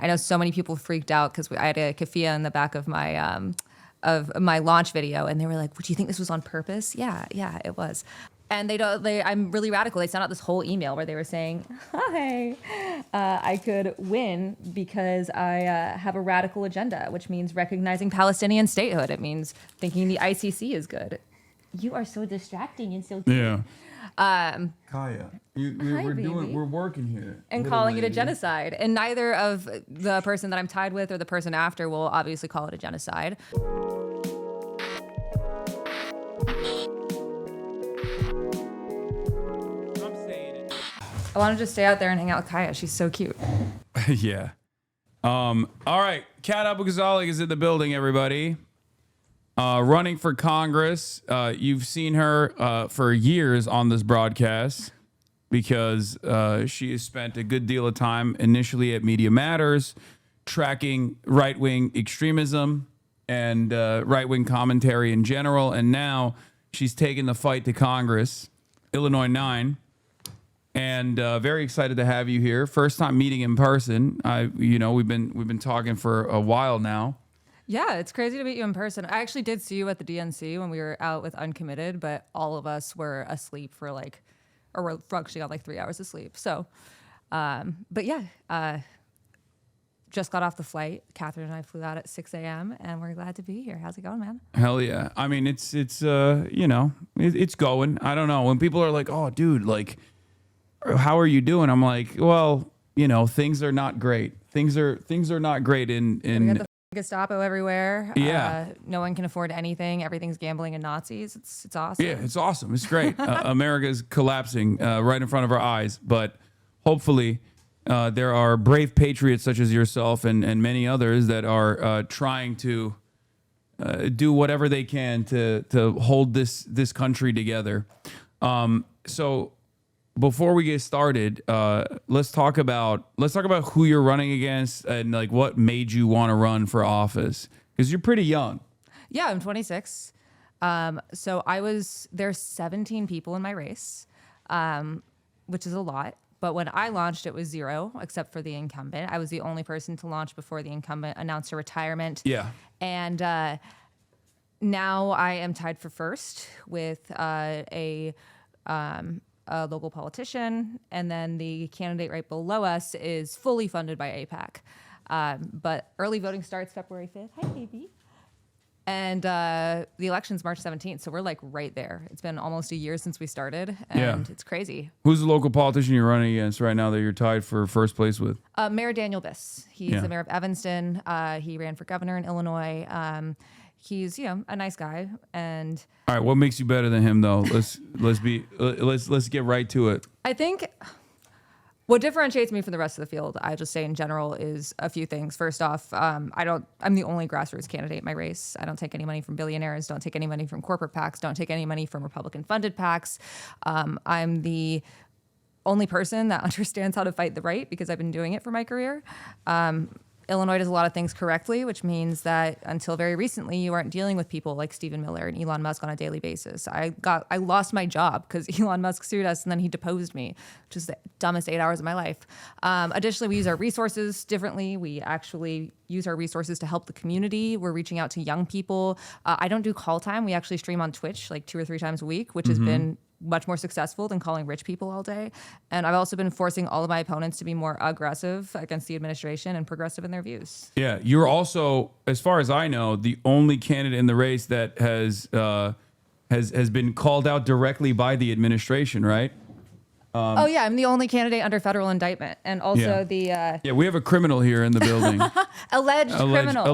I know so many people freaked out because I had a keffiyeh in the back of my launch video, and they were like, "Do you think this was on purpose?" Yeah, it was. And I'm really radical. They sent out this whole email where they were saying, "Hi, I could win because I have a radical agenda, which means recognizing Palestinian statehood. It means thinking the ICC is good." You are so distracting and so cute. Yeah. Kaya, we're working here. And calling it a genocide. And neither of the person that I'm tied with or the person after will obviously call it a genocide. I want to just stay out there and hang out with Kaya. She's so cute. Yeah. All right. Kat Abughazaleh is in the building, everybody. Running for Congress. You've seen her for years on this broadcast because she has spent a good deal of time initially at Media Matters tracking right-wing extremism and right-wing commentary in general. And now she's taken the fight to Congress, Illinois 9. And very excited to have you here. First time meeting in person. We've been talking for a while now. Yeah, it's crazy to meet you in person. I actually did see you at the DNC when we were out with Uncommitted, but all of us were asleep for we're actually on 3 hours of sleep. So, but yeah, just got off the flight. Catherine and I flew out at 6 a.m. and we're glad to be here. How's it going, man? Hell yeah. I mean, it's it's going. I don't know. When people are like, "Oh, dude, how are you doing?" I'm like, well, things are not great. Things are not great in we got the Gestapo everywhere. Yeah. No one can afford anything. Everything's gambling and Nazis. It's awesome. Yeah, it's awesome. It's great. America's collapsing right in front of our eyes. But hopefully there are brave patriots such as yourself and many others that are trying to do whatever they can to hold this country together. So before we get started, let's talk about who you're running against and what made you want to run for office, because you're pretty young. Yeah, I'm 26. So there's 17 people in my race, which is a lot. But when I launched, it was 0, except for the incumbent. I was the only person to launch before the incumbent announced her retirement. Yeah. And now I am tied for first with a local politician, and then the candidate right below us is fully funded by AIPAC. But early voting starts February 5th. Hi, baby. And the election's March 17th, so we're right there. It's been almost a year since we started, and It's crazy. Who's the local politician you're running against right now that you're tied for first place with? Mayor Daniel Biss. He's the mayor of Evanston. He ran for governor in Illinois. He's a nice guy. And all right, what makes you better than him though? Let's get right to it. I think what differentiates me from the rest of the field, I just say in general, is a few things. First off, I'm the only grassroots candidate in my race. I don't take any money from billionaires, don't take any money from corporate PACs, don't take any money from Republican funded PACs. I'm the only person that understands how to fight the right because I've been doing it for my career. Illinois does a lot of things correctly, which means that until very recently, you aren't dealing with people like Stephen Miller and Elon Musk on a daily basis. I lost my job because Elon Musk sued us and then he deposed me, which is the dumbest 8 hours of my life. Additionally, we use our resources differently. We actually use our resources to help the community. We're reaching out to young people. I don't do call time. We actually stream on Twitch 2 or 3 times a week, which has been much more successful than calling rich people all day. And I've also been forcing all of my opponents to be more aggressive against the administration and progressive in their views. Yeah, you're also, as far as I know, the only candidate in the race that has been called out directly by the administration, right? I'm the only candidate under federal indictment, and also we have a criminal here in the building. Alleged criminal.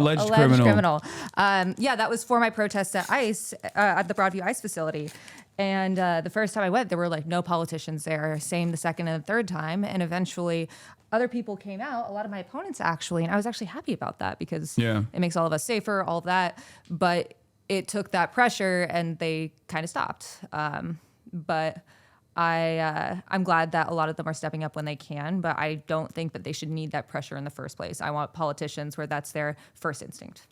Criminal. That was for my protest at ICE at the Broadview ICE facility. And the first time I went, there were no politicians there. Same the second and the third time. And eventually other people came out, a lot of my opponents actually. And I was actually happy about that because it makes all of us safer, all of that. But it took that pressure and they kind of stopped. But I'm glad that a lot of them are stepping up when they can. But I don't think that they should need that pressure in the first place. I want politicians where that's their first instinct.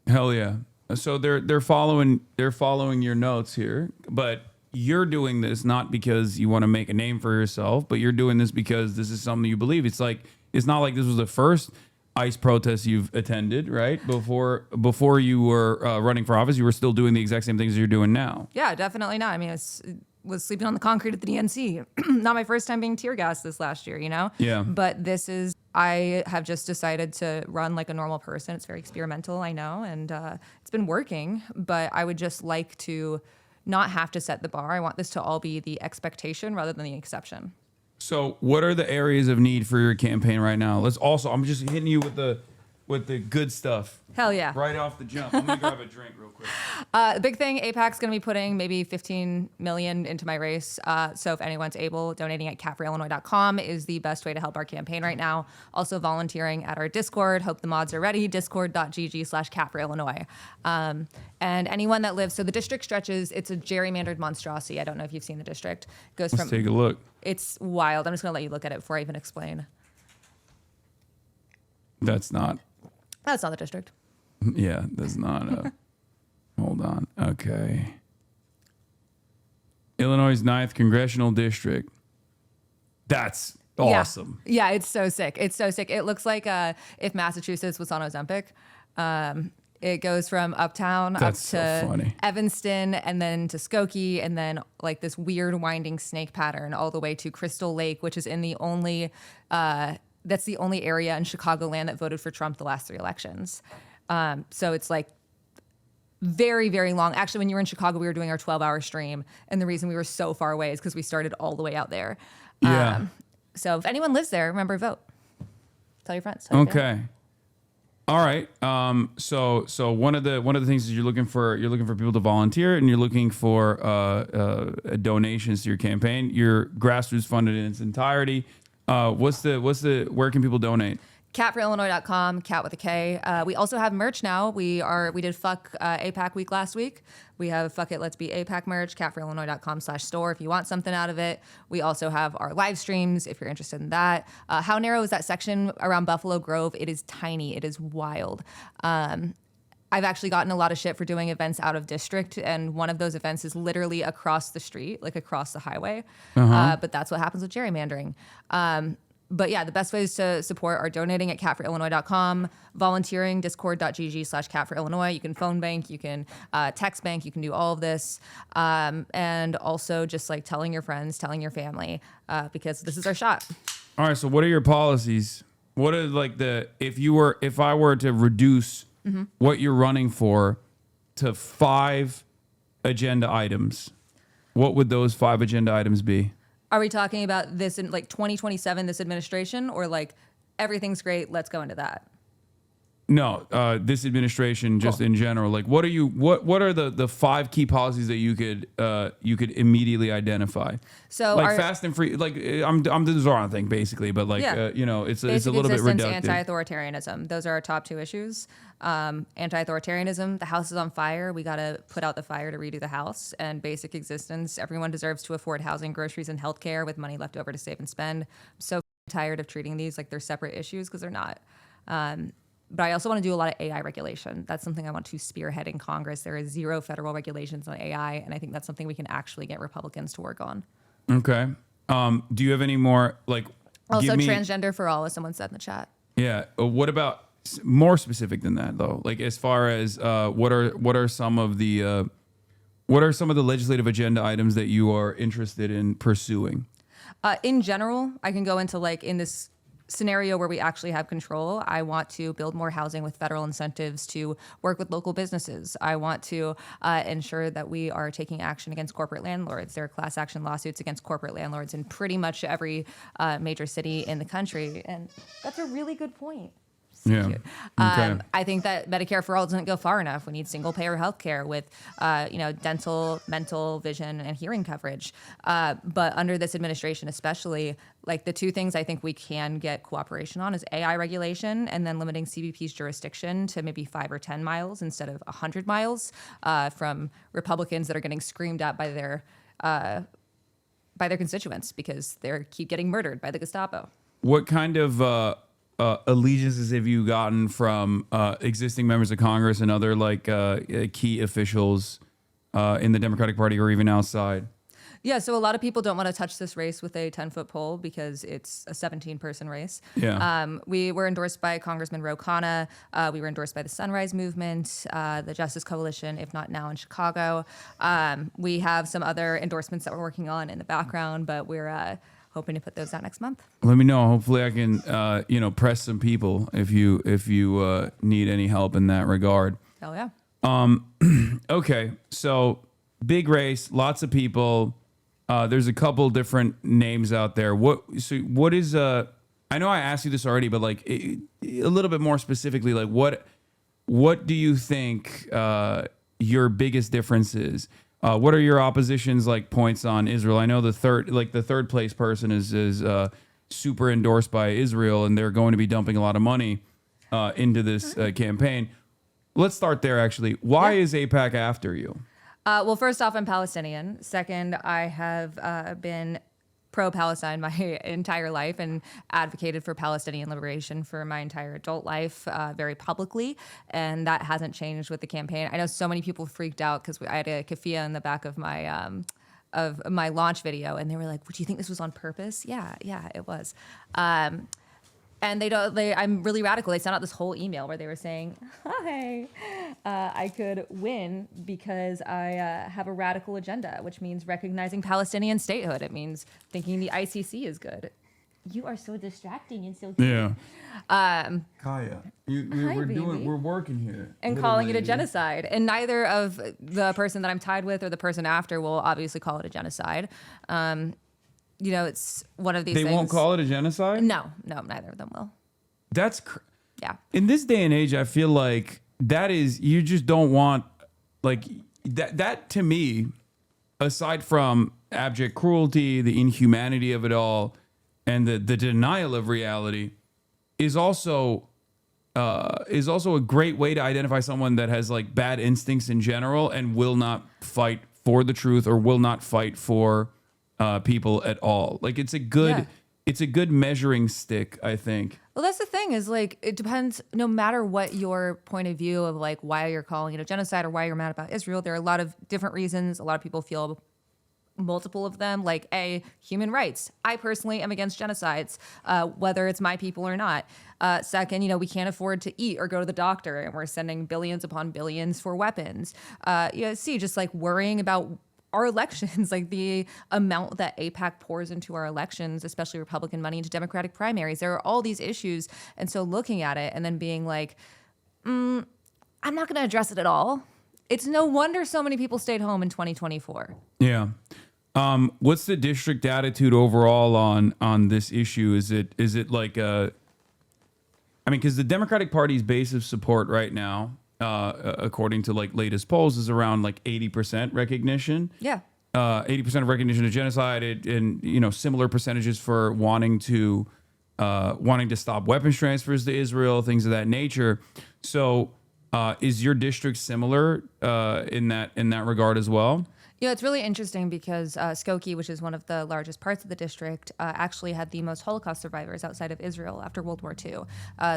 Hell yeah. So they're following your notes here, but you're doing this not because you want to make a name for yourself, but you're doing this because this is something you believe. It's it's not like this was the first ICE protest you've attended, right? Before you were running for office, you were still doing the exact same things you're doing now. Yeah, definitely not. I mean, was sleeping on the concrete at the DNC. Not my first time being tear gassed this last year, you know? Yeah. But I have just decided to run like a normal person. It's very experimental, I know, and it's been working, but I would just like to not have to set the bar. I want this to all be the expectation rather than the exception. So what are the areas of need for your campaign right now? I'm just hitting you with the good stuff. Hell yeah. Right off the jump. I'm going to grab a drink real quick. The big thing, AIPAC's going to be putting maybe 15 million into my race. So if anyone's able, donating at catforillinois.com is the best way to help our campaign right now. Also volunteering at our Discord. Hope the mods are ready. Discord.gg/catforillinois. And anyone that lives, so the district stretches, it's a gerrymandered monstrosity. I don't know if you've seen the district. Goes Let's take a look. It's wild. I'm just going to let you look at it before I even explain. That's not the district. Yeah, that's not. Hold on. Okay. Illinois' 9th Congressional District. That's awesome. Yeah, it's so sick. It's so sick. It looks like if Massachusetts was on Ozempic. It goes from uptown That's up to so funny. Evanston and then to Skokie and then like this weird winding snake pattern all the way to Crystal Lake, which is in the only that's the only area in Chicagoland that voted for Trump the last 3 elections. So it's like very, very long. Actually, when you were in Chicago, we were doing our 12-hour stream. And the reason we were so far away is because we started all the way out there. Yeah. So if anyone lives there, remember, vote. Tell your friends. Tell your family. Okay. All right. So one of the things is you're looking for people to volunteer and you're looking for donations to your campaign. Your grassroots funded in its entirety. Where can people donate? Catforillinois.com, cat with a K. We also have merch now. We did Fuck APAC week last week. We have Fuck It, Let's Be APAC merch, catforillinois.com/store if you want something out of it. We also have our live streams if you're interested in that. How narrow is that section around Buffalo Grove? It is tiny. It is wild. I've actually gotten a lot of shit for doing events out of district, and one of those events is literally across the street, like across the highway. But that's what happens with gerrymandering. But yeah, the best ways to support are donating at catforillinois.com, volunteering, discord.gg/catforillinois. You can phone bank, you can text bank, you can do all of this. And also just like telling your friends, telling your family, because this is our shot. All right. So what are your policies? What are like if I were to reduce what you're running for to 5 agenda items, what would those 5 agenda items be? Are we talking about this in like 2027, this administration, or like everything's great, let's go into that? No, this administration, just in general. Like, what are the 5 key policies that you could immediately identify? So like fast and free. Like I'm doing the Zoran thing basically, but like it's a little bit reductive. Anti-authoritarianism. Those are our top 2 issues. Anti-authoritarianism. The house is on fire. We got to put out the fire to redo the house. And basic existence. Everyone deserves to afford housing, groceries, and healthcare with money left over to save and spend. I'm so tired of treating these like they're separate issues because they're not. But I also want to do a lot of AI regulation. That's something I want to spearhead in Congress. There is 0 federal regulations on AI, and I think that's something we can actually get Republicans to work on. Okay. Do you have any more like? Also, transgender for all, as someone said in the chat. Yeah. What about more specific than that though? Like as far as what are some of the legislative agenda items that you are interested in pursuing? In general, I can go into like in this scenario where we actually have control. I want to build more housing with federal incentives to work with local businesses. I want to ensure that we are taking action against corporate landlords. There are class action lawsuits against corporate landlords in pretty much every major city in the country. And that's a really good point. Yeah. Okay. I think that Medicare for all doesn't go far enough. We need single payer healthcare with, dental, mental, vision, and hearing coverage. But under this administration, especially, like the 2 things I think we can get cooperation on is AI regulation and then limiting CBP's jurisdiction to maybe 5 or 10 miles instead of 100 miles from Republicans that are getting screamed at by their constituents because they keep getting murdered by the Gestapo. What kind of allegiances have you gotten from existing members of Congress and other like key officials in the Democratic Party or even outside? Yeah, so a lot of people don't want to touch this race with a 10-foot pole because it's a 17-person race. Yeah. We were endorsed by Congressman Ro Khanna. We were endorsed by the Sunrise Movement, the Justice Coalition, if not now in Chicago. We have some other endorsements that we're working on in the background, but we're hoping to put those out next month. Let me know. Hopefully, I can press some people if you need any help in that regard. Hell yeah. Okay, so big race, lots of people. There's a couple different names out there. What is I know I asked you this already, but like a little bit more specifically, like what do you think your biggest difference is? What are your opposition's like points on Israel? I know the third place person is super endorsed by Israel, and they're going to be dumping a lot of money into this campaign. Let's start there. Actually, why is AIPAC after you? Well, first off, I'm Palestinian. Second, I have been pro-Palestine my entire life and advocated for Palestinian liberation for my entire adult life very publicly. And that hasn't changed with the campaign. I know so many people freaked out because I had a keffiyeh in the back of my launch video. And they were like, "Do you think this was on purpose?" Yeah, it was. And I'm really radical. They sent out this whole email where they were saying, "Hi, I could win because I have a radical agenda, which means recognizing Palestinian statehood. It means thinking the ICC is good." You are so distracting and so cute. Yeah. Kaya, we're working here. And calling it a genocide. And neither of the person that I'm tied with or the person after will obviously call it a genocide. It's one of these things. They won't call it a genocide? No, neither of them will. That's yeah. In this day and age, I feel like that is, you just don't want, like, that to me, aside from abject cruelty, the inhumanity of it all, and the denial of reality, is also a great way to identify someone that has like bad instincts in general and will not fight for the truth or will not fight for people at all. Like it's a good measuring stick, I think. Well, that's the thing is like, it depends, no matter what your point of view of like why you're calling it a genocide or why you're mad about Israel, there are a lot of different reasons. A lot of people feel multiple of them, like human rights. I personally am against genocides, whether it's my people or not. Second, we can't afford to eat or go to the doctor and we're sending billions upon billions for weapons. Just like worrying about our elections, like the amount that AIPAC pours into our elections, especially Republican money into Democratic primaries. There are all these issues. And so looking at it and then being like, I'm not going to address it at all. It's no wonder so many people stayed home in 2024. Yeah. What's the district attitude overall on this issue? Is it like because the Democratic Party's base of support right now, according to like latest polls, is around like 80% recognition. Yeah. 80% of recognition of genocide, and similar percentages for wanting to stop weapons transfers to Israel, things of that nature. So, is your district similar in that regard as well? Yeah, it's really interesting because Skokie, which is one of the largest parts of the district, actually had the most Holocaust survivors outside of Israel after World War II.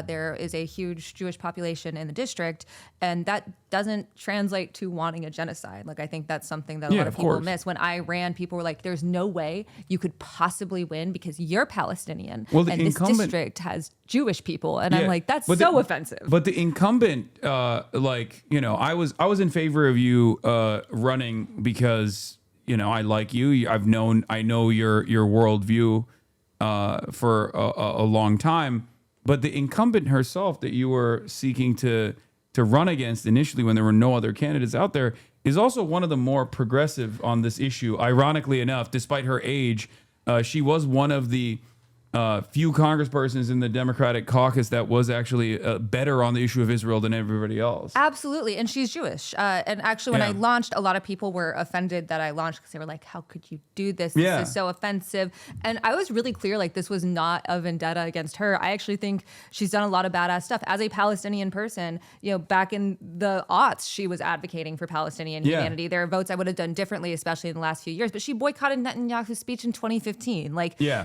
There is a huge Jewish population in the district, and that doesn't translate to wanting a genocide. Like, I think that's something that a lot of people miss. When I ran, people were like, there's no way you could possibly win because you're Palestinian, and this district has Jewish people. And I'm like, that's so offensive. But the incumbent, I was in favor of you running because I like you. I know your worldview for a long time. But the incumbent herself that you were seeking to run against initially, when there were no other candidates out there, is also one of the more progressive on this issue. Ironically enough, despite her age, she was one of the few congresspersons in the Democratic caucus that was actually better on the issue of Israel than everybody else. Absolutely. And she's Jewish. And actually, when I launched, a lot of people were offended that I launched because they were like, how could you do this? This is so offensive. And I was really clear, like, this was not a vendetta against her. I actually think she's done a lot of badass stuff. As a Palestinian person, back in the aughts, she was advocating for Palestinian humanity. There are votes I would have done differently, especially in the last few years. But she boycotted Netanyahu's speech in 2015.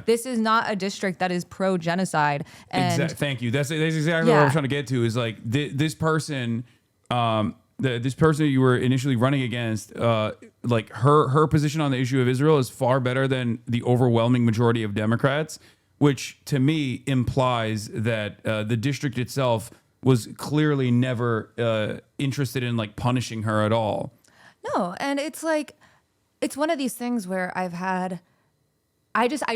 This is not a district that is pro-genocide. And thank you. That's exactly what I was trying to get to, is like this person this person you were initially running against, like her position on the issue of Israel is far better than the overwhelming majority of Democrats, which to me implies that the district itself was clearly never interested in like punishing her at all. No, and it's like, it's one of these things where I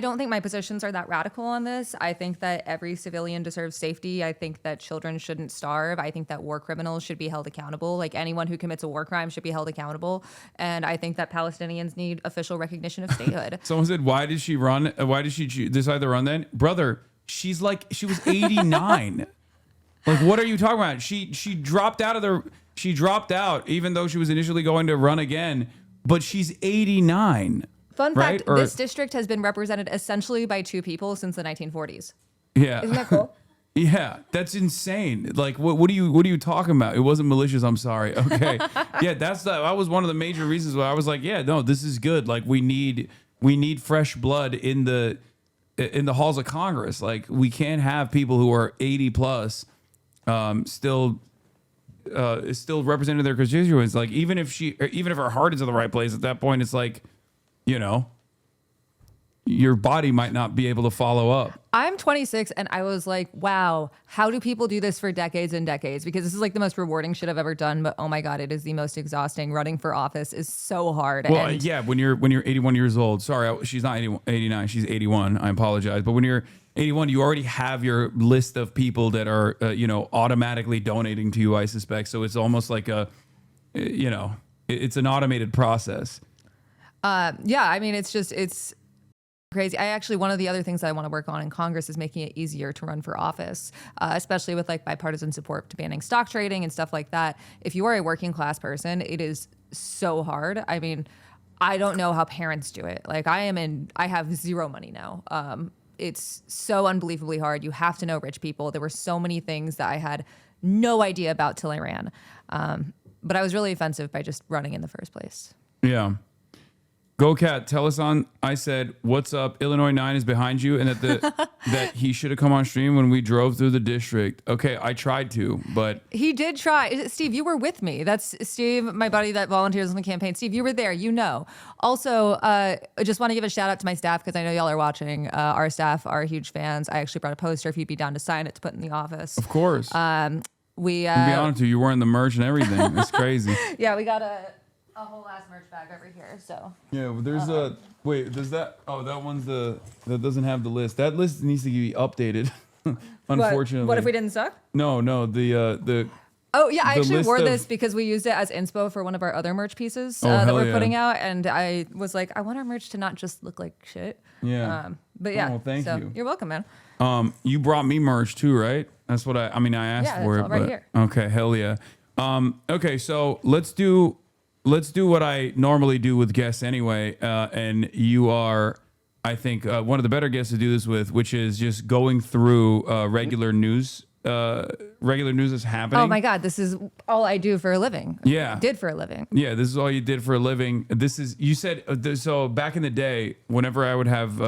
don't think my positions are that radical on this. I think that every civilian deserves safety. I think that children shouldn't starve. I think that war criminals should be held accountable. Like anyone who commits a war crime should be held accountable. And I think that Palestinians need official recognition of statehood. Someone said, why did she run? Why did she decide to run then? Brother, she was 89. Like, what are you talking about? She dropped out even though she was initially going to run again, but she's 89. Fun right? fact, this district has been represented essentially by two people since the 1940s. Yeah. Isn't that cool? Yeah, that's insane. Like, what are you talking about? It wasn't malicious. I'm sorry. Okay. Yeah, that was one of the major reasons why I was like, yeah, no, this is good. Like, we need fresh blood in the halls of Congress. Like, we can't have people who are 80 plus still representing their constituents. Like, even if her heart is in the right place at that point, it's like, you know, your body might not be able to follow up. I'm 26 and I was like, wow, how do people do this for decades and decades? Because this is like the most rewarding shit I've ever done. But oh my God, it is the most exhausting. Running for office is so hard. Well, yeah, when you're 81 years old, sorry, she's not 89, she's 81. I apologize. But when you're 81, you already have your list of people that are, automatically donating to you, I suspect. So it's almost like it's an automated process. Yeah, I mean, it's crazy. One of the other things that I want to work on in Congress is making it easier to run for office, especially with like bipartisan support to banning stock trading and stuff like that. If you are a working class person, it is so hard. I mean, I don't know how parents do it. Like I have zero money now. It's so unbelievably hard. You have to know rich people. There were so many things that I had no idea about till I ran. But I was really offensive by just running in the first place. Yeah. Go Kat, tell us I said, what's up? Illinois 9 is behind you, and that he should have come on stream when we drove through the district. Okay, I tried to, but he did try. Steve, you were with me. That's Steve, my buddy that volunteers on the campaign. Steve, you were there. You know. Also, I just want to give a shout out to my staff because I know y'all are watching. Our staff are huge fans. I actually brought a poster if you'd be down to sign it to put in the office. Of course. To be honest with you, you're wearing the merch and everything. It's crazy. Yeah, we got a whole ass merch bag over here. So yeah, well, there's wait, does that? Oh, that one's that doesn't have the list. That list needs to be updated. Unfortunately. What if we didn't suck? No, the. Oh yeah, I actually wore this because we used it as inspo for one of our other merch pieces that we're putting out, and I was like, I want our merch to not just look like shit. Yeah. But yeah. Oh, thank you. You're welcome, man. You brought me merch too, right? That's what I asked for it. All right here. Okay, hell yeah. Okay, so let's do what I normally do with guests anyway, and you are, I think, one of the better guests to do this with, which is just going through regular news that's happening. Oh my God, this is all I do for a living. Yeah. Did for a living. Yeah, this is all you did for a living. You said, so back in the day, whenever I would have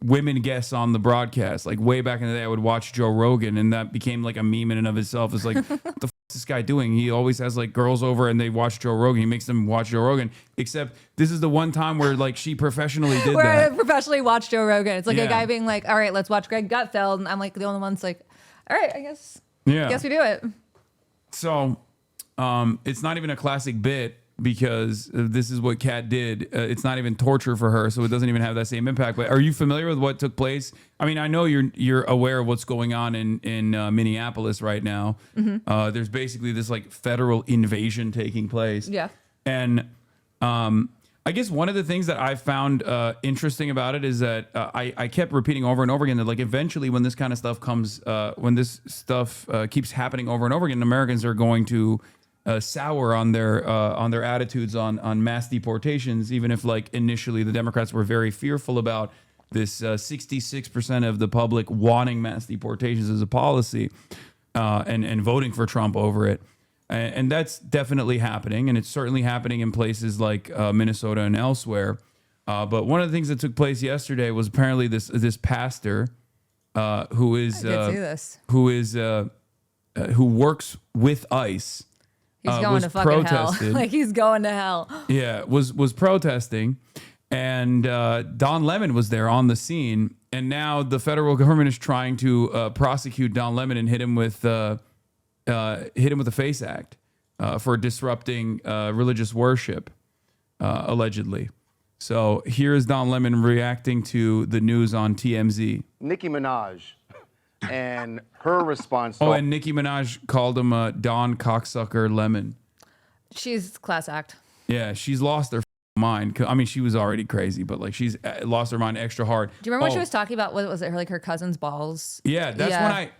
women guests on the broadcast, like way back in the day, I would watch Joe Rogan, and that became like a meme in and of itself. It's like, what the is this guy doing? He always has like girls over and they watch Joe Rogan. He makes them watch Joe Rogan. Except this is the one time where like she professionally did that. I professionally watched Joe Rogan. It's like a guy being like, all right, let's watch Greg Gutfeld. And I'm like the only one's like, all right, I guess we do it. So it's not even a classic bit because this is what Kat did. It's not even torture for her, so it doesn't even have that same impact. But are you familiar with what took place? I mean, I know you're aware of what's going on in Minneapolis right now. Mm-hmm. There's basically this like federal invasion taking place. Yeah. And I guess one of the things that I found interesting about it is that I kept repeating over and over again that like eventually when this kind of stuff comes, when this stuff keeps happening over and over again, Americans are going to sour on their attitudes on mass deportations, even if like initially the Democrats were very fearful about this 66% of the public wanting mass deportations as a policy and voting for Trump over it. And that's definitely happening, and it's certainly happening in places like Minnesota and elsewhere. But one of the things that took place yesterday was apparently this pastor who works with ICE He's going was to fucking protested. hell. Like he's going to hell. Yeah, was protesting, and Don Lemon was there on the scene, and now the federal government is trying to prosecute Don Lemon and hit him with the FACE Act for disrupting religious worship, allegedly. So here is Don Lemon reacting to the news on TMZ. Nicki Minaj and her response. Oh, and Nicki Minaj called him Don Cocksucker Lemon. She's class act. Yeah, she's lost her mind. I mean, she was already crazy, but like she's lost her mind extra hard. Do you remember when she was talking about, what was it, her cousin's balls? Yeah, that's when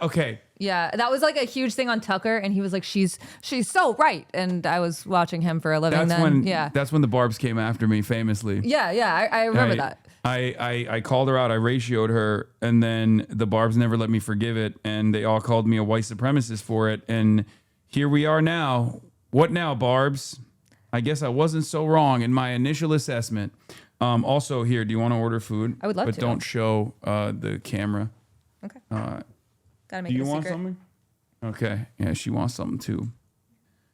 okay. Yeah, that was like a huge thing on Tucker, and he was like, she's so right. And I was watching him for a living That's when the Barbs came after me famously. Yeah, I remember that. I called her out, I ratioed her, and then the Barbs never let me forgive it, and they all called me a white supremacist for it, and here we are now. What now, Barbs? I guess I wasn't so wrong in my initial assessment. Also, here, do you want to order food? I would love to. But don't show the camera. Okay. Do Gotta make it a secret. you want something? Okay. Yeah, she wants something too.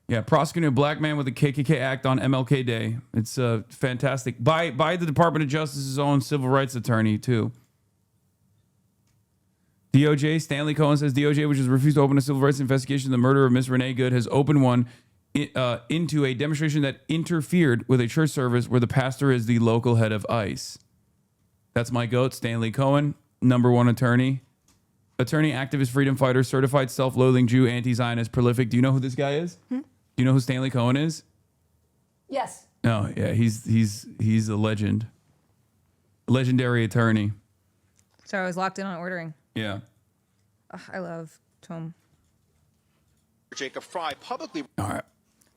Yeah, prosecuting a black man with a KKK act on MLK Day. It's fantastic. By the Department of Justice's own civil rights attorney too. DOJ, Stanley Cohen says DOJ, which has refused to open a civil rights investigation into the murder of Miss Renee Good, has opened one into a demonstration that interfered with a church service where the pastor is the local head of ICE. That's my goat, Stanley Cohen, #1 attorney. Attorney, activist, freedom fighter, certified self-loathing Jew, anti-Zionist, prolific. Do you know who this guy is? Do you know who Stanley Cohen is? Yes. No, yeah, he's a legend. Legendary attorney. So I was locked in on ordering. Yeah. Ugh, I love Tom. Jacob Fry publicly. All right.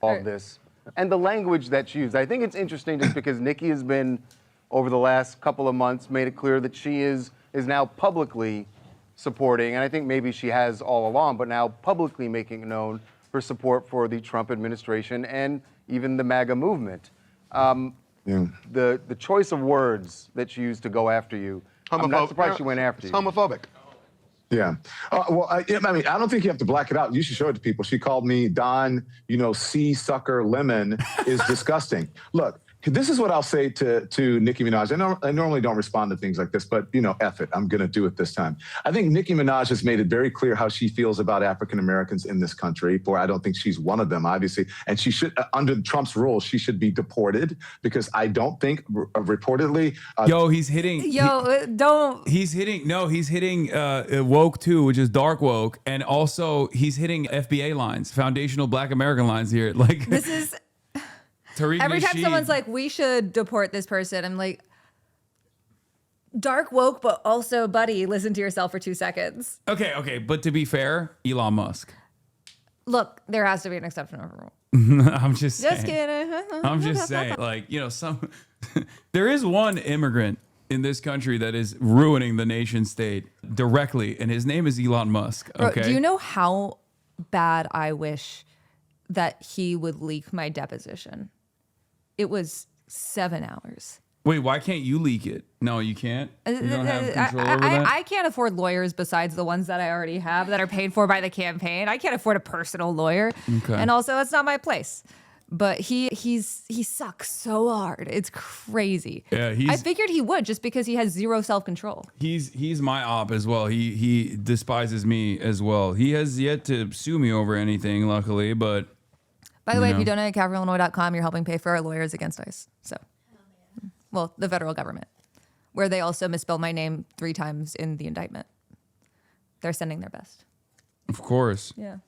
All of this and the language that's used. I think it's interesting just because Nicki has been, over the last couple of months, made it clear that she is now publicly supporting, and I think maybe she has all along, but now publicly making known her support for the Trump administration and even the MAGA movement. The choice of words that she used to go after you, I'm not surprised she went after you. It's homophobic. Yeah. I mean, I don't think you have to black it out. You should show it to people. She called me Don, C sucker lemon is disgusting. Look, this is what I'll say to Nicki Minaj. I normally don't respond to things like this, but, F it. I'm going to do it this time. I think Nicki Minaj has made it very clear how she feels about African Americans in this country. I don't think she's one of them, obviously. And she should, under Trump's rules, she should be deported because I don't think, reportedly. He's hitting. He's hitting woke too, which is dark woke. And also he's hitting FBA lines, foundational Black American lines here. Like This is... Tariq Every time Nasheed. someone's like, we should deport this person, I'm like, dark woke, but also, buddy, listen to yourself for 2 seconds. Okay. But to be fair, Elon Musk. Look, there has to be an exception over rule. I'm just saying. Just kidding. I'm just saying. Like, there is one immigrant in this country that is ruining the nation state directly, and his name is Elon Musk. Okay. Bro, do you know how bad I wish that he would leak my deposition? It was 7 hours. Wait, why can't you leak it? No, you can't? You don't have control over that? I can't afford lawyers besides the ones that I already have that are paid for by the campaign. I can't afford a personal lawyer. Okay. And also, it's not my place. But he sucks so hard. It's crazy. Yeah, I figured he would just because he has zero self-control. He's my op as well. He despises me as well. He has yet to sue me over anything, luckily, but... By the way, if you donate at CalvaryIllinois.com, you're helping pay for our lawyers against ICE. So, well, the federal government, where they also misspelled my name 3 times in the indictment. They're sending their best. Of course. Yeah.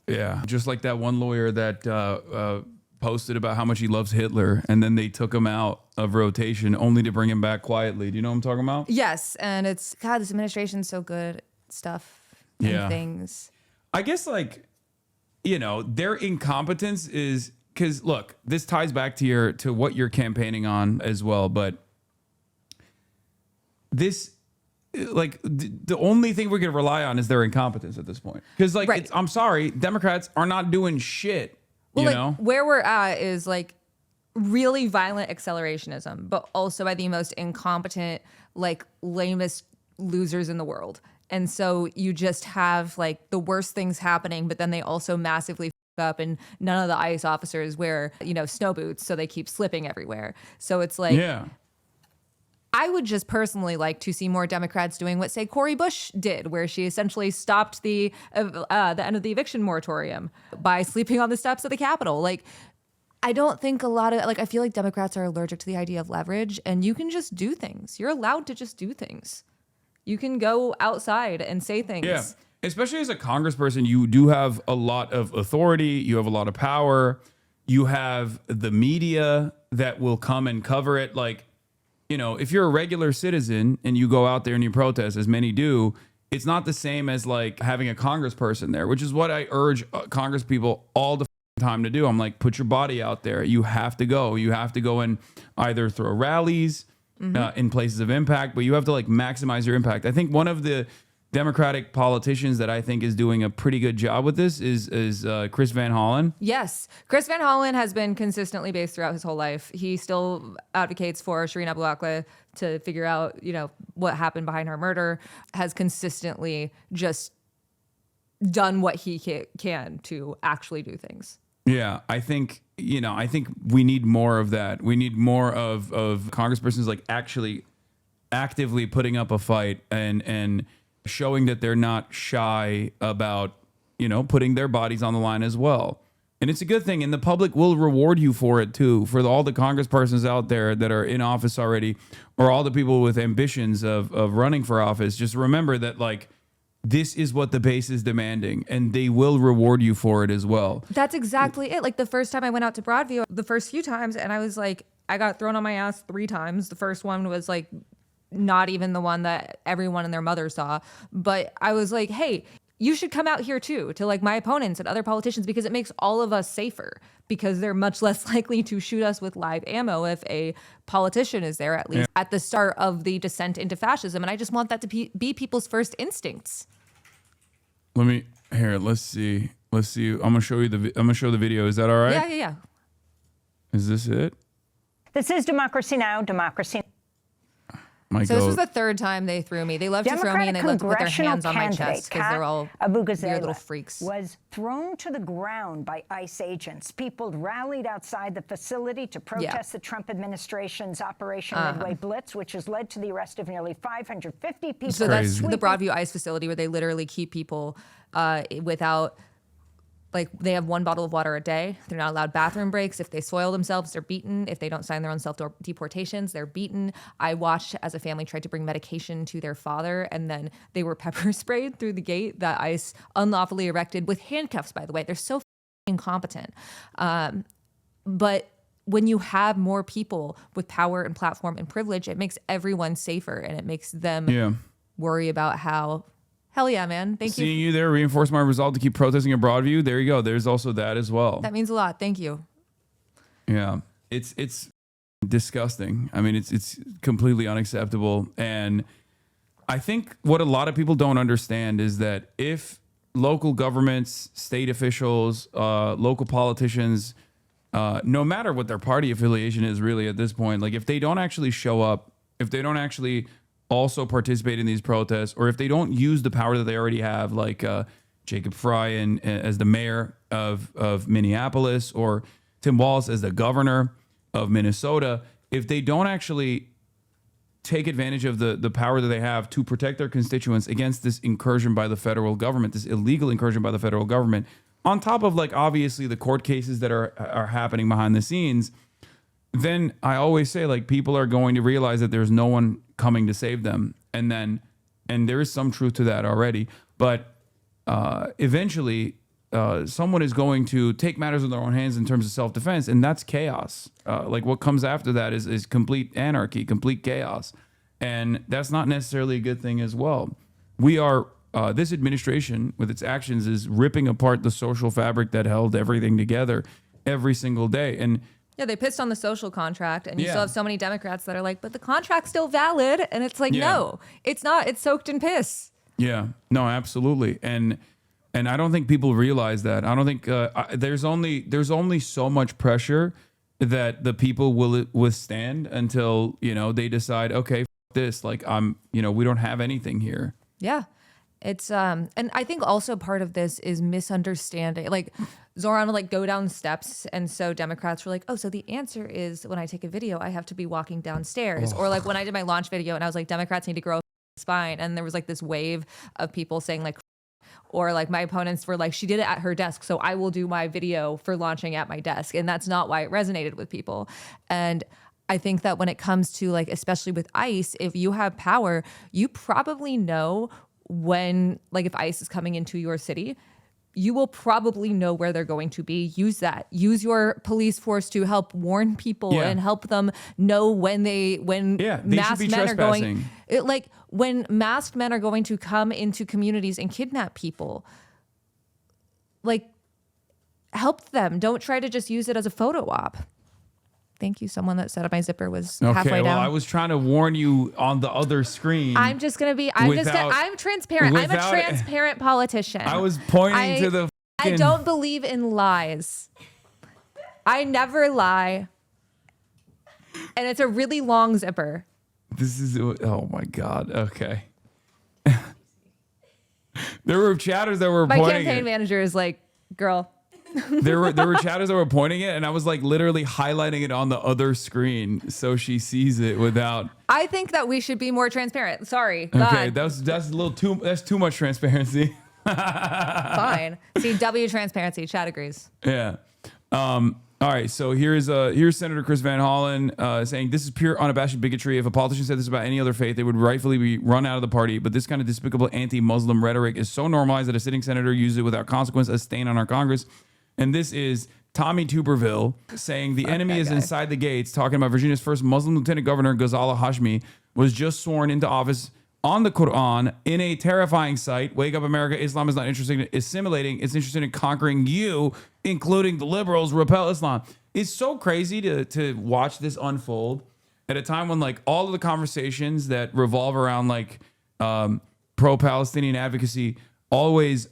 Yeah. Just like that one lawyer that posted about how much he loves Hitler, and then they took him out of rotation only to bring him back quietly. Do you know what I'm talking about? Yes, and it's, God, this administration's so good at stuff and things. I guess, their incompetence is because, look, this ties back to what you're campaigning on as well. But this, the only thing we can rely on is their incompetence at this point. Because, Right. I'm sorry, Democrats are not doing shit. Well, where we're at is really violent accelerationism, but also by the most incompetent, lamest losers in the world. And so you just have the worst things happening, but then they also massively up, and none of the ICE officers wear, snow boots, so they keep slipping everywhere. So it's like, Yeah. I would just personally like to see more Democrats doing what, say, Cori Bush did, where she essentially stopped the end of the eviction moratorium by sleeping on the steps of the Capitol. Like, I don't think I feel like Democrats are allergic to the idea of leverage, and you can just do things. You're allowed to just do things. You can go outside and say things. Yeah. Especially as a congressperson, you do have a lot of authority. You have a lot of power. You have the media that will come and cover it. Like, if you're a regular citizen and you go out there and you protest, as many do, it's not the same as like having a congressperson there, which is what I urge Congress people all the time to do. I'm like, put your body out there. You have to go. You have to go and either throw rallies in places of impact, but you have to like maximize your impact. I think one of the Democratic politicians that I think is doing a pretty good job with this is Chris Van Hollen. Yes. Chris Van Hollen has been consistently based throughout his whole life. He still advocates for Shireen Abu Akleh to figure out, what happened behind her murder, has consistently just done what he can to actually do things. Yeah, I think we need more of that. We need more of congresspersons like actually actively putting up a fight and showing that they're not shy about, putting their bodies on the line as well. And it's a good thing. And the public will reward you for it too. For all the congresspersons out there that are in office already, or all the people with ambitions of running for office, just remember that like, this is what the base is demanding, and they will reward you for it as well. That's exactly it. Like the first time I went out to Broadview, the first few times, and I was like, I got thrown on my ass 3 times. The first one was like not even the one that everyone and their mother saw. But I was like, hey, you should come out here too, to like my opponents and other politicians, because it makes all of us safer, because they're much less likely to shoot us with live ammo if a politician is there, at least at the start of the descent into fascism. And I just want that to be people's first instincts. Let's see. I'm gonna show you I'm gonna show the video. Is that all right? Yeah. Is this it? This is Democracy Now!, Democracy. So this was the 3rd time they threw me. They love to throw me, and they love to put their hands on my chest because they're all weird little freaks. Was thrown to the ground by ICE agents. People rallied outside the facility to protest the Trump administration's Operation Midway Blitz, which has led to the arrest of nearly 550 people. So that's the Broadview ICE facility, where they literally keep people without. Like, they have 1 bottle of water a day. They're not allowed bathroom breaks. If they soil themselves, they're beaten. If they don't sign their own self-deportations, they're beaten. I watched as a family tried to bring medication to their father, and then they were pepper sprayed through the gate that ICE unlawfully erected with handcuffs, by the way. They're so incompetent. But when you have more people with power and platform and privilege, it makes everyone safer, and it makes them worry about how... Hell yeah, man. Thank you. Seeing you there reinforced my resolve to keep protesting at Broadview. There you go. There's also that as well. That means a lot. Thank you. Yeah. It's disgusting. I mean, it's completely unacceptable. And I think what a lot of people don't understand is that if local governments, state officials, local politicians, no matter what their party affiliation is really at this point, like if they don't actually show up, if they don't actually also participate in these protests, or if they don't use the power that they already have, like Jacob Fry as the mayor of Minneapolis, or Tim Walz as the governor of Minnesota, if they don't actually take advantage of the power that they have to protect their constituents against this incursion by the federal government, this illegal incursion by the federal government, on top of like obviously the court cases that are happening behind the scenes, then I always say like people are going to realize that there's no one coming to save them. And there is some truth to that already, but eventually someone is going to take matters in their own hands in terms of self-defense, and that's chaos. Like what comes after that is complete anarchy, complete chaos. And that's not necessarily a good thing as well. We are, this administration with its actions is ripping apart the social fabric that held everything together every single day. And yeah, they pissed on the social contract, and you still have so many Democrats that are like, but the contract's still valid. And it's like, no, it's not. It's soaked in piss. Yeah, no, absolutely. And I don't think people realize that. I don't think there's only so much pressure that the people will withstand until, they decide, okay, this, like we don't have anything here. Yeah. It's and I think also part of this is misunderstanding. Like Zoran would like go down steps, and so Democrats were like, "Oh, so the answer is when I take a video, I have to be walking downstairs." Or like when I did my launch video, and I was like, "Democrats need to grow a spine," and there was like this wave of people saying like, or like my opponents were like, "She did it at her desk, so I will do my video for launching at my desk," and that's not why it resonated with people. And I think that when it comes to like, especially with ICE, if you have power, you probably know when, like if ICE is coming into your city, you will probably know where they're going to be. Use that. Use your police force to help warn people and help them know when they masked should be men are going. trespassing. Like when masked men are going to come into communities and kidnap people. Like help them. Don't try to just use it as a photo op. Thank you. Someone that said my zipper was halfway down. I was trying to warn you on the other screen. I'm transparent. I'm a transparent politician. I was pointing to the I don't believe in lies. I never lie. And it's a really long zipper. This is, oh my God. Okay. There were chatters that were my pointing campaign manager is like, girl. There were chatters that were pointing it, and I was like literally highlighting it on the other screen so she sees it without. I think that we should be more transparent. Sorry. Okay, God. that's a little too. That's too much transparency. Fine. See, W transparency. Chad agrees. Yeah. All right. So here's Senator Chris Van Hollen saying this is pure unabashed bigotry. If a politician said this about any other faith, they would rightfully be run out of the party. But this kind of despicable anti-Muslim rhetoric is so normalized that a sitting senator uses it without consequence, a stain on our Congress. And this is Tommy Tuberville saying the enemy is inside the gates, talking about Virginia's first Muslim lieutenant governor, Ghazala Hashmi, was just sworn into office on the Quran in a terrifying sight. Wake up, America. Islam is not interested in assimilating. It's interested in conquering you, including the liberals. Repel Islam. It's so crazy to watch this unfold at a time when like all of the conversations that revolve around like pro-Palestinian advocacy always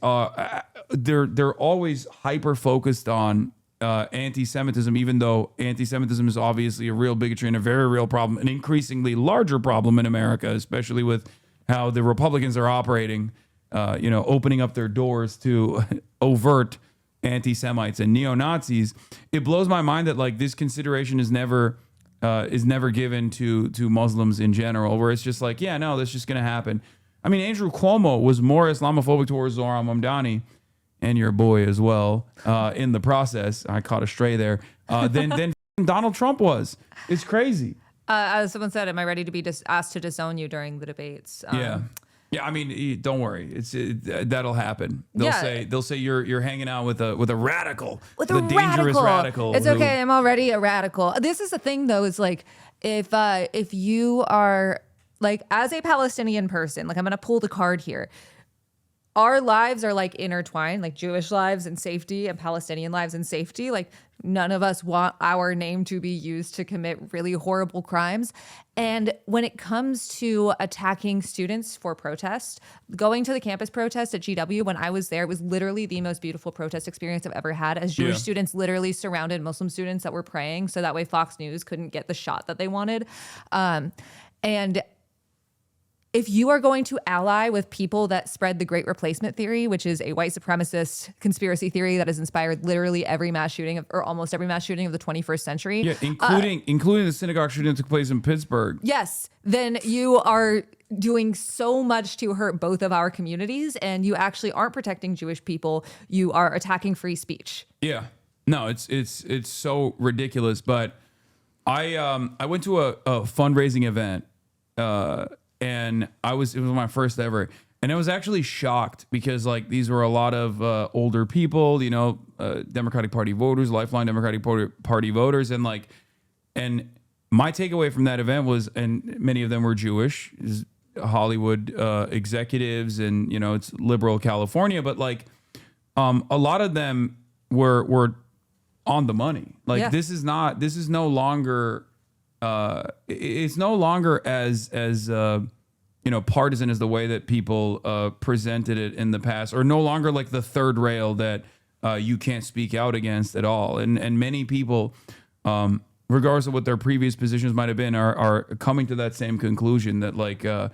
they're always hyper focused on anti-Semitism, even though anti-Semitism is obviously a real bigotry and a very real problem, an increasingly larger problem in America, especially with how the Republicans are operating, opening up their doors to overt anti-Semites and neo-Nazis. It blows my mind that like this consideration is never given to Muslims in general, where it's just like, yeah, no, that's just going to happen. I mean, Andrew Cuomo was more Islamophobic towards Zohran Mamdani and your boy as well in the process. I caught a stray there. Than Donald Trump was. It's crazy. As someone said, am I ready to be asked to disown you during the debates? Yeah. I mean, don't worry. That'll happen. They'll say you're hanging out with a radical, dangerous radical. It's okay. I'm already a radical. This is the thing, though. Is like if you are like as a Palestinian person, like I'm gonna pull the card here. Our lives are like intertwined, like Jewish lives and safety and Palestinian lives and safety. Like none of us want our name to be used to commit really horrible crimes. And when it comes to attacking students for protest, going to the campus protest at GW when I was there was literally the most beautiful protest experience I've ever had, as Jewish students literally surrounded Muslim students that were praying so that way Fox News couldn't get the shot that they wanted. And if you are going to ally with people that spread the Great Replacement theory, which is a white supremacist conspiracy theory that has inspired literally every mass shooting or almost every mass shooting of the 21st century. Yeah, including the synagogue shooting that took place in Pittsburgh. Yes, then you are doing so much to hurt both of our communities, and you actually aren't protecting Jewish people. You are attacking free speech. Yeah. No, it's so ridiculous. But I went to a fundraising event and it was my first ever. And I was actually shocked because like these were a lot of older people, Democratic Party voters, lifelong Democratic Party voters. And my takeaway from that event was, and many of them were Jewish, Hollywood executives, and, it's liberal California. But like a lot of them were on the money. Like this is no longer it's no longer as partisan as the way that people presented it in the past, or no longer like the third rail that you can't speak out against at all. And many people, regardless of what their previous positions might have been, are coming to that same conclusion that like a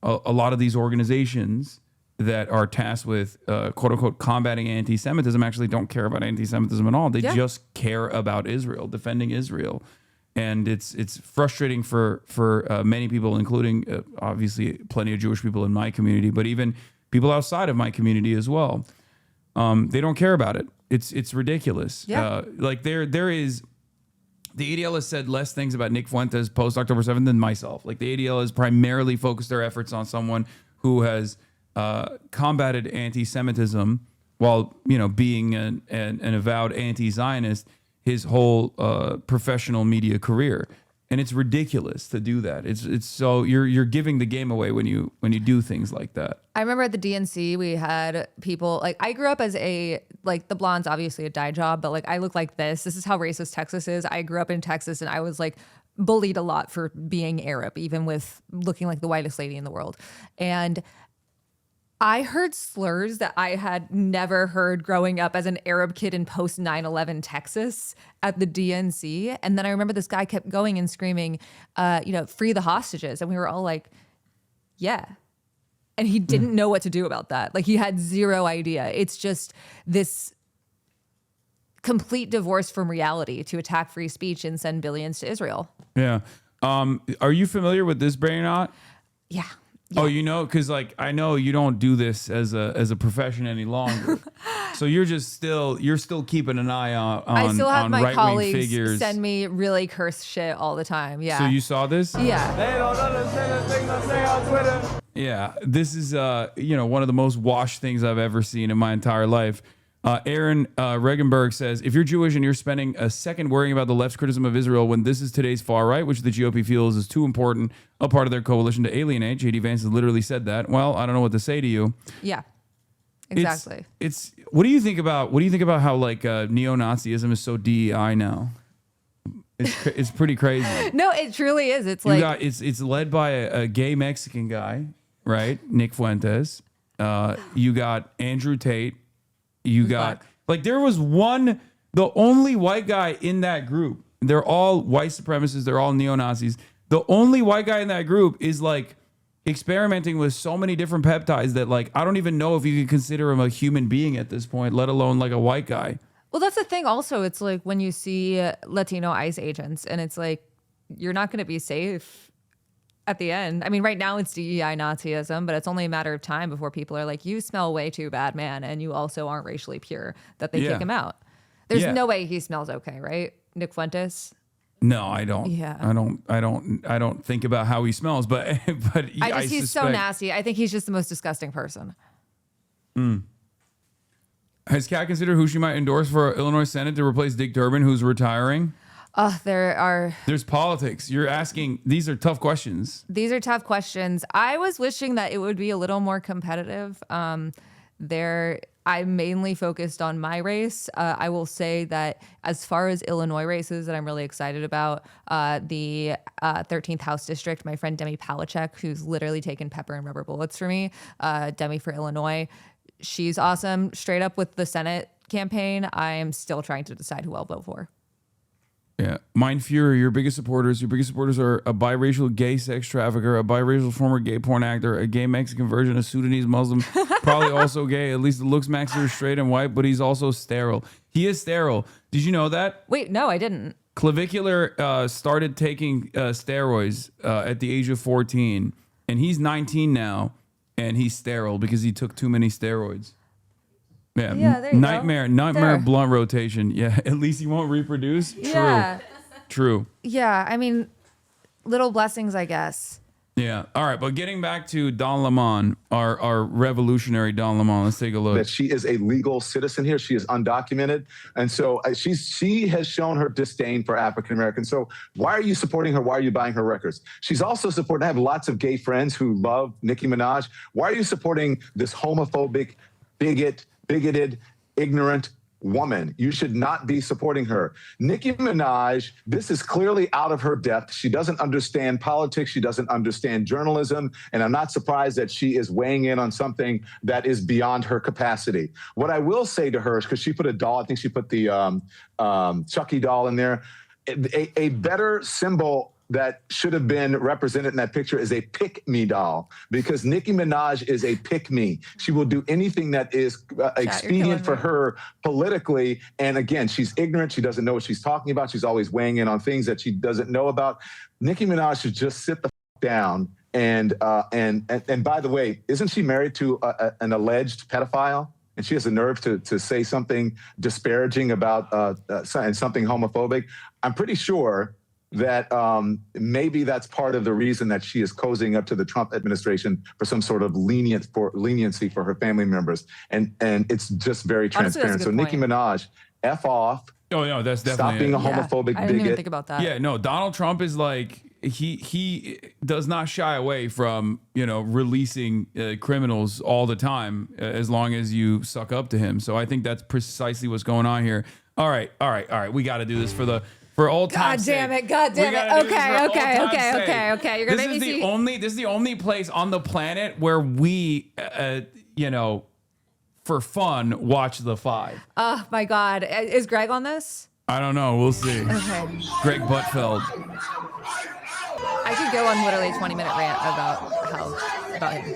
lot of these organizations that are tasked with quote unquote combating anti-Semitism actually don't care about anti-Semitism at all. They just care about Israel, defending Israel. And it's frustrating for many people, including obviously plenty of Jewish people in my community, but even people outside of my community as well. They don't care about it. It's ridiculous. Yeah. Like there is, the ADL has said less things about Nick Fuentes post October 7th than myself. Like the ADL has primarily focused their efforts on someone who has combated anti-Semitism while being an avowed anti-Zionist his whole professional media career, and it's ridiculous to do that. It's so you're giving the game away when you do things like that. I remember at the DNC we had people like, I grew up as the blonde's obviously a dye job, but like I look like this. This is how racist Texas is. I grew up in Texas and I was like bullied a lot for being Arab, even with looking like the whitest lady in the world. And I heard slurs that I had never heard growing up as an Arab kid in post 9/11 Texas at the DNC. And then I remember this guy kept going and screaming, free the hostages. And we were all like, yeah. And he didn't know what to do about that. Like he had zero idea. It's just this complete divorce from reality to attack free speech and send billions to Israel. Yeah. Are you familiar with this, Brainot? Yeah. Oh, because like I know you don't do this as a profession any longer, so you're still keeping an eye on I still have my right-wing colleagues figures. send me really cursed shit all the time. Yeah. So you saw this? Yeah. They don't understand the things I say on Twitter. Yeah, this is one of the most washed things I've ever seen in my entire life. Aaron Regenberg says, if you're Jewish and you're spending a second worrying about the left's criticism of Israel when this is today's far right, which the GOP feels is too important a part of their coalition to alienate, J.D. Vance has literally said that. Well, I don't know what to say to you. Yeah, exactly. It's what do you think about how like neo-Nazism is so DEI now? It's pretty crazy. No, it truly is. It's it's led by a gay Mexican guy, right? Nick Fuentes. You got Andrew Tate. You got like there was the only white guy in that group. They're all white supremacists. They're all neo-Nazis. The only white guy in that group is like experimenting with so many different peptides that like I don't even know if you can consider him a human being at this point, let alone like a white guy. Well, that's the thing. Also, it's like when you see Latino ICE agents, and it's like you're not going to be safe at the end. I mean, right now it's DEI Nazism, but it's only a matter of time before people are like, you smell way too bad, man. And you also aren't racially pure, that they kick him out. There's no way he smells okay, right? Nick Fuentes? No, I don't. Yeah. I don't think about how he smells, but he's so nasty. I think he's just the most disgusting person. Has Kat considered who she might endorse for Illinois Senate to replace Dick Durbin, who's retiring? There's politics. You're asking, these are tough questions. These are tough questions. I was wishing that it would be a little more competitive. I'm mainly focused on my race. I will say that as far as Illinois races that I'm really excited about, the 13th House District, my friend Demi Palachek, who's literally taken pepper and rubber bullets for me, Demi for Illinois, she's awesome. Straight up with the Senate campaign, I am still trying to decide who I'll vote for. Yeah. Mind Fury, your biggest supporters are a biracial gay sex trafficker, a biracial former gay porn actor, a gay Mexican virgin, a Sudanese Muslim, probably also gay. At least it looks Max is straight and white, but he's also sterile. He is sterile. Did you know that? Wait, no, I didn't. Clavicular started taking steroids at the age of 14, and he's 19 now, and he's sterile because he took too many steroids. Yeah, there you nightmare go. Blunt rotation. Yeah, at least he won't reproduce. Yeah. True. Yeah, I mean, little blessings, I guess. Yeah. All right, but getting back to Don Lemon, our revolutionary Don Lemon. Let's take a look. That she is a legal citizen here. She is undocumented. And so she has shown her disdain for African Americans. So why are you supporting her? Why are you buying her records? She's also supporting, I have lots of gay friends who love Nicki Minaj. Why are you supporting this homophobic, bigoted, ignorant woman? You should not be supporting her. Nicki Minaj, this is clearly out of her depth. She doesn't understand politics. She doesn't understand journalism. And I'm not surprised that she is weighing in on something that is beyond her capacity. What I will say to her is, because she put a doll, I think she put the Chucky doll in there, a better symbol that should have been represented in that picture is a pick-me doll, because Nicki Minaj is a pick-me. She will do anything that is expedient for her politically. And again, she's ignorant. She doesn't know what she's talking about. She's always weighing in on things that she doesn't know about. Nicki Minaj should just sit the down. And by the way, isn't she married to an alleged pedophile? And she has the nerve to say something disparaging about and something homophobic. I'm pretty sure that maybe that's part of the reason that she is cozying up to the Trump administration for some sort of leniency for her family members. And it's just very transparent. So Nicki Minaj, F off. Oh, no, that's definitely stop being a homophobic bigot. I didn't even think about that. Yeah, no, Donald Trump is like, he does not shy away from, releasing criminals all the time, as long as you suck up to him. So I think that's precisely what's going on here. All right. We got to do this for old time's sake. God damn it. Okay. You're gonna make me see. This is the only place on the planet where we, for fun, watch The Five. Oh my God. Is Greg on this? I don't know. We'll see. Okay. Greg Buttfeld. I could go on literally a 20-minute rant about him.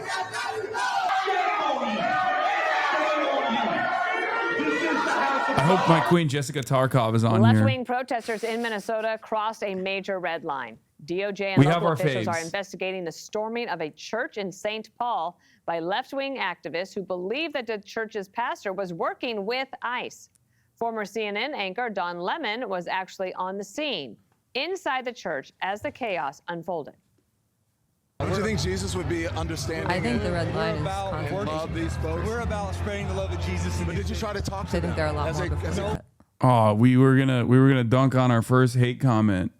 I hope my queen Jessica Tarkov is on here. Left-wing protesters in Minnesota crossed a major red line. DOJ and local officials are investigating the storming of a church in St. Paul by left-wing activists who believe that the church's pastor was working with ICE. Former CNN anchor Don Lemon was actually on the scene inside the church as the chaos unfolded. Don't you think Jesus would be understanding? I think the red line is confrontation. These folks. We're about spreading the love of Jesus. But did you try to talk to them? I think they're a lot more before that. Oh, we were gonna dunk on our first hate comment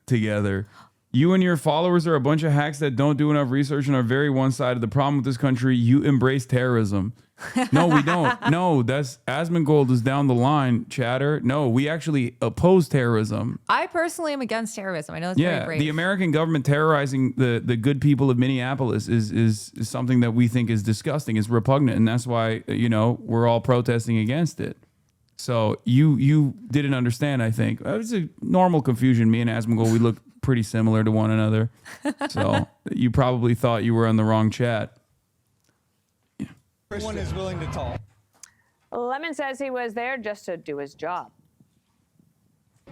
together. You and your followers are a bunch of hacks that don't do enough research and are very one-sided. The problem with this country, you embrace terrorism. No, we don't. No, that's Asmongold is down the line, chatter. No, we actually oppose terrorism. I personally am against terrorism. I know it's very brave. The American government terrorizing the good people of Minneapolis is something that we think is disgusting, is repugnant, and that's why we're all protesting against it. So you didn't understand, I think. It was a normal confusion. Me and Asmongold, we look pretty similar to one another. So you probably thought you were on the wrong chat. Everyone is willing to talk. Lemon says he was there just to do his job.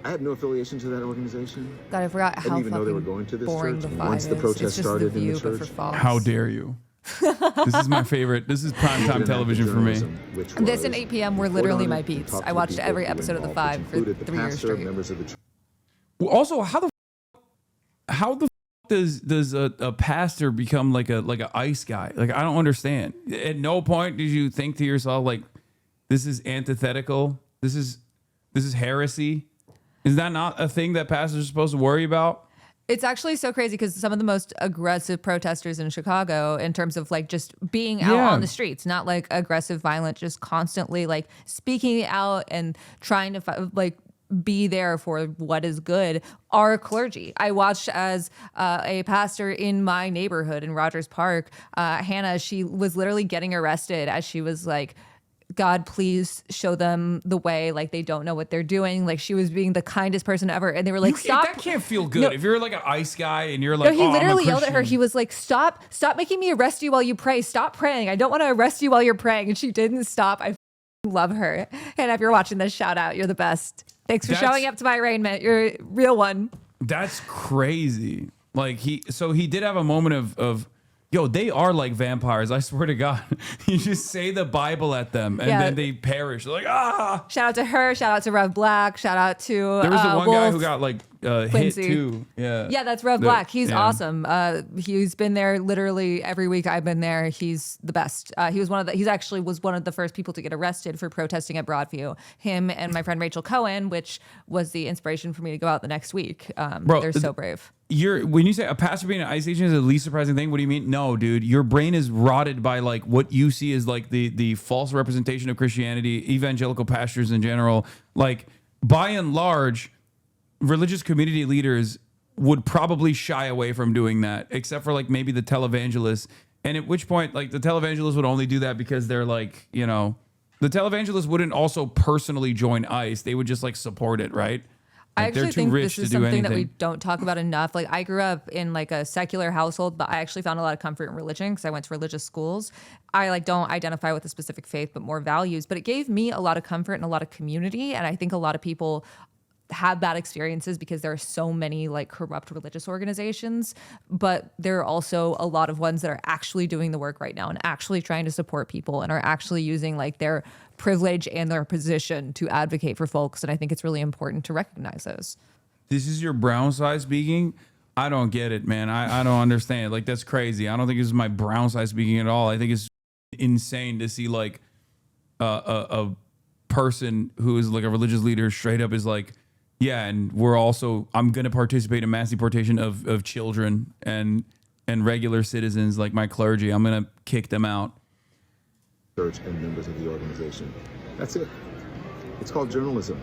I had no affiliation to that organization. God, I forgot how I didn't even know they were going to this boring church. The Five Once the protest started in the church, how dare you? This is my favorite. This is primetime television for me. This and 8 p.m. were literally my beats. I watched every episode of The Five for 3 years straight. Well, also, how the does a pastor become like a ICE guy? Like, I don't understand. At no point did you think to yourself, like, this is antithetical. This is heresy. Is that not a thing that pastors are supposed to worry about? It's actually so crazy because some of the most aggressive protesters in Chicago, in terms of like just being out on the streets, not like aggressive, violent, just constantly like speaking out and trying to like be there for what is good, are clergy. I watched as a pastor in my neighborhood in Rogers Park, Hannah, she was literally getting arrested as she was like, God, please show them the way. Like, they don't know what they're doing. Like, she was being the kindest person ever. And they were like, stop. That can't feel good. If you're like an ICE guy and you're like, no, he literally yelled at her. He was like, stop making me arrest you while you pray. Stop praying. I don't want to arrest you while you're praying. And she didn't stop. I love her. And if you're watching this, shout out. You're the best. Thanks for showing up to my arraignment. You're a real one. That's crazy. Like, he did have a moment of yo, they are like vampires. I swear to God. You just say the Bible at them and then they perish. They're like, ah. Shout out to her. Shout out to Rev Black. Shout out to there was the one Wolf, guy who got like hit too. Yeah, that's Rev Black. He's awesome. He's been there literally every week I've been there. He's the best. He's actually was one of the first people to get arrested for protesting at Broadview. Him and my friend Rachel Cohen, which was the inspiration for me to go out the next week. Bro, they're so brave. When you say a pastor being an ICE agent is the least surprising thing, what do you mean? No, dude, your brain is rotted by like what you see as like the false representation of Christianity, evangelical pastors in general. Like, by and large, religious community leaders would probably shy away from doing that, except for like maybe the televangelists. And at which point, like, the televangelists would only do that because they're like, the televangelists wouldn't also personally join ICE. They would just like support it, right? I Like, they're actually too think rich this to is do something that we anything. don't talk about enough. Like I grew up in like a secular household, but I actually found a lot of comfort in religion because I went to religious schools. I like don't identify with a specific faith, but more values. But it gave me a lot of comfort and a lot of community. And I think a lot of people have bad experiences because there are so many like corrupt religious organizations, but there are also a lot of ones that are actually doing the work right now and actually trying to support people and are actually using like their privilege and their position to advocate for folks. And I think it's really important to recognize those. This is your brown side speaking. I don't get it, man. I don't understand. Like, that's crazy. I don't think this is my brown side speaking at all. I think it's insane to see like a person who is like a religious leader straight up is like, yeah, and I'm going to participate in mass deportation of children and regular citizens like my clergy. I'm going to kick them out. Church and members of the organization. That's it. It's called journalism.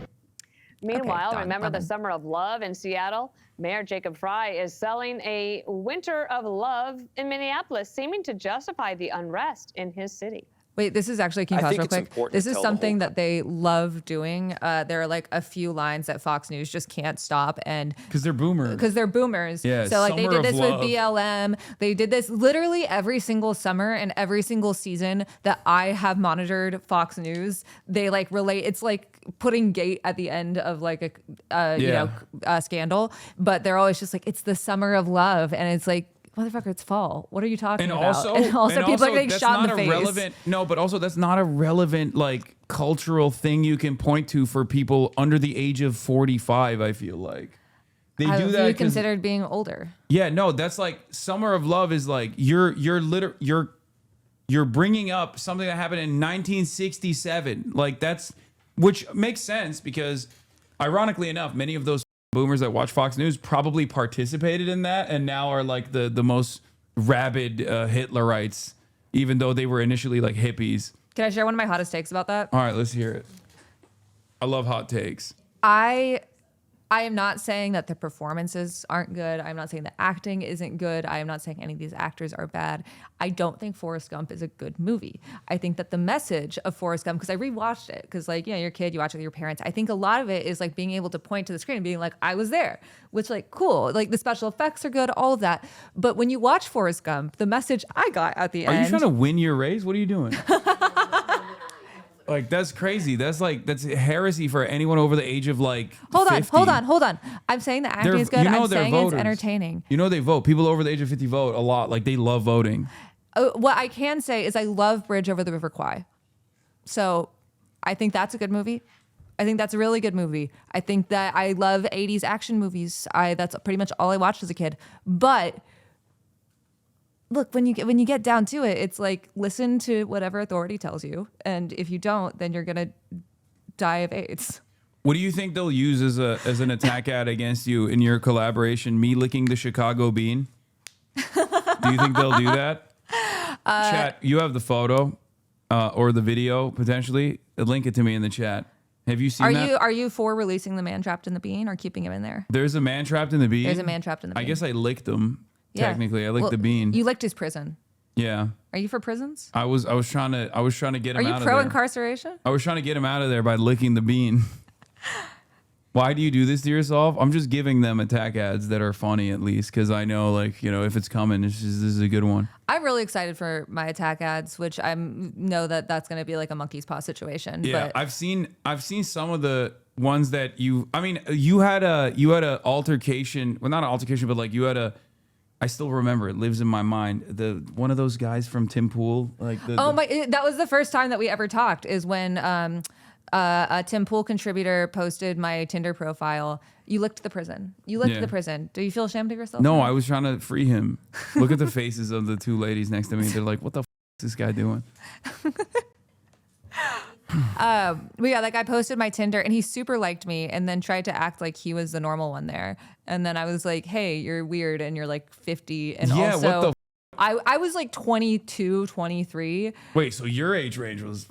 Meanwhile, Okay, remember the done. Summer of Love in Seattle? Mayor Jacob Fry is selling a Winter of Love in Minneapolis, seeming to justify the unrest in his city. Wait, this is actually, can you I pause think real it's quick? important This to is tell the whole something that they love doing. There are like a few lines that Fox News just can't stop, and Because they're boomers. because they're boomers. Yeah, so like they Summer did of this with Love. BLM. They did this literally every single summer and every single season that I have monitored Fox News. They like relate. It's like putting gate at the end of like a scandal, but they're always just like, it's the summer of love, and it's like, motherfucker, it's fall. What are you talking And about? also, People are getting that's shot in not the a face. relevant. No, but also that's not a relevant like cultural thing you can point to for people under the age of 45. I feel like they do that. You 'cause- considered being older. Yeah, no, that's like Summer of Love is like you're bringing up something that happened in 1967. Like which makes sense because ironically enough, many of those boomers that watch Fox News probably participated in that and now are like the most rabid Hitlerites, even though they were initially like hippies. Can I share one of my hottest takes about that? All right, let's hear it. I love hot takes. I am not saying that the performances aren't good. I'm not saying the acting isn't good. I am not saying any of these actors are bad. I don't think Forrest Gump is a good movie. I think that the message of Forrest Gump, because I rewatched it, because like, you're a kid, you watch it with your parents. I think a lot of it is like being able to point to the screen and being like, I was there, which like, cool. Like the special effects are good, all of that. But when you watch Forrest Gump, the message I got at the end. Are you trying to win your race? What are you doing? Like, that's crazy. That's heresy for anyone over the age of like 50. Hold on. I'm saying the acting is good. I'm saying it's entertaining. You know they vote. People over the age of 50 vote a lot. Like, they love voting. What I can say is I love Bridge Over the River Kwai. So I think that's a good movie. I think that's a really good movie. I think that I love 80s action movies. That's pretty much all I watched as a kid. But look, when you get down to it, it's like, listen to whatever authority tells you. And if you don't, then you're going to die of AIDS. What do you think they'll use as an attack ad against you in your collaboration? Me licking the Chicago bean? Do you think they'll do that? Chat, you have the photo or the video potentially. Link it to me in the chat. Have you seen that? Are you for releasing the man trapped in the bean or keeping him in there? There's a man trapped in the bean. There's a man trapped in the bean. I guess I licked him. Yeah. Technically, I licked Well, the bean. You licked his prison. Yeah. Are you for prisons? I was trying to get him Are out you of there. pro incarceration? I was trying to get him out of there by licking the bean. Why do you do this to yourself? I'm just giving them attack ads that are funny at least, because I know, like, you know, if it's coming, this is a good one. I'm really excited for my attack ads, which I know that's going to be like a monkey's paw situation. Yeah, but I've seen some of the ones that you had a altercation. Well, not an altercation, but like you had a. I still remember, it lives in my mind. One of those guys from Tim Pool, like that was the first time that we ever talked, is when a Tim Pool contributor posted my Tinder profile. You licked the prison. The prison. Do you feel ashamed of yourself? No, I was trying to free him. Look at the faces of the two ladies next to me. They're like, what the f is this guy doing? But yeah, like I posted my Tinder and he super liked me and then tried to act like he was the normal one there. And then I was like, hey, you're weird and you're like 50. And yeah, also, what the f I was like 22, 23. Wait, so your age range was...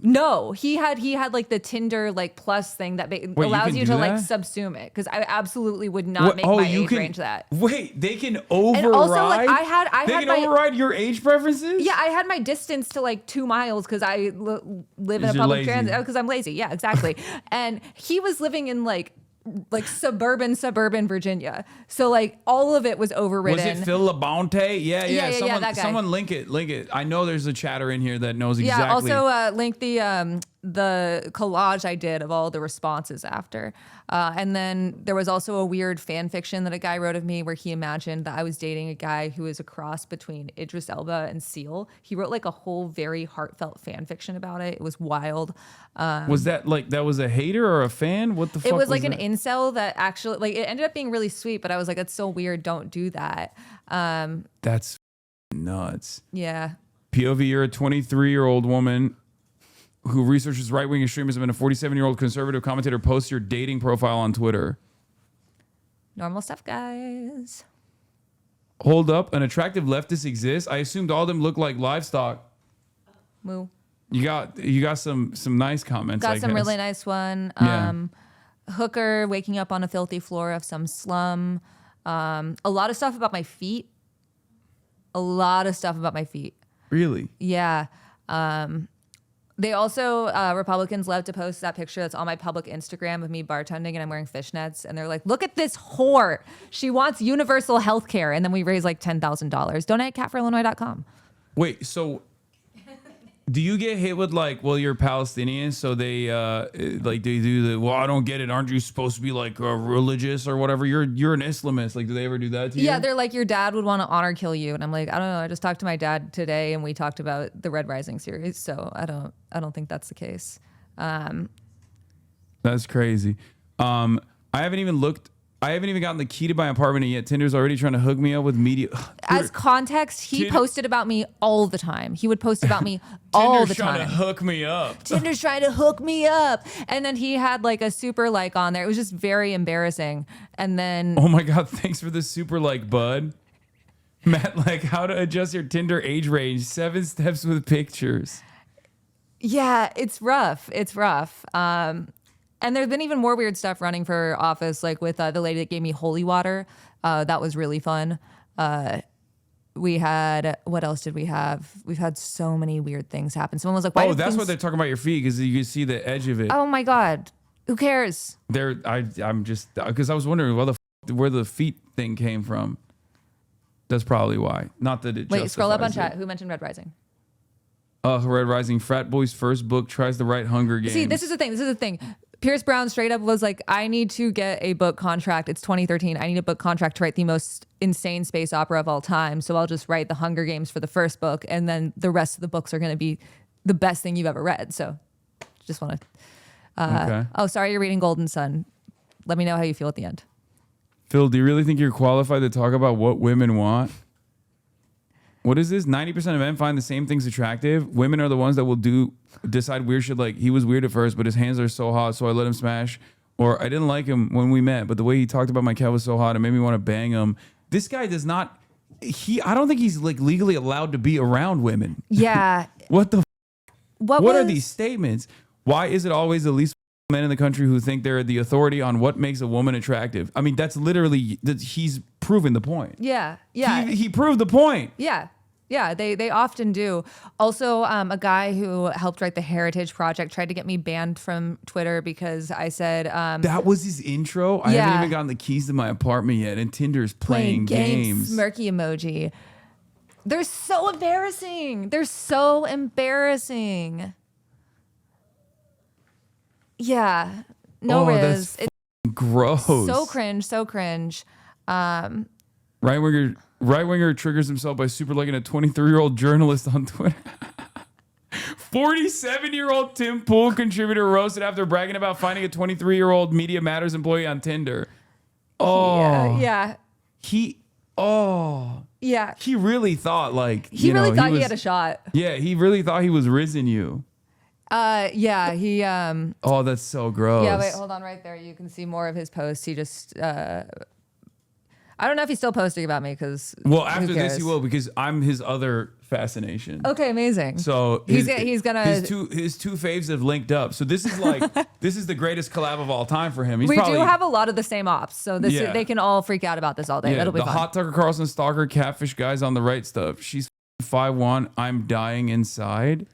No, he had like the Tinder like plus thing that allows you to like subsume it, because I absolutely would not make my age range that. Wait, they can override. And also, like I can override your age preferences. Yeah, I had my distance to like 2 miles because I live in a public transit because I'm lazy. Yeah, exactly. And he was living in like like suburban Virginia. So like all of it was overridden. Was it Phil Labonte? Yeah. Someone, that guy. Someone link it. I know there's a chatter in here that knows exactly. Yeah, also link the collage I did of all the responses after. And then there was also a weird fan fiction that a guy wrote of me where he imagined that I was dating a guy who is a cross between Idris Elba and Seal. He wrote like a whole very heartfelt fan fiction about it. It was wild. Was that like, that was a hater or a fan? What the fuck? It was like an incel that actually, like, it ended up being really sweet, but I was like, that's so weird. Don't do that. That's nuts. Yeah. POV, you're a 23-year-old woman who researches right-wing extremism, and a 47-year-old conservative commentator posts your dating profile on Twitter. Normal stuff, guys. Hold up, an attractive leftist exists? I assumed all of them look like livestock. Moo. You got some nice comments. Got I some guess. really nice one. Yeah. Hooker waking up on a filthy floor of some slum. A lot of stuff about my feet. Really? Yeah. They also, Republicans love to post that picture that's on my public Instagram of me bartending and I'm wearing fishnets. And they're like, look at this whore. She wants universal health care. And then we raise like $10,000. Donate at catforillinois.com. Wait, so do you get hit with like, well, you're Palestinian, so they like they do the, well, I don't get it. Aren't you supposed to be like religious or whatever? You're an Islamist. Like, do they ever do that to you? Yeah, they're like, your dad would want to honor kill you. And I'm like, I don't know. I just talked to my dad today and we talked about the Red Rising series. So I don't think that's the case. That's crazy. I haven't even gotten the key to my apartment yet. Tinder's already trying to hook me up with media. As context, he posted about me all the time. He would post about me all the time. Tinder's trying to hook me up. Tinder's trying to hook me up. And then he had like a super like on there. It was just very embarrassing. And then... Oh my God, thanks for the super like, bud. Matt, like how to adjust your Tinder age range. 7 steps with pictures. Yeah, it's rough. And there's been even more weird stuff running for office, like with the lady that gave me holy water. That was really fun. We had, what else did we have? We've had so many weird things happen. Someone was like, why that's what they're talking about your feet, because you can see the edge of it. Oh my God. Who cares? I'm just, because I was wondering where the feet thing came from. That's probably why. Not that it Wait, scroll up on justifies chat. it. Who mentioned Red Rising? Red Rising. Frat boy's first book tries to write Hunger Games. See, this is the thing. Pierce Brown straight up was like, I need to get a book contract. It's 2013. I need a book contract to write the most insane space opera of all time. So I'll just write the Hunger Games for the first book. And then the rest of the books are going to be the best thing you've ever read. So just want to... okay. Oh, sorry, you're reading Golden Sun. Let me know how you feel at the end. Phil, do you really think you're qualified to talk about what women want? What is this? 90% of men find the same things attractive. Women are the ones that will decide weird shit like, he was weird at first, but his hands are so hot, so I let him smash. Or I didn't like him when we met, but the way he talked about my cat was so hot, it made me want to bang him. This guy does not... I don't think he's like legally allowed to be around women. Yeah. What the... What are these statements? Why is it always the least men in the country who think they're the authority on what makes a woman attractive? I mean, that's literally... He's proven the point. Yeah. He proved the point. Yeah, they often do. Also, a guy who helped write the Heritage Project tried to get me banned from Twitter because I said... that was his intro? I haven't even gotten the keys to my apartment yet, and Tinder's playing games. Smirky emoji. They're so embarrassing. Yeah. No Riz. That's gross. So cringe. Right-winger triggers himself by super liking a 23-year-old journalist on Twitter. 47-year-old Tim Pool contributor roasted after bragging about finding a 23-year-old Media Matters employee on Tinder. Oh. Yeah. He really thought like... He really thought he had a shot. Yeah, he really thought he was rizzing you. He... Oh, that's so gross. Yeah, wait, hold on right there. You can see more of his posts. He just... I don't know if he's still posting about me because... Well, after this he will, because I'm his other fascination. Okay, amazing. So he's gonna... His two faves have linked up. So this is like... this is the greatest collab of all time for him. We do have a lot of the same ops. So they can all freak out about this all day. Yeah, That'll be fun. The hot Tucker Carlson stalker catfish guy's on the right stuff. She's 5'1". I'm dying inside.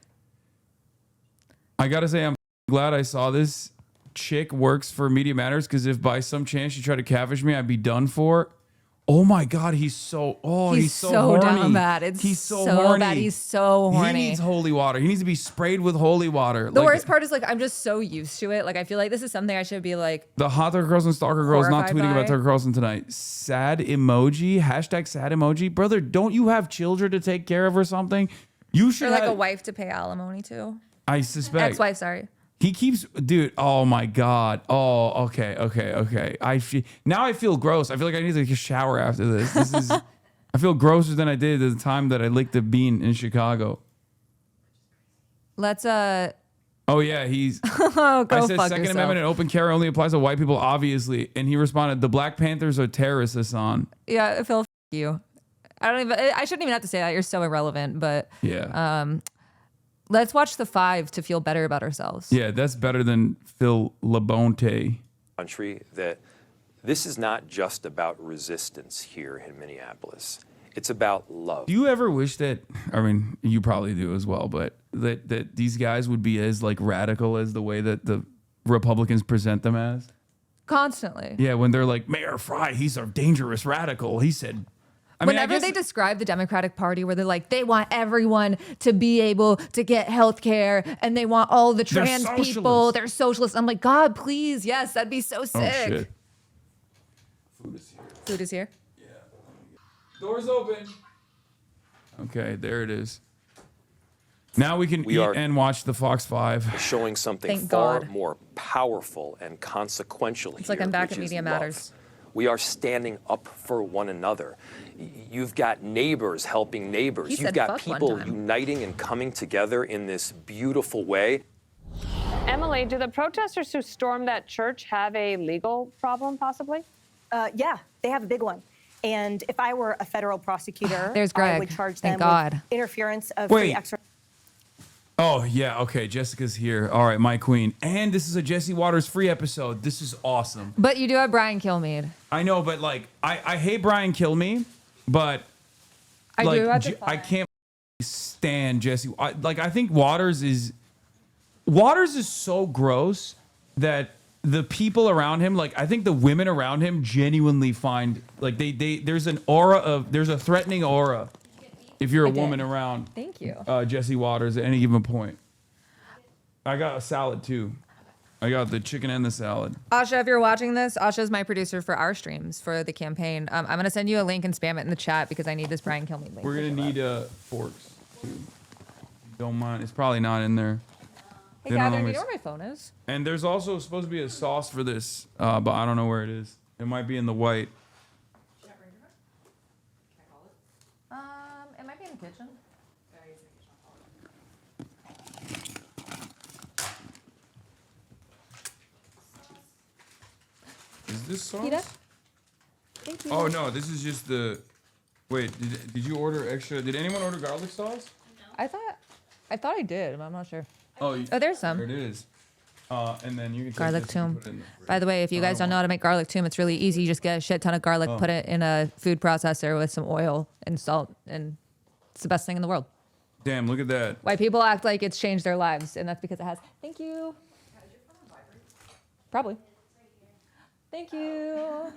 I gotta say, I'm glad I saw this. chick works for Media Matters because if by some chance she tried to catfish me, I'd be done for. Oh my God, he's so so horny. down bad. He's so horny. bad. He's so horny. He needs holy water. He needs to be sprayed with holy water. The worst part is like I'm just so used to it. Like I feel like this is something I should be like. The hot Tucker Carlson stalker girl is not horrified tweeting by. about Tucker Carlson tonight. Sad emoji. Hashtag sad emoji. Brother, don't you have children to take care of or something? You should Or like have, a wife to pay alimony to. I suspect. Ex-wife, sorry. He keeps, dude. Oh my God. Oh, okay. Now I feel gross. I feel like I need to take a shower after this. I feel grosser than I did at the time that I licked a bean in Chicago. Let's Oh yeah, he's. go I said fuck Second yourself. Amendment and open carry only applies to white people, obviously. And he responded, "The Black Panthers are terrorists, Hasan." Yeah, Phil, you. I shouldn't even have to say that. You're so irrelevant. But Yeah. let's watch The Five to feel better about ourselves. Yeah, that's better than Phil Labonte. Country that this is not just about resistance here in Minneapolis. It's about love. Do you ever wish that, I mean, you probably do as well, but that these guys would be as like radical as the way that the Republicans present them as? Constantly. Yeah, when they're like, Mayor Fry, he's a dangerous radical. He said, Whenever they describe the Democratic Party where they're like, they want everyone to be able to get health care and they want all the trans people, they're socialists. I'm like, God, please. Yes, that'd be so sick. Oh, shit. Food is here. Doors open. Okay, there it is. Now we can eat and watch the Fox 5. Showing something Thank far God. more powerful and consequential It's here, like I'm back which at is Media love. Matters. We are standing up for one another. You've got neighbors helping neighbors. He You've said got fuck one people time. uniting and coming together in this beautiful way. Emily, do the protesters who stormed that church have a legal problem, possibly? Yeah, they have a big one. And if I were a federal prosecutor, There's I Greg. would charge Thank them God. with interference of Wait. free exercise. Oh, yeah, okay, Jessica's here. All right, my queen. And this is a Jesse Waters free episode. This is awesome. But you do have Brian Kilmeade. I know, but like, I hate Brian Kilmeade, but I like, do have to I can't stand Jesse. I think Waters is so gross that the people around him, like I think the women around him genuinely find like there's a threatening aura if you're a woman around Thank you. Jesse Waters at any given point. I got a salad too. I got the chicken and the salad. Asha, if you're watching this, Asha is my producer for our streams for the campaign. I'm going to send you a link and spam it in the chat because I need this Brian Kilmeade link. We're gonna need forks too. Don't mind. It's probably not in there. Hey, They don't Catherine, do you always- know where my phone is? And there's also supposed to be a sauce for this, but I don't know where it is. It might be in the white. It might be in the kitchen. Is this sauce? Peter? Thank you. Oh no, this is just the. Wait, did you order extra? Did anyone order garlic sauce? I thought I did, but I'm not sure. Oh, there's some. There it is. And then you can take Garlic this and tomb. put it in the By the way, if you guys don't know how to make garlic tomb, it's really easy. You just get a shit ton of garlic, Oh. put it in a food processor with some oil and salt, and it's the best thing in the world. Damn, look at that. Why people act like it's changed their lives, and that's because it has. Thank you. Probably. Thank you.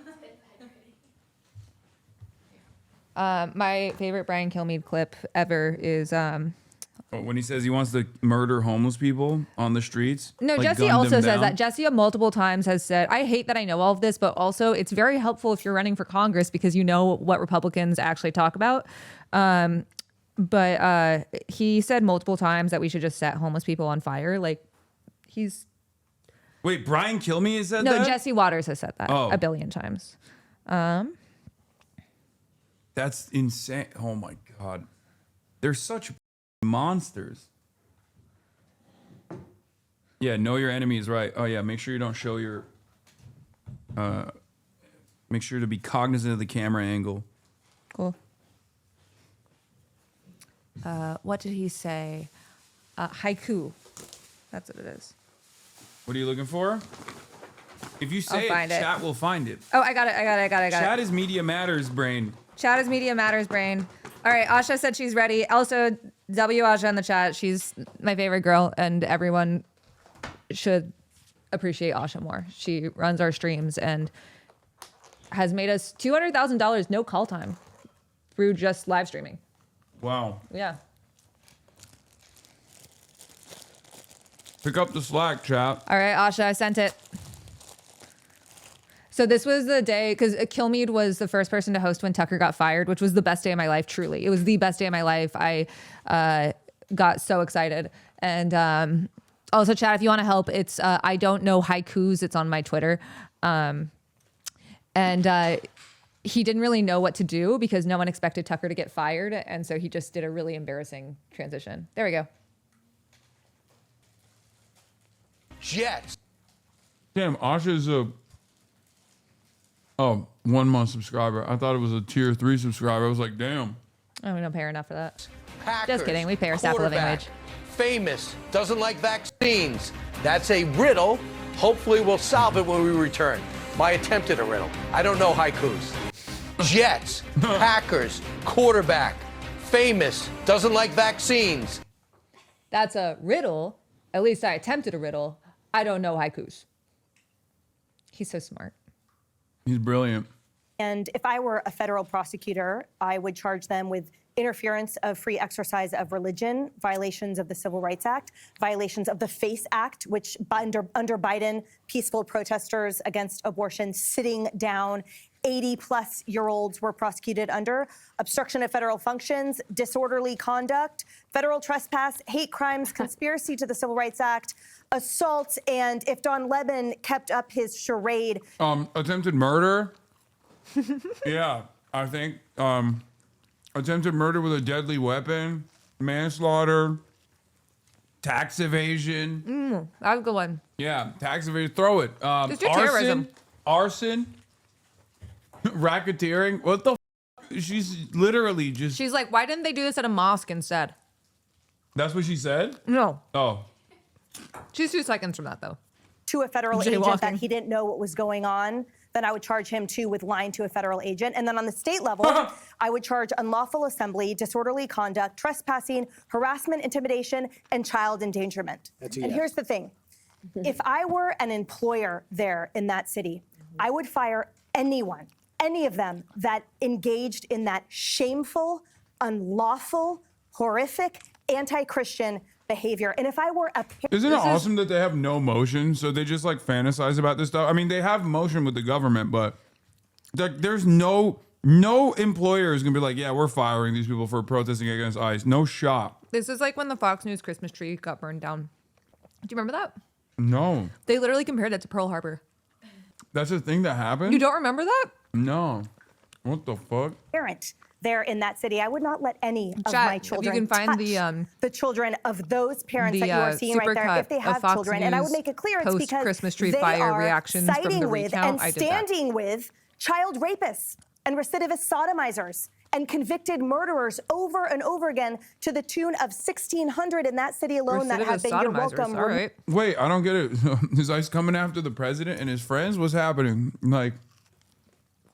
My favorite Brian Kilmeade clip ever is When he says he wants to murder homeless people on the streets. no, like, Jesse gun them also says down. that. Jesse multiple times has said, I hate that I know all of this, but also it's very helpful if you're running for Congress because you know what Republicans actually talk about. But he said multiple times that we should just set homeless people on fire. Like he's Wait, Brian Kilmeade said no, that? Jesse Waters has said that Oh. a billion times. That's insane. Oh my God. They're such monsters. Yeah, know your enemy is right. Oh yeah, make sure you don't show your make sure to be cognizant of the camera angle. Cool. What did he say? Haiku. That's what it is. What are you looking for? If you say I'll find it. chat will find it. Oh, I got it. Chat is Media Matters, brain. Chat is Media Matters brain. All right, Asha said she's ready. Also, W Asha in the chat. She's my favorite girl, and everyone should appreciate Asha more. She runs our streams and has made us $200,000 no call time through just live streaming. Wow. Yeah. Pick up the slack, chat. All right, Asha, I sent it. So this was the day, because Kilmeade was the first person to host when Tucker got fired, which was the best day of my life, truly. It was the best day of my life. I got so excited. And also, chat, if you want to help, it's I don't know haikus. It's on my Twitter. And he didn't really know what to do because no one expected Tucker to get fired. And so he just did a really embarrassing transition. There we go. Jets. Damn, Asha's a 1 month subscriber. I thought it was a tier 3 subscriber. I was like, damn. Oh, we don't pay her enough for that. Packers, just kidding. We pay our staff a living wage. Famous, doesn't like vaccines. That's a riddle. Hopefully we'll solve it when we return. My attempt at a riddle. I don't know haikus. Jets, Packers, quarterback, famous, doesn't like vaccines. That's a riddle. At least I attempted a riddle. I don't know haikus. He's so smart. He's brilliant. And if I were a federal prosecutor, I would charge them with interference of free exercise of religion, violations of the Civil Rights Act, violations of the FACE Act, which under Biden, peaceful protesters against abortion sitting down, 80-plus-year-olds were prosecuted under, obstruction of federal functions, disorderly conduct, federal trespass, hate crimes, conspiracy to the Civil Rights Act, assault, and if Don Lemon kept up his charade. Attempted murder. Yeah, I think attempted murder with a deadly weapon, manslaughter, tax evasion. That's a good one. Yeah, tax evasion. Throw it. Just do terrorism. Arson, racketeering. What the? She's literally just. She's like, why didn't they do this at a mosque instead? That's what she said? No. Oh. She's 2 seconds from that, though. To a federal agent that he didn't know what was going on, then I would charge him too with lying to a federal agent. And then on the state level, I would charge unlawful assembly, disorderly conduct, trespassing, harassment, intimidation, and child endangerment. And here's the thing. If I were an employer there in that city, I would fire anyone, any of them that engaged in that shameful, unlawful, horrific, anti-Christian behavior. And if I were a Isn't it awesome that they have no motion? So they just like fantasize about this stuff. I mean, they have motion with the government, but there's no employer is gonna be like, yeah, we're firing these people for protesting against ICE. No shot. This is like when the Fox News Christmas tree got burned down. Do you remember that? No. They literally compared it to Pearl Harbor. That's a thing that happened? You don't remember that? No. What the fuck? Parent there in that city, I would not let any of my children if you can find touch the children of those parents that you are seeing right there, if they have children. And I would make it clear it's because Christmas tree they fire are reactions siding from the with recount. and standing with child rapists and recidivist sodomizers and convicted murderers over and over again to the tune of 1,600 in that city alone that have been your welcome. All right. Wait, I don't get it. Is ICE coming after the president and his friends? What's happening? Like,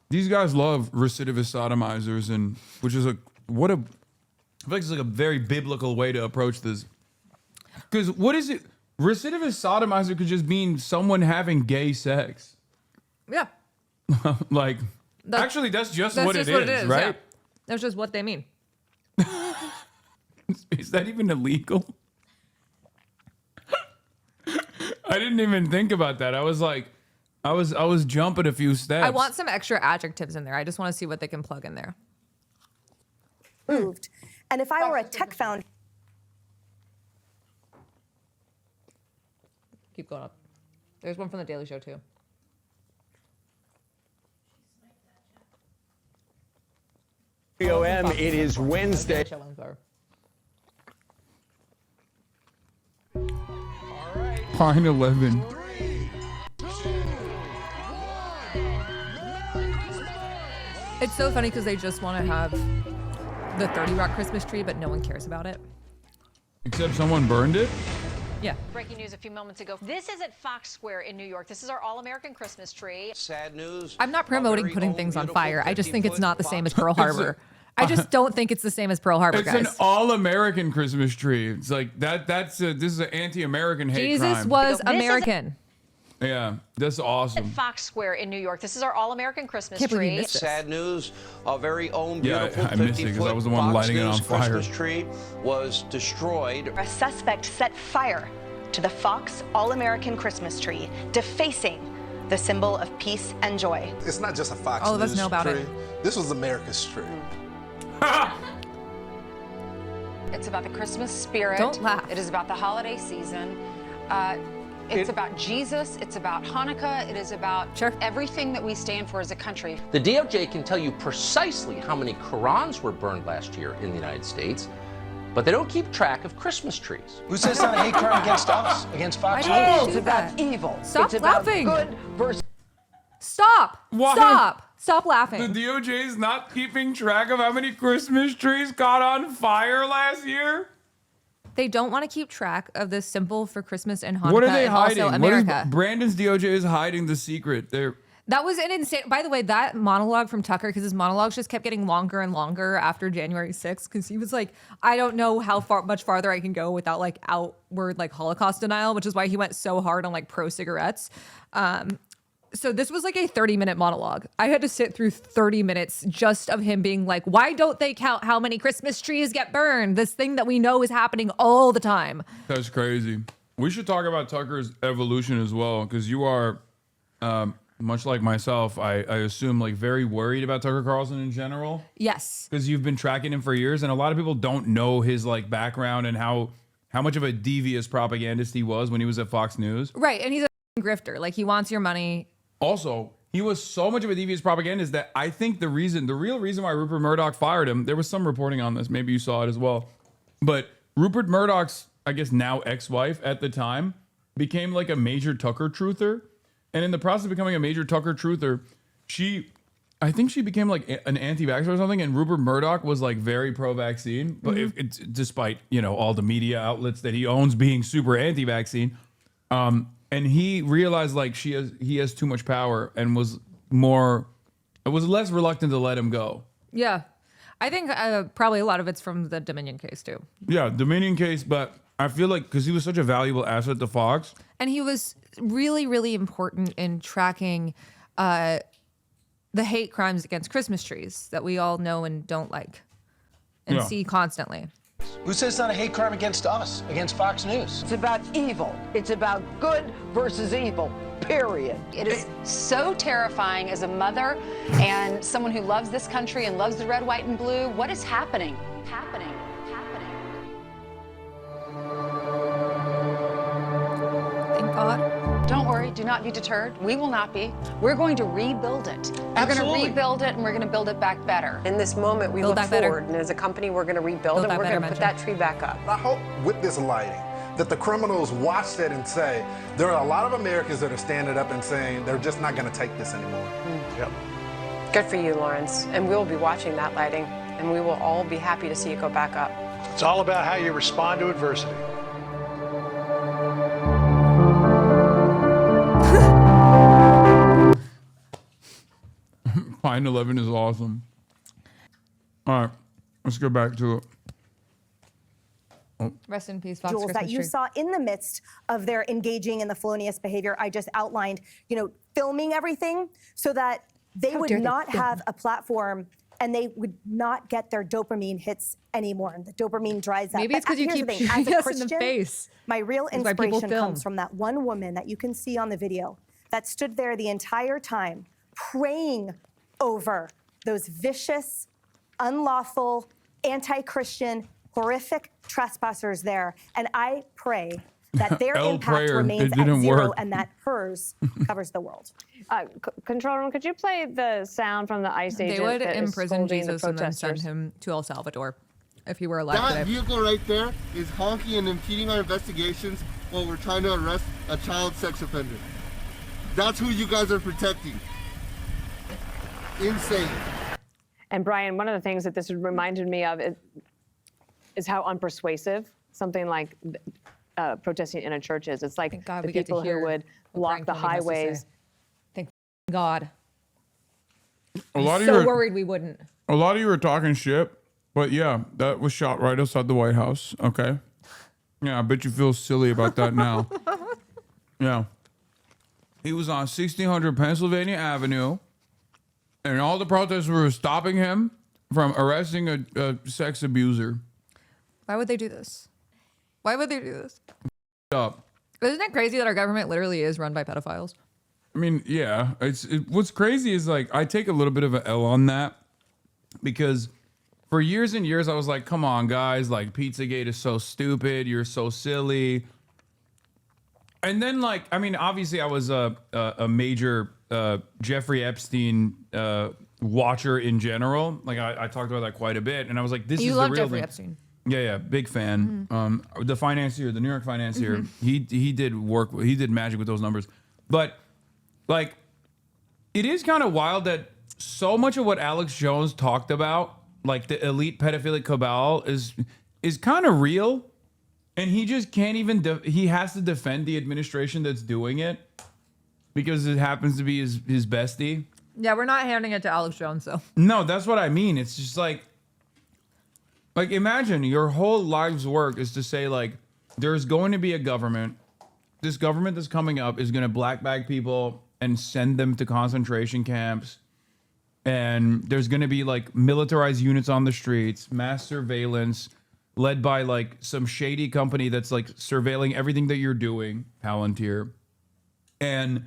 these guys love recidivist sodomizers, and which is I feel like it's like a very biblical way to approach this. Because what is it? Recidivist sodomizer could just mean someone having gay sex. Yeah. Like, actually, that's just what it is, right? Yeah. That's just what they mean. Is that even illegal? I didn't even think about that. I was like, I was jumping a few steps. I want some extra adjectives in there. I just want to see what they can plug in there. Moved. And if I were a tech founder. Keep going up. There's one from The Daily Show, too. POM, it is Wednesday. 9/11. It's so funny because they just want to have the 30 Rock Christmas tree, but no one cares about it. Except someone burned it? Yeah. Breaking news a few moments ago. This is at Fox Square in New York. This is our all-American Christmas tree. Sad news. I'm not promoting putting things on fire. I just think it's not the same as Pearl Harbor. I just don't think it's the same as Pearl Harbor, it's guys. An all-American Christmas tree. It's like this is an anti-American hate crime. Jesus was American. Yeah, that's awesome. At Fox Square in New York. This is our all-American Christmas Can't believe you tree. missed this. Sad news, our very own Yeah, beautiful I missed it 'cause I was the one Fox lighting it News on fire. Christmas tree was destroyed. A suspect set fire to the Fox All-American Christmas tree, defacing the symbol of peace and joy. It's not just a Fox All of us News know about tree. it. This was America's tree. It's about the Christmas spirit. Don't laugh. It is about the holiday season. It's about Jesus. It's about Hanukkah. It is about everything that we stand for as a country. The DOJ can tell you precisely how many Qurans were burned last year in the United States, but they don't keep track of Christmas trees. Who says not a hate crime against us, against Fox News? I don't It's do about that. evil. Stop it's about laughing. good versus. Stop. Why? Stop laughing. The DOJ is not keeping track of how many Christmas trees caught on fire last year. They don't want to keep track of this symbol for Christmas and Hanukkah. What are they and hiding? Also What is, America. Brandon's DOJ is hiding the secret. That was an insane. By the way, that monologue from Tucker, because his monologues just kept getting longer and longer after January 6th, because he was like, I don't know how much farther I can go without like outward like Holocaust denial, which is why he went so hard on like pro cigarettes. So this was like a 30-minute monologue. I had to sit through 30 minutes just of him being like, why don't they count how many Christmas trees get burned? This thing that we know is happening all the time. That's crazy. We should talk about Tucker's evolution as well, because you are, much like myself, I assume, like very worried about Tucker Carlson in general. Yes. Because you've been tracking him for years, and a lot of people don't know his like background and how much of a devious propagandist he was when he was at Fox News. Right, and he's a grifter. Like, he wants your money. Also, he was so much of a devious propagandist that I think the real reason why Rupert Murdoch fired him, there was some reporting on this, maybe you saw it as well, but Rupert Murdoch's, I guess now ex-wife at the time, became like a major Tucker truther. And in the process of becoming a major Tucker truther, I think she became like an anti-vaxxer or something, and Rupert Murdoch was like very pro-vaccine, but it's despite, all the media outlets that he owns being super anti-vaccine. And he realized like he has too much power and was less reluctant to let him go. Yeah. I think probably a lot of it's from the Dominion case too. Yeah, Dominion case, but I feel like because he was such a valuable asset to Fox. And he was really, really important in tracking the hate crimes against Christmas trees that we all know and don't like and see constantly. Who says not a hate crime against us, against Fox News? It's about evil. It's about good versus evil, period. It is so terrifying as a mother and someone who loves this country and loves the red, white, and blue. What is happening? Thank God. Don't worry, do not be deterred. We will not be. We're going to rebuild it. We're going to rebuild it, and we're going to build it back better. In this moment, we look forward, and as a company, we're going to rebuild it. We're going to put that tree back up. I hope with this lighting that the criminals watch that and say, there are a lot of Americans that are standing up and saying they're just not going to take this anymore. Yep. Good for you, Lawrence. And we will be watching that lighting, and we will all be happy to see it go back up. It's all about how you respond to adversity. Pine 11 is awesome. All right, let's go back to it. Rest in peace, Fox Jules, Christmas that you tree. saw in the midst of their engaging in the felonious behavior I just outlined, filming everything so that they would not have a platform and they would not get their dopamine hits anymore. And the dopamine dries up. Maybe it's because you keep shooting as a us Christian, in the face. my real That's why people inspiration film. comes from that one woman that you can see on the video that stood there the entire time praying over those vicious, unlawful, anti-Christian, horrific trespassers there. And I pray that their impact remains at zero and that hers covers the world. Control room, could you play the sound from the ICE agent? They would that is imprison scolding the Jesus and then send protesters? him to El Salvador if he were alive That today. vehicle right there is honking and impeding our investigations while we're trying to arrest a child sex offender. That's who you guys are protecting. Insane. And Brian, one of the things that this reminded me of is how unpersuasive something like protesting in a church is. It's like the we get to people hear who would block the Brian Coney has to say. highways. Thank God. A lot of so you worried we wouldn't. A lot of you were talking shit, but yeah, that was shot right outside the White House. Okay. Yeah, I bet you feel silly about that now. Yeah. He was on 1600 Pennsylvania Avenue, and all the protesters were stopping him from arresting a sex abuser. Why would they do this? Why would they do this? Up. Isn't it crazy that our government literally is run by pedophiles? I mean, yeah. What's crazy is like I take a little bit of an L on that because for years and years I was like, come on, guys, like Pizzagate is so stupid. You're so silly. And then, like, I mean, obviously, I was a major Jeffrey Epstein watcher in general. Like, I talked about that quite a bit, and I was like, "This is the real Jeffrey thing." Epstein. Yeah, big fan. The financier, the New York financier, he did work. He did magic with those numbers. But like, it is kind of wild that so much of what Alex Jones talked about, like the elite pedophilic cabal, is kind of real. And he just can't even, he has to defend the administration that's doing it because it happens to be his bestie. Yeah, we're not handing it to Alex Jones, though. No, that's what I mean. It's just like imagine your whole life's work is to say like, there's going to be a government. This government that's coming up is going to black bag people and send them to concentration camps. And there's going to be like militarized units on the streets, mass surveillance, led by like some shady company that's like surveilling everything that you're doing, Palantir. And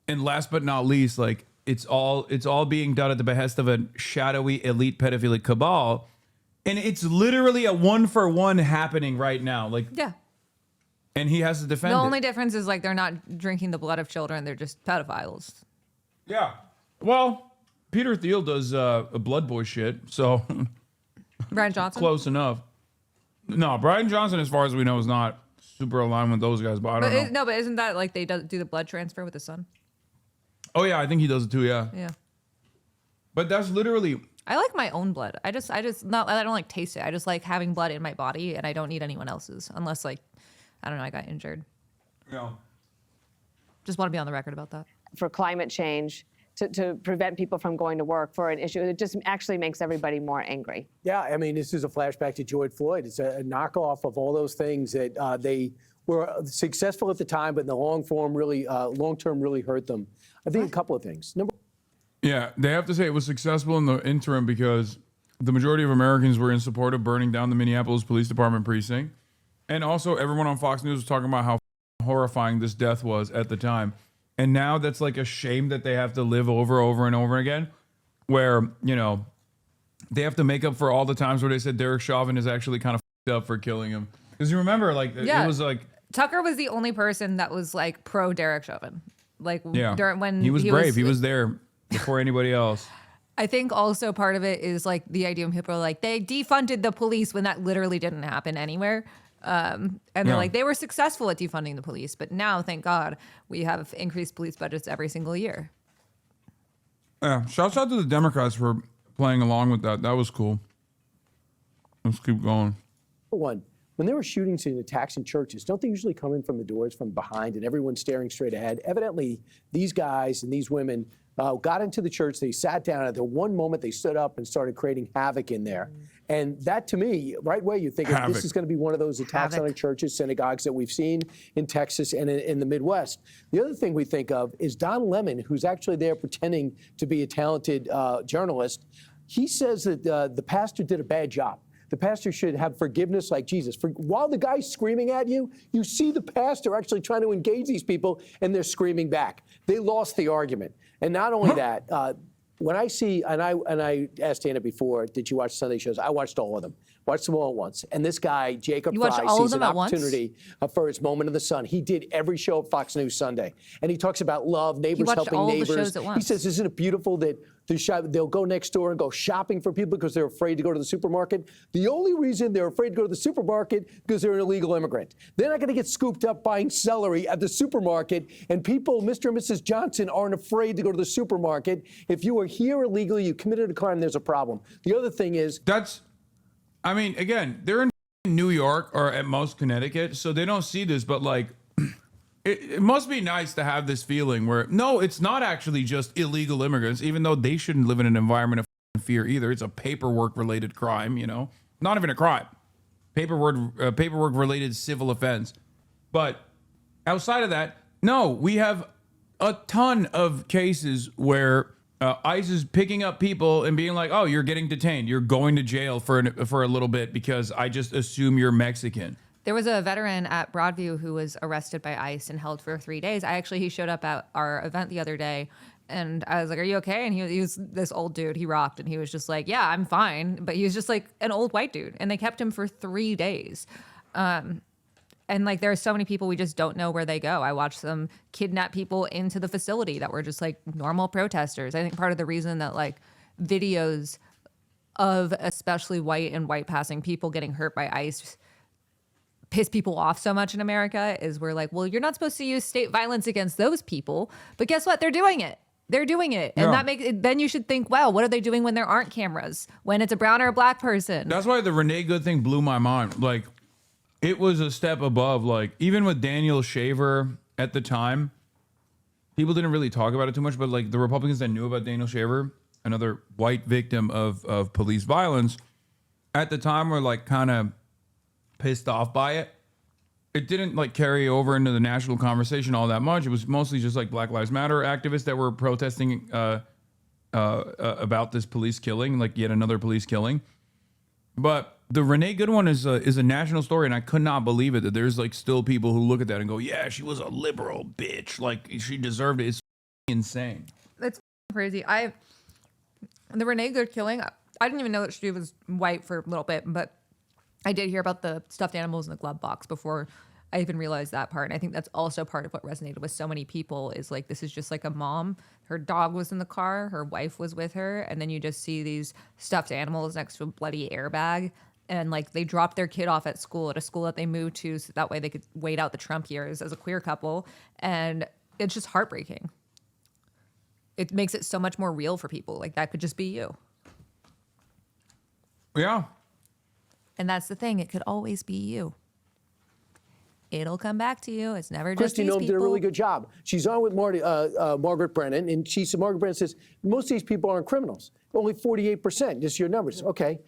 last but not least, like it's all being done at the behest of a shadowy elite pedophilic cabal. And it's literally a 1-for-1 happening right now. Like, yeah. And he has to defend The it. only difference is like they're not drinking the blood of children. They're just pedophiles. Yeah. Well, Peter Thiel does a blood boy shit. So Brian Johnson? Close enough. No, Brian Johnson, as far as we know, is not super aligned with those guys, but I don't know. No, but isn't that like they do the blood transfer with his son? Oh, yeah, I think he does it too, yeah. Yeah. But that's literally... I like my own blood. I don't like taste it. I just like having blood in my body, and I don't need anyone else's unless like, I don't know, I got injured. No. Just want to be on the record about that. For climate change, to prevent people from going to work for an issue, it just actually makes everybody more angry. Yeah, I mean, this is a flashback to George Floyd. It's a knockoff of all those things that they were successful at the time, but in the long term really hurt them. I think a couple of things. Yeah, they have to say it was successful in the interim because the majority of Americans were in support of burning down the Minneapolis Police Department precinct. And also everyone on Fox News was talking about how horrifying this death was at the time. And now that's like a shame that they have to live over and over again, where, you know, they have to make up for all the times where they said Derek Chauvin is actually kind of fucked up for killing him. Because you remember, like, Yeah. it was like... Tucker was the only person that was like pro Derek Chauvin. Like during when he was brave. He was there before anybody else. I think also part of it is like the idea when people are like, they defunded the police when that literally didn't happen anywhere. And they're like, they were successful at defunding the police. But now, thank God, we have increased police budgets every single year. Yeah, shouts out to the Democrats for playing along with that. That was cool. Let's keep going. One, when there were shootings and attacks in churches, don't they usually come in from the doors from behind and everyone's staring straight ahead? Evidently, these guys and these women got into the church, they sat down, at the one moment they stood up and started creating havoc in there. And that, to me, right away, you think this is going to be one of those attacks on churches, synagogues that we've seen in Texas and in the Midwest. The other thing we think of is Don Lemon, who's actually there pretending to be a talented journalist. He says that the pastor did a bad job. The pastor should have forgiveness like Jesus. While the guy's screaming at you, you see the pastor actually trying to engage these people, and they're screaming back. They lost the argument. And not only that, when I see, and I asked Anna before, did you watch Sunday shows? I watched all of them. Watched them all at once. And this guy, Jacob Fry, sees an opportunity for his moment in the sun. He did every show at Fox News Sunday. And he talks about love, neighbors helping neighbors. He says, isn't it beautiful that they'll go next door and go shopping for people because they're afraid to go to the supermarket? The only reason they're afraid to go to the supermarket because they're an illegal immigrant. They're not going to get scooped up buying celery at the supermarket. And people, Mr. and Mrs. Johnson, aren't afraid to go to the supermarket. If you are here illegally, you committed a crime, there's a problem. The other thing is... I mean, again, they're in New York or at most Connecticut, so they don't see this, but like, it must be nice to have this feeling where, no, it's not actually just illegal immigrants, even though they shouldn't live in an environment of fear either. It's a paperwork-related crime, you know? Not even a crime. Paperwork-related civil offense. But outside of that, no, we have a ton of cases where ICE is picking up people and being like, oh, you're getting detained. You're going to jail for a little bit because I just assume you're Mexican. There was a veteran at Broadview who was arrested by ICE and held for 3 days. He showed up at our event the other day, and I was like, are you okay? And he was this old dude. He rocked, and he was just like, yeah, I'm fine. But he was just like an old white dude, and they kept him for 3 days. And like, there are so many people we just don't know where they go. I watched them kidnap people into the facility that were just like normal protesters. I think part of the reason that like videos of especially white and white passing people getting hurt by ICE piss people off so much in America is we're like, well, you're not supposed to use state violence against those people, but guess what? They're doing it. They're doing it. And that makes it, then you should think, well, what are they doing when there aren't cameras? When it's a brown or a black person? That's why the Renee Good thing blew my mind. Like, it was a step above. Like, even with Daniel Shaver at the time, people didn't really talk about it too much, but like the Republicans that knew about Daniel Shaver, another white victim of police violence, at the time were like kind of pissed off by it. It didn't like carry over into the national conversation all that much. It was mostly just like Black Lives Matter activists that were protesting about this police killing, like yet another police killing. But the Renee Good one is a national story, and I could not believe it that there's like still people who look at that and go, yeah, she was a liberal bitch. Like, she deserved it. It's insane. That's crazy. The Renee Good killing, I didn't even know that she was white for a little bit, but I did hear about the stuffed animals in the glove box before I even realized that part. And I think that's also part of what resonated with so many people is like, this is just like a mom. Her dog was in the car. Her wife was with her. And then you just see these stuffed animals next to a bloody airbag. And like, they dropped their kid off at a school that they moved to, so that way they could wait out the Trump years as a queer couple. And it's just heartbreaking. It makes it so much more real for people. Like, that could just be you. Yeah. And that's the thing. It could always be you. It'll come back to you. It's never just Kristi these Noem people. did a really good job. She's on with Margaret Brennan, and Margaret Brennan says, most of these people aren't criminals. Only 48%, just your numbers. Okay,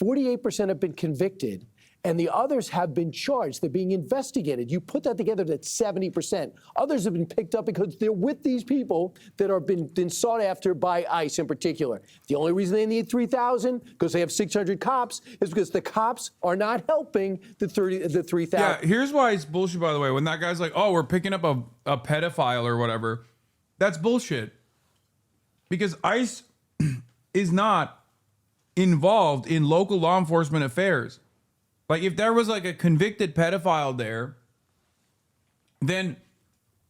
48% have been convicted, and the others have been charged. They're being investigated. You put that together, that's 70%. Others have been picked up because they're with these people that are been sought after by ICE in particular. The only reason they need 3,000, because they have 600 cops, is because the cops are not helping the 3,000. Yeah, here's why it's bullshit, by the way. When that guy's like, oh, we're picking up a pedophile or whatever, that's bullshit. Because ICE is not involved in local law enforcement affairs. Like, if there was like a convicted pedophile there, then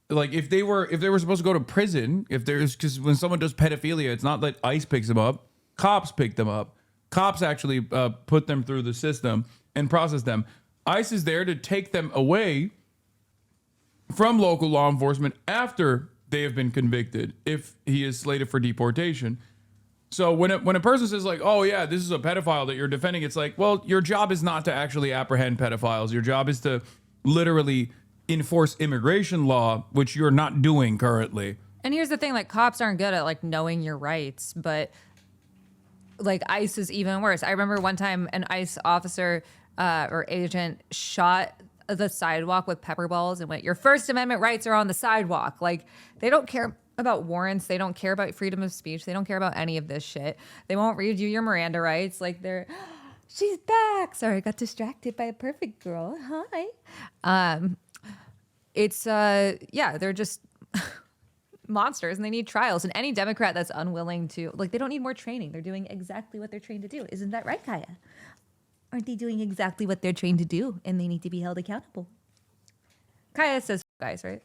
like if they were supposed to go to prison, because when someone does pedophilia, it's not that ICE picks them up, cops pick them up. Cops actually put them through the system and process them. ICE is there to take them away from local law enforcement after they have been convicted, if he is slated for deportation. So when a person says like, oh yeah, this is a pedophile that you're defending, it's like, well, your job is not to actually apprehend pedophiles. Your job is to literally enforce immigration law, which you're not doing currently. And here's the thing, like, cops aren't good at like knowing your rights, but like ICE is even worse. I remember one time an ICE officer or agent shot the sidewalk with pepper balls and went, your First Amendment rights are on the sidewalk. Like, they don't care about warrants. They don't care about freedom of speech. They don't care about any of this shit. They won't read you your Miranda rights. Like, she's back. Sorry, I got distracted by a perfect girl. Hi. They're just monsters, and they need trials. And any Democrat that's unwilling to, like, they don't need more training. They're doing exactly what they're trained to do. Isn't that right, Kaya? Aren't they doing exactly what they're trained to do? And they need to be held accountable. Kaya says guys, right?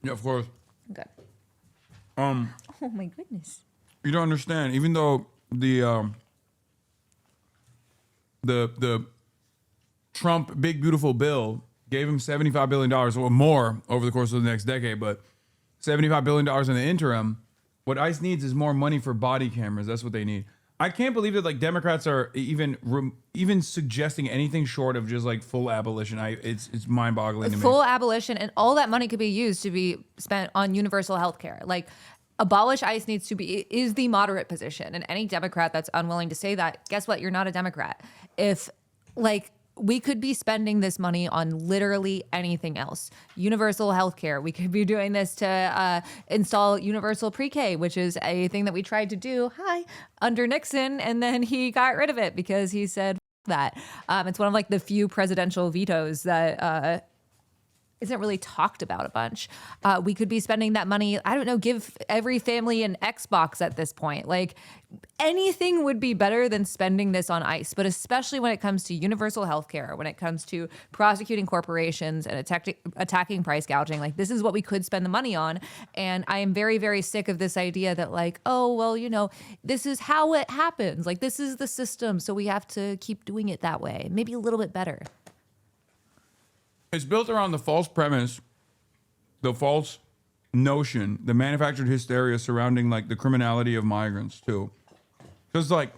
Yeah, of course. Okay. Oh my goodness. You don't understand. Even though the Trump big beautiful bill gave him $75 billion or more over the course of the next decade, but $75 billion in the interim, what ICE needs is more money for body cameras. That's what they need. I can't believe that like Democrats are even suggesting anything short of just like full abolition. It's mind-boggling to me. Full abolition, and all that money could be used to be spent on universal health care. Like, abolish ICE is the moderate position. And any Democrat that's unwilling to say that, guess what? You're not a Democrat. If like we could be spending this money on literally anything else. Universal healthcare. We could be doing this to install universal pre-K, which is a thing that we tried to do under Nixon, and then he got rid of it because he said that. It's one of like the few presidential vetoes that isn't really talked about a bunch. We could be spending that money, I don't know, give every family an Xbox at this point. Like anything would be better than spending this on ICE, but especially when it comes to universal healthcare, when it comes to prosecuting corporations and attacking price gouging, like this is what we could spend the money on. And I am very, very sick of this idea that like, oh, well, you know, this is how it happens. Like this is the system, so we have to keep doing it that way. Maybe a little bit better. It's built around the false premise, the false notion, the manufactured hysteria surrounding like the criminality of migrants too. Because like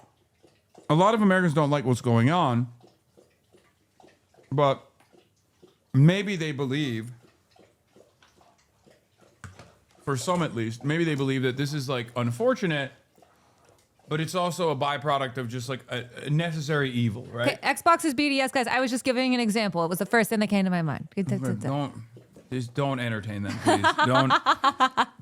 a lot of Americans don't like what's going on, but maybe they believe, for some at least, maybe they believe that this is like unfortunate, but it's also a byproduct of just like a necessary evil, right? Okay, Xbox is BDS, guys. I was just giving an example. It was the first thing that came to my mind. Don't entertain them, please.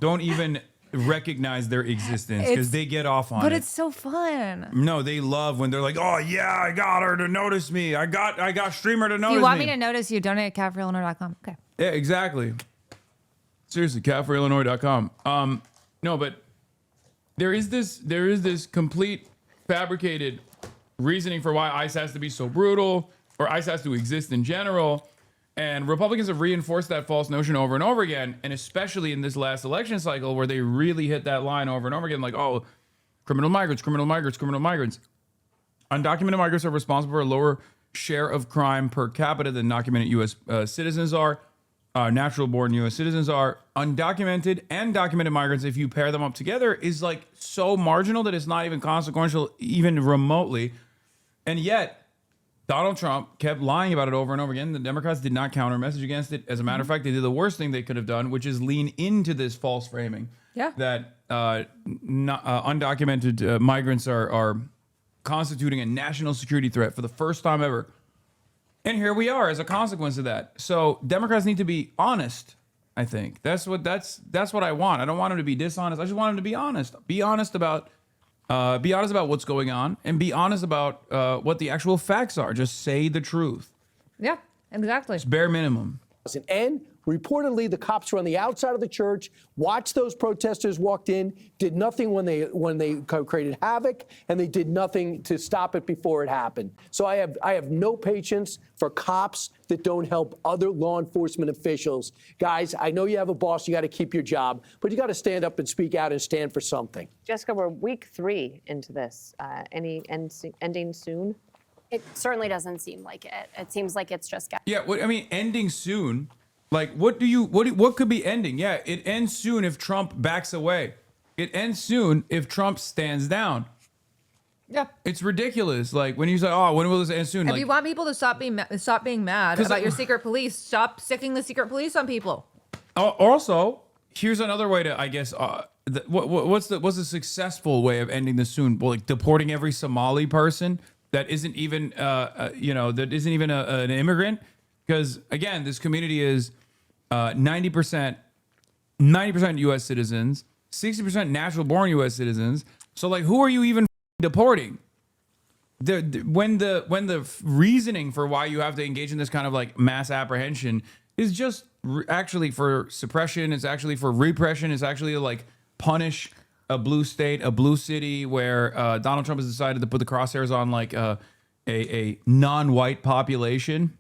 Don't even recognize their existence because they get off on it. But it's so fun. No, they love when they're like, oh yeah, I got her to notice me. I got streamer to notice me. If you want me to notice you, donate at CatForIllinois.com. Okay. Yeah, exactly. Seriously, CatForIllinois.com. No, but there is this complete fabricated reasoning for why ICE has to be so brutal or ICE has to exist in general. And Republicans have reinforced that false notion over and over again. And especially in this last election cycle where they really hit that line over and over again, like, oh, criminal migrants, criminal migrants, criminal migrants. Undocumented migrants are responsible for a lower share of crime per capita than documented U.S. Citizens are. Natural-born U.S. citizens are. Undocumented and documented migrants, if you pair them up together, is like so marginal that it's not even consequential, even remotely. And yet, Donald Trump kept lying about it over and over again. The Democrats did not counter message against it. As a matter of fact, they did the worst thing they could have done, which is lean into this false framing that undocumented migrants are constituting a national security threat for the first time ever. And here we are as a consequence of that. So Democrats need to be honest, I think. That's what I want. I don't want them to be dishonest. I just want them to be honest. Be honest about what's going on and be honest about what the actual facts are. Just say the truth. Yeah, exactly. It's bare minimum. And reportedly, the cops were on the outside of the church, watched those protesters walked in, did nothing when they created havoc, and they did nothing to stop it before it happened. So I have no patience for cops that don't help other law enforcement officials. Guys, I know you have a boss, you got to keep your job, but you got to stand up and speak out and stand for something. Jessica, we're week 3 into this. Any ending soon? It certainly doesn't seem like it. It seems like it's just Yeah, I mean, ending soon. Like, what could be ending? Yeah, it ends soon if Trump backs away. It ends soon if Trump stands down. Yeah, it's ridiculous. Like when you say, "Oh, when will this end soon?" If like, you want people to stop being mad about your secret police, stop sticking the secret police on people. Also, here's another way to, I guess, what's the successful way of ending this soon? Well, like deporting every Somali person that isn't even an immigrant, because again, this community is 90% U.S. citizens, 60% natural-born U.S. citizens. So, like, who are you even deporting? When the reasoning for why you have to engage in this kind of like mass apprehension is just actually for suppression, it's actually for repression, it's actually to like punish a blue state, a blue city where Donald Trump has decided to put the crosshairs on like a non-white population.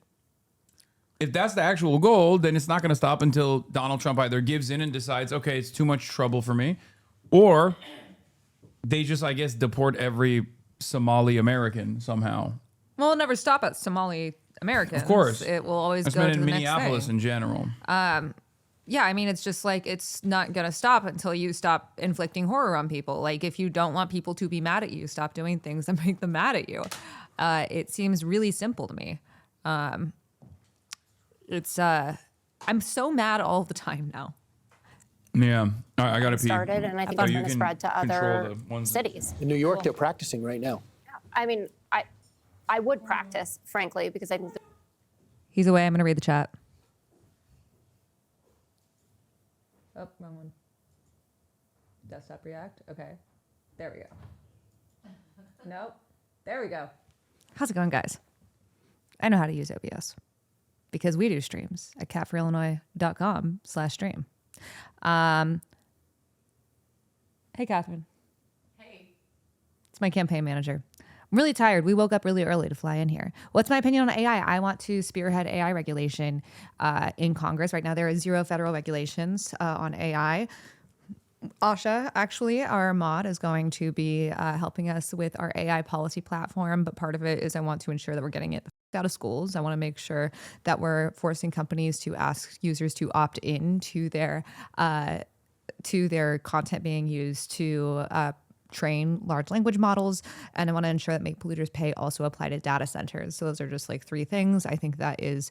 If that's the actual goal, then it's not going to stop until Donald Trump either gives in and decides, okay, it's too much trouble for me, or they just, I guess, deport every Somali American somehow. Well, it'll never stop at Somali Americans. Of course. It will always That's go been to in the Minneapolis next thing. in general. Yeah, I mean, it's just like, it's not going to stop until you stop inflicting horror on people. Like, if you don't want people to be mad at you, stop doing things that make them mad at you. It seems really simple to me. I'm so mad all the time now. Yeah, I got to pee. started, and I think it's going to spread to other cities. In New York, they're practicing right now. I mean, I would practice, frankly, because I think He's away. I'm going to read the chat. Oh, wrong one. Desktop React. Okay. There we go. Nope. There we go. How's it going, guys? I know how to use OBS because we do streams at catforillinois.com/stream. Hey, Catherine. Hey. It's my campaign manager. I'm really tired. We woke up really early to fly in here. What's my opinion on AI? I want to spearhead AI regulation in Congress. Right now, there are 0 federal regulations on AI. Asha, actually, our mod, is going to be helping us with our AI policy platform. But part of it is I want to ensure that we're getting it out of schools. I want to make sure that we're forcing companies to ask users to opt in to their content being used to train large language models. And I want to ensure that make polluters pay also apply to data centers. So those are just like 3 things. I think that is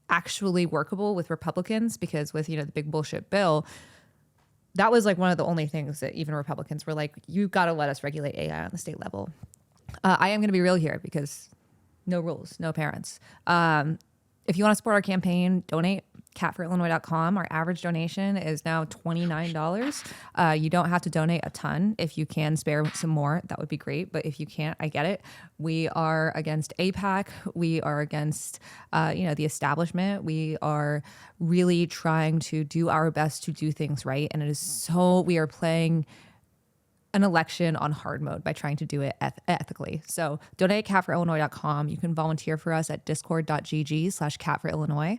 actually workable with Republicans because with, the big bullshit bill, that was like one of the only things that even Republicans were like, you got to let us regulate AI on the state level. I am going to be real here because no rules, no parents. If you want to support our campaign, donate catforillinois.com. Our average donation is now $29. You don't have to donate a ton. If you can spare some more, that would be great. But if you can't, I get it. We are against AIPAC. We are against, the establishment. We are really trying to do our best to do things right. And we are playing an election on hard mode by trying to do it ethically. So donate catforillinois.com. You can volunteer for us at discord.gg/catforillinois.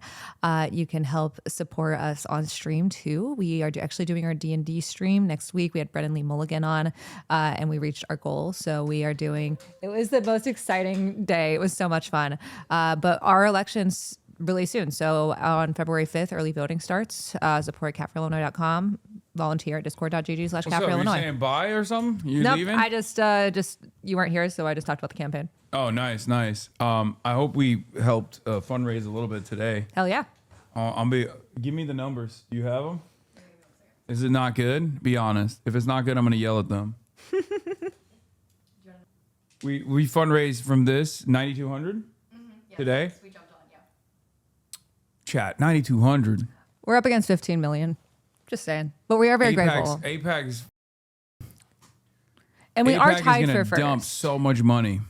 You can help support us on stream too. We are actually doing our D&D stream next week. We had Brennan Lee Mulligan on and we reached our goal. So it was the most exciting day. It was so much fun. But our election's really soon. So on February 5th, early voting starts. Support catforillinois.com. Volunteer at discord.gg/catforillinois. You saying bye or something? You nope, leaving? I just you weren't here, so I just talked about the campaign. Oh, nice. I hope we helped fundraise a little bit today. Hell yeah. Give me the numbers. Do you have them? Is it not good? Be honest. If it's not good, I'm gonna yell at them. we fundraised from this 9,200 today. We jumped on, yeah. Chat 9,200. We're up against 15 million. Just saying. But we are very grateful. AIPAC's and we are tied for first. Dump so much money.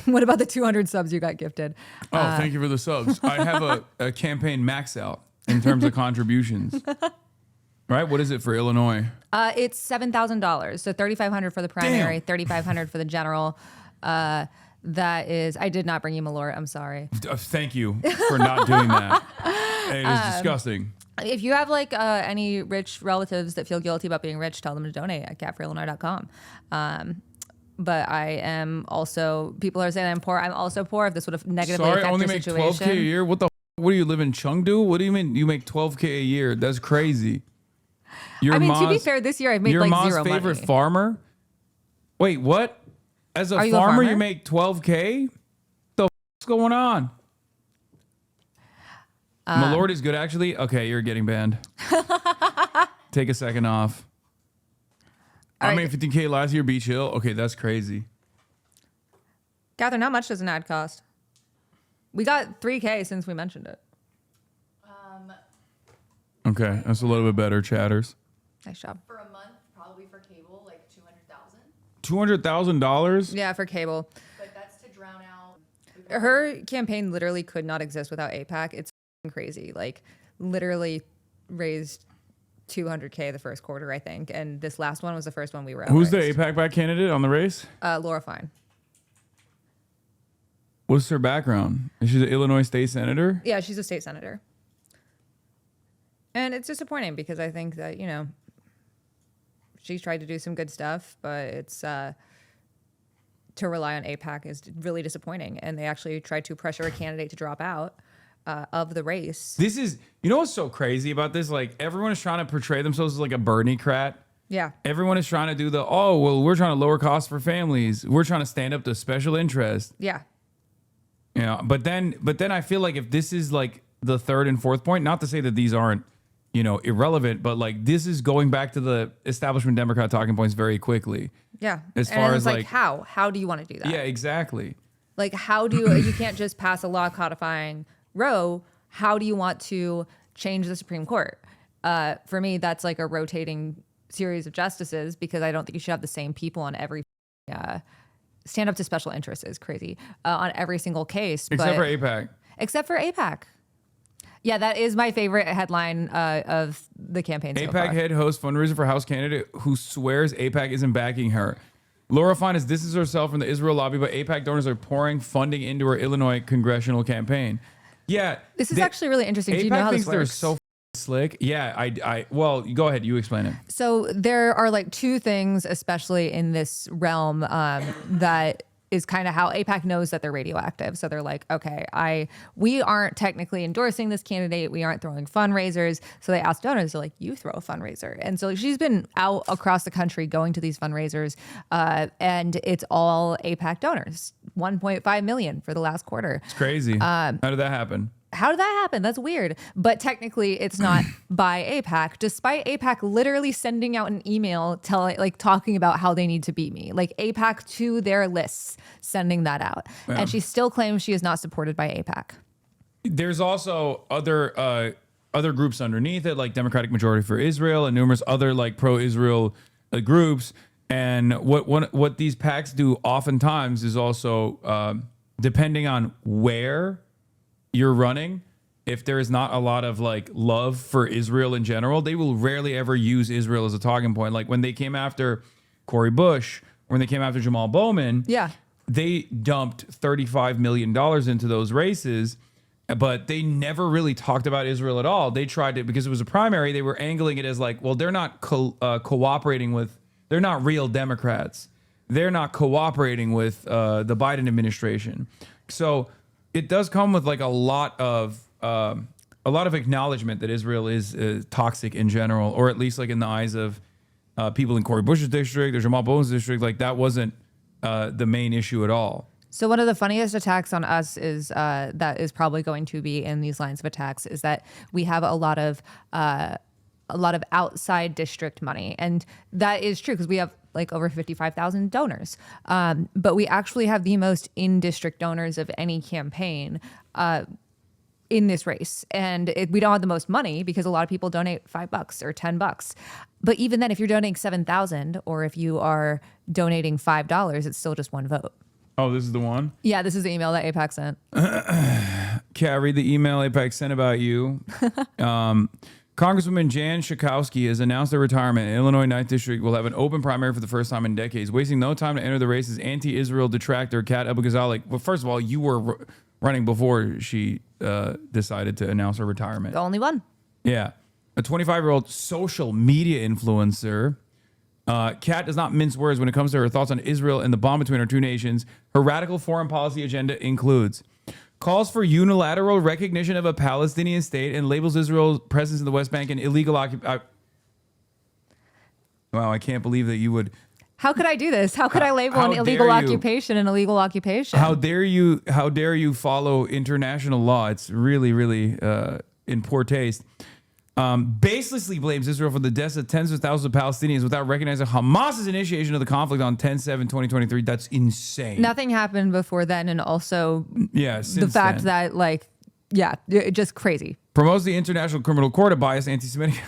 What about the 200 subs you got gifted? Oh, thank you for the subs. I have a campaign max out in terms of contributions. Right? What is it for Illinois? It's $7,000. So $3,500 for the primary, $3,500 for the general. That is, I did not bring you Malort. I'm sorry. Thank you for not doing that. It is disgusting. If you have any rich relatives that feel guilty about being rich, tell them to donate at catforillinois.com. But I am also, people are saying I'm poor. I'm also poor if this would have negatively affected only the make situation. $12K a year? What do you live in Chengdu? What do you mean you make $12K a year? That's crazy. To be fair, this year I've made your like mom's zero favorite money. farmer? Wait, what? As a farmer, you make $12K? What's going on? Malort is good, actually. Okay, you're getting banned. Take a second off. I made $15K last year, Beach Hill. Okay, that's crazy. Catherine, how much does an ad cost? We got $3K since we mentioned it. Okay, that's a little bit better, chatters. Nice job. For a month, probably for cable, like $200,000. $200,000? Yeah, for cable. But that's to drown out. Her campaign literally could not exist without AIPAC. It's crazy. Like, literally raised $200K the first quarter, I think. And this last one was the first one we were at. Who's the AIPAC back candidate on the race? Laura Fine. What's her background? Is she the Illinois state senator? Yeah, she's a state senator. And it's disappointing because I think that, she's tried to do some good stuff, but it's to rely on AIPAC is really disappointing. And they actually tried to pressure a candidate to drop out of the race. This is, what's so crazy about this? Like, everyone is trying to portray themselves as like a Bernie-crat. Yeah. Everyone is trying to do we're trying to lower costs for families. We're trying to stand up to special interest. Yeah. But then I feel like if this is like the third and fourth point, not to say that these aren't, irrelevant, but like this is going back to the establishment Democrat talking points very quickly. Yeah. As far as like how do you want to do that? Yeah, exactly. Like how do you can't just pass a law codifying Roe. How do you want to change the Supreme Court? For me, that's like a rotating series of justices because I don't think you should have the same people on every stand up to special interests is crazy on every single case. Except for AIPAC. Except for AIPAC. Yeah, that is my favorite headline of the campaign so far. AIPAC head host fundraiser for House candidate who swears AIPAC isn't backing her. Laura Fine has distanced herself from the Israel lobby, but AIPAC donors are pouring funding into her Illinois congressional campaign. Yeah. This is actually really interesting. AIPAC Do you know how thinks this they're works? so slick. Yeah, well, go ahead. You explain it. So there are like two things, especially in this realm, that is kind of how AIPAC knows that they're radioactive. So they're like, okay, we aren't technically endorsing this candidate. We aren't throwing fundraisers. So they ask donors, they're like, you throw a fundraiser. And so she's been out across the country going to these fundraisers, and it's all AIPAC donors, 1.5 million for the last quarter. It's crazy. How did that happen? How did that happen? That's weird. But technically, it's not by AIPAC, despite AIPAC literally sending out an email talking about how they need to beat me. Like AIPAC to their lists, sending that out. Yeah. And she still claims she is not supported by AIPAC. There's also other groups underneath it, like Democratic Majority for Israel and numerous other like pro-Israel groups. And what these PACs do oftentimes is also, depending on where you're running, if there is not a lot of like love for Israel in general, they will rarely ever use Israel as a talking point. Like when they came after Cori Bush, when they came after Jamal Bowman, they dumped $35 million into those races, but they never really talked about Israel at all. They tried to, because it was a primary, they were angling it as like, well, they're not cooperating with, they're not real Democrats. They're not cooperating with the Biden administration. So it does come with like a lot of acknowledgement that Israel is toxic in general, or at least like in the eyes of people in Cori Bush's district or Jamal Bowman's district. Like that wasn't the main issue at all. So one of the funniest attacks on us is that is probably going to be in these lines of attacks is that we have a lot of outside district money, and that is true because we have like over 55,000 donors. But we actually have the most in-district donors of any campaign in this race. And we don't have the most money because a lot of people donate $5 or $10. But even then, if you're donating 7,000 or if you are donating $5, it's still just one vote. Oh, this is the one? Yeah, this is the email that AIPAC sent. Kat, read the email AIPAC sent about you. Congresswoman Jan Schakowsky has announced her retirement. Illinois 9th District will have an open primary for the first time in decades. Wasting no time to enter the race is anti-Israel detractor Kat Abughazaleh. Well, first of all, you were running before she decided to announce her retirement. The only one. Yeah. A 25-year-old social media influencer. Kat does not mince words when it comes to her thoughts on Israel and the bond between our two nations. Her radical foreign policy agenda includes calls for unilateral recognition of a Palestinian state and labels Israel's presence in the West Bank an illegal occupation. Wow, I can't believe that you would. How could I do this? How could I label an illegal occupation an illegal occupation? How dare you? How dare you follow international law? It's really, really in poor taste. Baselessly blames Israel for the deaths of tens of thousands of Palestinians without recognizing Hamas's initiation of the conflict on 10/7/2023. That's insane. Nothing happened before then, and also the fact that just crazy. Promotes the International Criminal Court, a biased anti-Semitic.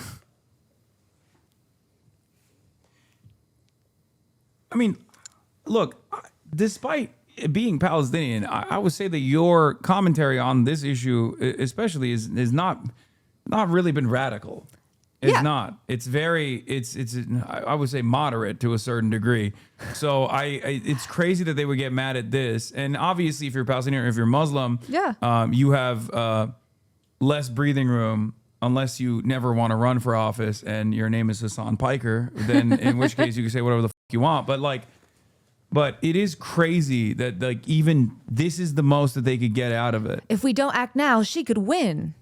I mean, look, despite being Palestinian, I would say that your commentary on this issue, especially, is not really been radical. It's not. It's very. It's. I would say moderate to a certain degree. So it's crazy that they would get mad at this. And obviously, if you're Palestinian or if you're Muslim, you have less breathing room. Unless you never want to run for office and your name is Hasan Piker, then in which case you can say whatever the you want. But it is crazy that like even this is the most that they could get out of it. If we don't act now, she could win.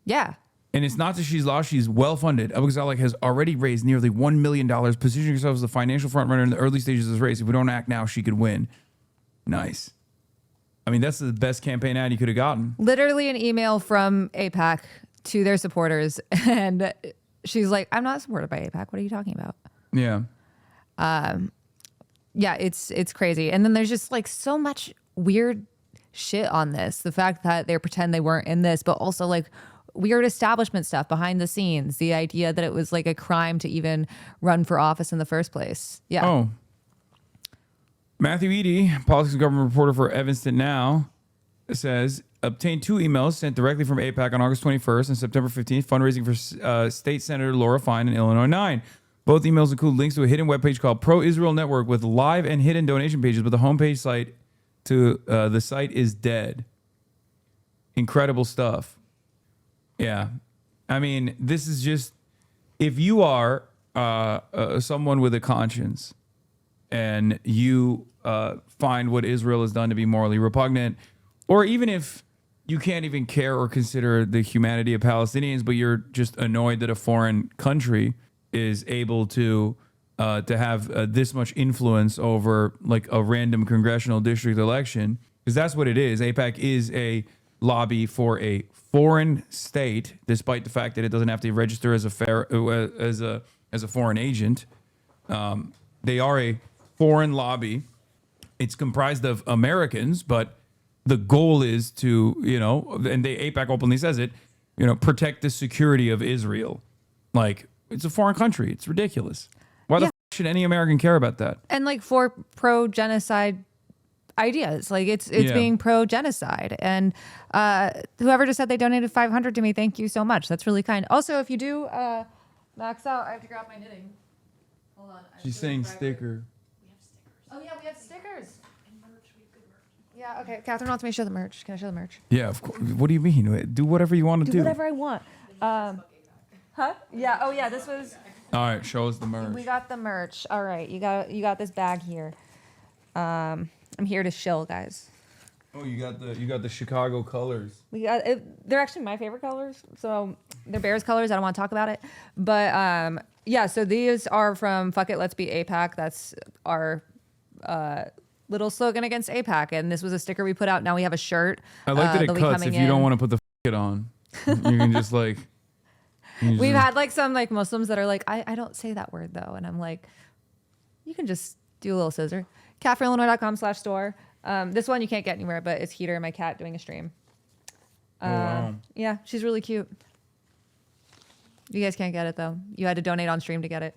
Yeah. And it's not that she's lost; she's well funded. Abughazaleh has already raised nearly $1 million, positioning herself as the financial frontrunner in the early stages of this race. If we don't act now, she could win. Nice. I mean, that's the best campaign ad you could have gotten. Literally an email from AIPAC to their supporters, and she's like, "I'm not supported by AIPAC. What are you talking about?" Yeah. Yeah, it's crazy. And then there's just like so much weird shit on this. The fact that they pretend they weren't in this, but also like weird establishment stuff behind the scenes. The idea that it was like a crime to even run for office in the first place. Yeah. Oh. Matthew Eady, politics and government reporter for Evanston Now, says, obtained 2 emails sent directly from AIPAC on August 21st and September 15th, fundraising for State Senator Laura Fine in Illinois 9. Both emails include links to a hidden webpage called Pro-Israel Network with live and hidden donation pages, but the homepage site to the site is dead. Incredible stuff. Yeah. I mean, this is just, if you are someone with a conscience and you find what Israel has done to be morally repugnant, or even if you can't even care or consider the humanity of Palestinians, but you're just annoyed that a foreign country is able to have this much influence over like a random congressional district election, because that's what it is. AIPAC is a lobby for a foreign state, despite the fact that it doesn't have to register as a foreign agent. They are a foreign lobby. It's comprised of Americans, but the goal is to, and AIPAC openly says it, protect the security of Israel. Like, it's a foreign country. It's ridiculous. Why the f should any American care about that? And like for pro-genocide ideas, like it's being pro-genocide. And whoever just said they donated $500 to me, thank you so much. That's really kind. Also, if you do max out, I have to grab my knitting. Hold on. She's saying sticker. Oh yeah, we have stickers. Yeah, okay. Catherine wants me to show the merch. Can I show the merch? Yeah, of course. What do you mean? Do whatever you want to do. Do whatever I want. Huh? Yeah. Oh yeah, this was. All right, show us the merch. We got the merch. All right, you got this bag here. I'm here to shill, guys. Oh, you got the Chicago colors. We got it. They're actually my favorite colors. So they're Bears colors. I don't want to talk about it, but yeah. So these are from Fuck It, Let's Be AIPAC. That's our little slogan against AIPAC, and this was a sticker we put out. Now we have a shirt. I like that it cuts if you don't want to put the it on. You can just like. We've had like some like Muslims that are like, I don't say that word though, and I'm like, you can just do a little scissor. catforillinois.com/store. This one you can't get anywhere, but it's Heater, my cat, doing a stream. Wow. Yeah, she's really cute. You guys can't get it though. You had to donate on stream to get it.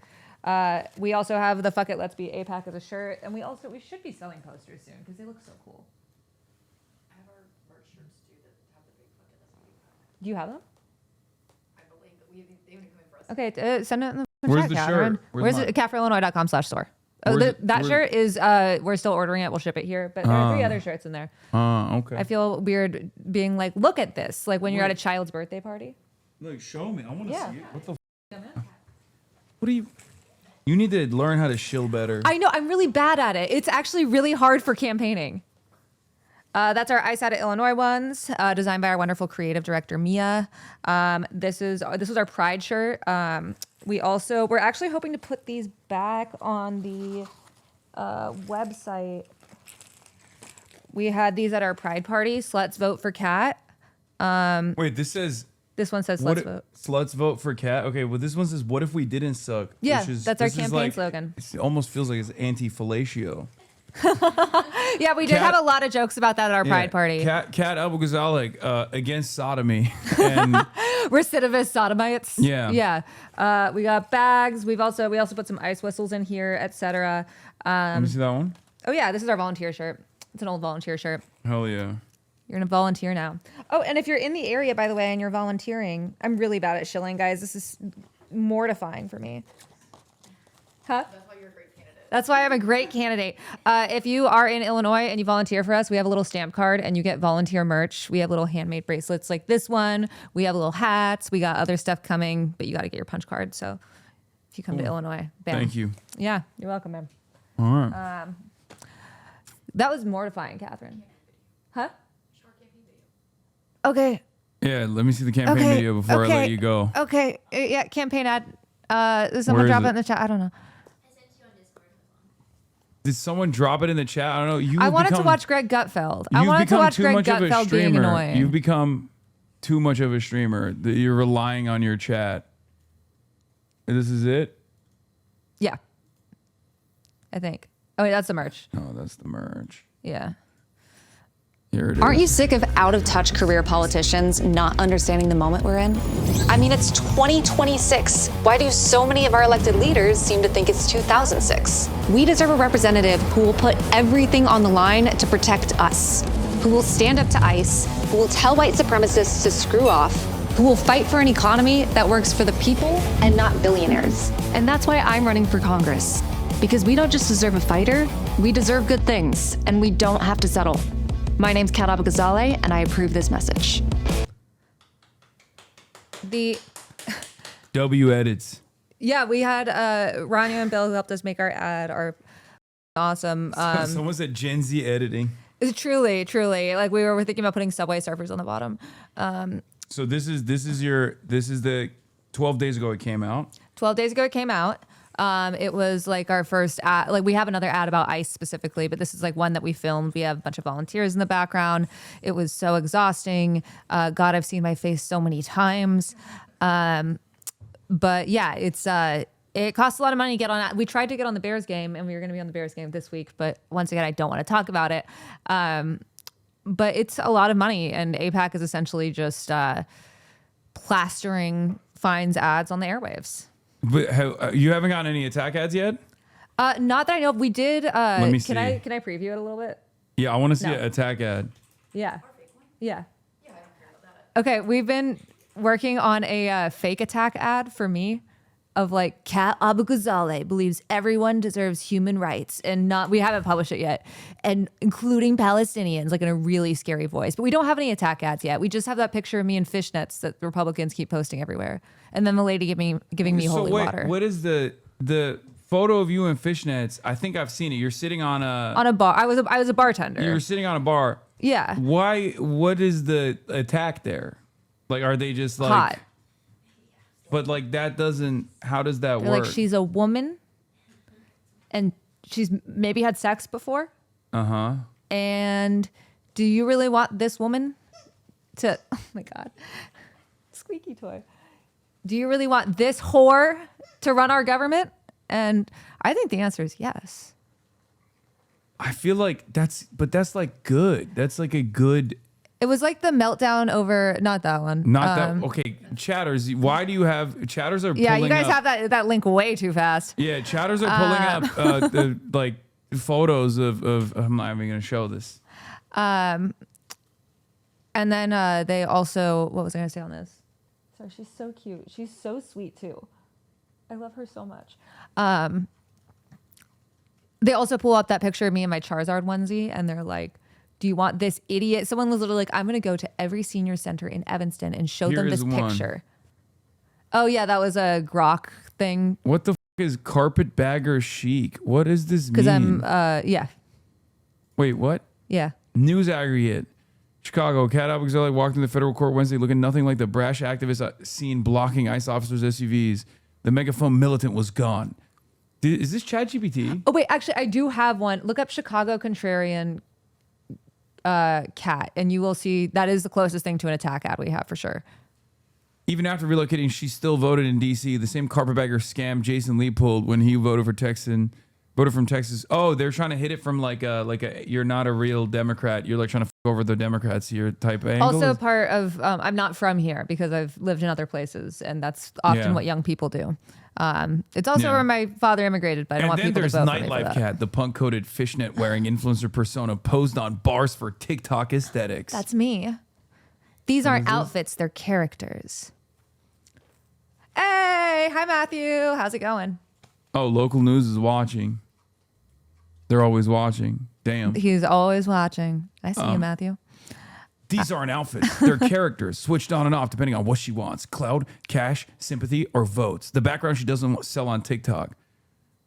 We also have the Fuck It, Let's Be AIPAC as a shirt, and we should be selling posters soon because they look so cool. I have our merch shirts too that have the big Fuck It, Let's Be AIPAC. Do you have them? I believe that they haven't come in for us. Okay, send it in the Where's chat, the Catherine. shirt? Where's it? catforillinois.com/store. Oh, that shirt is, we're still ordering it. We'll ship it here. But there are 3 other shirts in there. Okay. I feel weird being like, look at this. Like when you're at a child's birthday party. Look, show me. I want to see it. What the What do you... You need to learn how to shill better. I know. I'm really bad at it. It's actually really hard for campaigning. That's our Ice Out of Illinois ones, designed by our wonderful creative director, Mia. This was our Pride shirt. We're actually hoping to put these back on the website. We had these at our Pride party. Sluts vote for Kat. Wait, this one says Sluts vote. Sluts vote for Kat. Okay, well this one says what if we didn't suck? Yeah, that's our campaign slogan. It almost feels like it's anti-fellatio. Yeah, we did have a lot of jokes about that at our Pride party. Kat Abughazaleh against sodomy and recidivist sodomites. Yeah. Yeah. We got bags. We also put some ice whistles in here, etc. Let me see that one. Oh yeah, this is our volunteer shirt. It's an old volunteer shirt. Hell yeah. You're gonna volunteer now. Oh, and if you're in the area, by the way, and you're volunteering, I'm really bad at shilling, guys. This is mortifying for me. Huh? That's why you're a great candidate. That's why I'm a great candidate. If you are in Illinois and you volunteer for us, we have a little stamp card and you get volunteer merch. We have little handmade bracelets like this one. We have little hats. We got other stuff coming, but you got to get your punch card. So if you come to Illinois, bam. Thank you. Yeah, you're welcome, man. All right. That was mortifying, Catherine. Huh? Okay. Yeah, let me see the campaign video before I let you go. Okay. Yeah, campaign ad. Does someone drop it in the chat? I don't know. Did someone drop it in the chat? I don't know. I wanted to watch Greg Gutfeld. I wanted to watch Greg Gutfeld being annoying. You've become too much of a streamer. That you're relying on your chat. This is it? Yeah. I think. Oh, wait, that's the merch. Oh, that's the merch. Yeah. Here it is. Aren't you sick of out-of-touch career politicians not understanding the moment we're in? I mean, it's 2026. Why do so many of our elected leaders seem to think it's 2006? We deserve a representative who will put everything on the line to protect us, who will stand up to ICE, who will tell white supremacists to screw off, who will fight for an economy that works for the people and not billionaires. And that's why I'm running for Congress. Because we don't just deserve a fighter, we deserve good things, and we don't have to settle. My name's Kat Abughazaleh, and I approve this message. W edits. Yeah, we had Rania and Bill who helped us make our ad. Are awesome. Someone said Gen Z editing. Truly. Like we were thinking about putting Subway surfers on the bottom. So this is the 12 days ago it came out. 12 days ago it came out. It was like our first ad. Like we have another ad about ICE specifically, but this is like one that we filmed. We have a bunch of volunteers in the background. It was so exhausting. God, I've seen my face so many times. But yeah, it costs a lot of money to get on. We tried to get on the Bears game, and we were going to be on the Bears game this week. But once again, I don't want to talk about it. But it's a lot of money, and AIPAC is essentially just plastering Fine's ads on the airwaves. But you haven't gotten any attack ads yet? Not that I know of. We did. Let me see. Can I preview it a little bit? Yeah, I want to see No. an attack ad. Yeah. Yeah. Okay, we've been working on a fake attack ad for me of like Kat Abughazaleh believes everyone deserves human rights and we haven't published it yet, and including Palestinians, like in a really scary voice. But we don't have any attack ads yet. We just have that picture of me in fishnets that Republicans keep posting everywhere. And then the lady giving me holy water. What is the photo of you in fishnets? I think I've seen it. You're sitting on a bar. I was a bartender. You're sitting on a bar. Yeah. Why? What is the attack there? Like, are they just like hot? But like that doesn't. How does that They're work? like she's a woman, and she's maybe had sex before. And do you really want this woman to? Oh my God, squeaky toy. Do you really want this whore to run our government? And I think the answer is yes. I feel like that's like good. That's like a good. It was like the meltdown over, not that one. Not that. Okay, chatters. Why do you have chatters are? Yeah, pulling you guys up, have that link way too fast. Yeah, chatters are pulling up the like photos of. I'm not even gonna show this. And then they also, what was I gonna say on this? Sorry, she's so cute. She's so sweet too. I love her so much. They also pull up that picture of me in my Charizard onesie, and they're like, do you want this idiot? Someone was literally like, I'm going to go to every senior center in Evanston and show them this picture. Oh, yeah, that was a Grok thing. What the is carpetbagger chic? What does this mean? Because I'm, yeah. Wait, what? Yeah. News aggregate. Chicago. Kat Abughazaleh walked into federal court Wednesday looking nothing like the brash activist seen blocking ICE officers' SUVs. The megaphone militant was gone. Is this ChatGPT? Oh, wait, actually, I do have one. Look up Chicago Contrarian Kat, and you will see that is the closest thing to an attack ad we have for sure. Even after relocating, she still voted in D.C. The same carpetbagger scam Jason Lee pulled when he voted from Texas. Oh, they're trying to hit it from like a you're not a real Democrat. You're like trying to f over the Democrats here type of angle. Also part of I'm not from here because I've lived in other places, and that's often what young people do. It's also where my father immigrated, but I don't want people to vote for me for that. Nightlife Cat, the punk-coated fishnet wearing influencer persona posed on bars for TikTok aesthetics. That's me. These aren't outfits, they're characters. Hey, hi Matthew. How's it going? Oh, local news is watching. They're always watching. Damn. He's always watching. I see you, Matthew. These aren't outfits. They're characters switched on and off depending on what she wants. Clout, cash, sympathy, or votes. The background she doesn't sell on TikTok.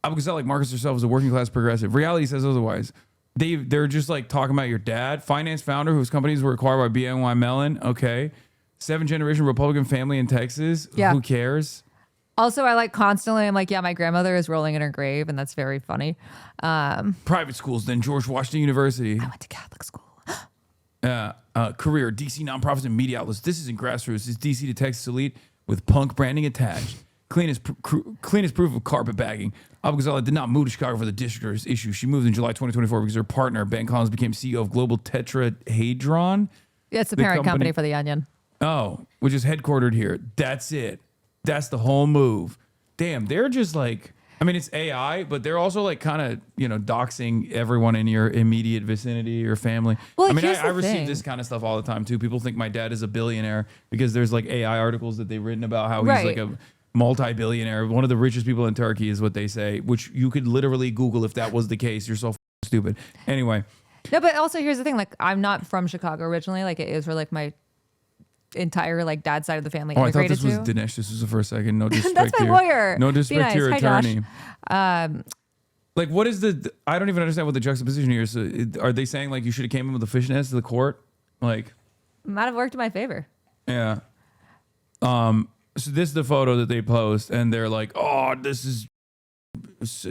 Abughazaleh markets herself as a working class progressive. Reality says otherwise. They're just like talking about your dad. Finance founder whose companies were acquired by BNY Mellon. Okay. 7th generation Republican family in Texas. Yeah. Who cares? Also, I like constantly, I'm like, yeah, my grandmother is rolling in her grave, and that's very funny. Private schools, then George Washington University. I went to Catholic school. Career, DC nonprofits and media outlets. This isn't grassroots. It's DC to Texas elite with punk branding attached. Cleanest proof of carpetbagging. Abughazaleh did not move to Chicago for the district's issue. She moved in July 2024 because her partner, Ben Collins, became CEO of Global Tetrahedron. Yeah, it's the parent company for The Onion. Oh, which is headquartered here. That's it. That's the whole move. Damn, they're just like, I mean, it's AI, but they're also like kind of, doxing everyone in your immediate vicinity, your family. Well, I mean, here's I the receive thing. this kind of stuff all the time too. People think my dad is a billionaire because there's like AI articles that they've written about how he's Right. like a multi-billionaire. One of the richest people in Turkey is what they say, which you could literally Google if that was the case. You're so stupid. Anyway. No, but also here's the thing. Like, I'm not from Chicago originally. Like, it is for like my entire like dad's side of the family. Oh, I thought immigrated this was to. Dinesh. This was for a second. No disrespect That's my to your, lawyer. No Be disrespect to your nice. Hi, Josh. attorney. Like, what is I don't even understand what the juxtaposition here is. So are they saying like you should have came in with a fishnets to the court? Like, Might have worked in my favor. yeah. So this is the photo that they post, and they're like, "Oh, this is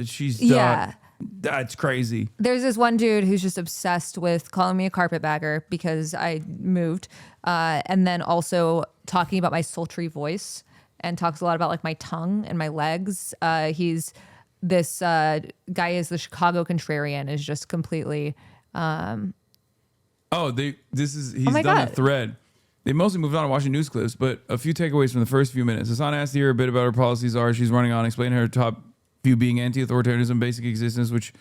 she's Yeah. That's crazy." There's this one dude who's just obsessed with calling me a carpetbagger because I moved, and then also talking about my sultry voice, and talks a lot about like my tongue and my legs. He's this guy is the Chicago contrarian, is just completely. He's done my a God. thread. They mostly moved on to watching news clips, but a few takeaways from the first few minutes. Hasan asked her a bit about her policies are. She's running on, explaining her top view being anti-authoritarianism, basic existence, which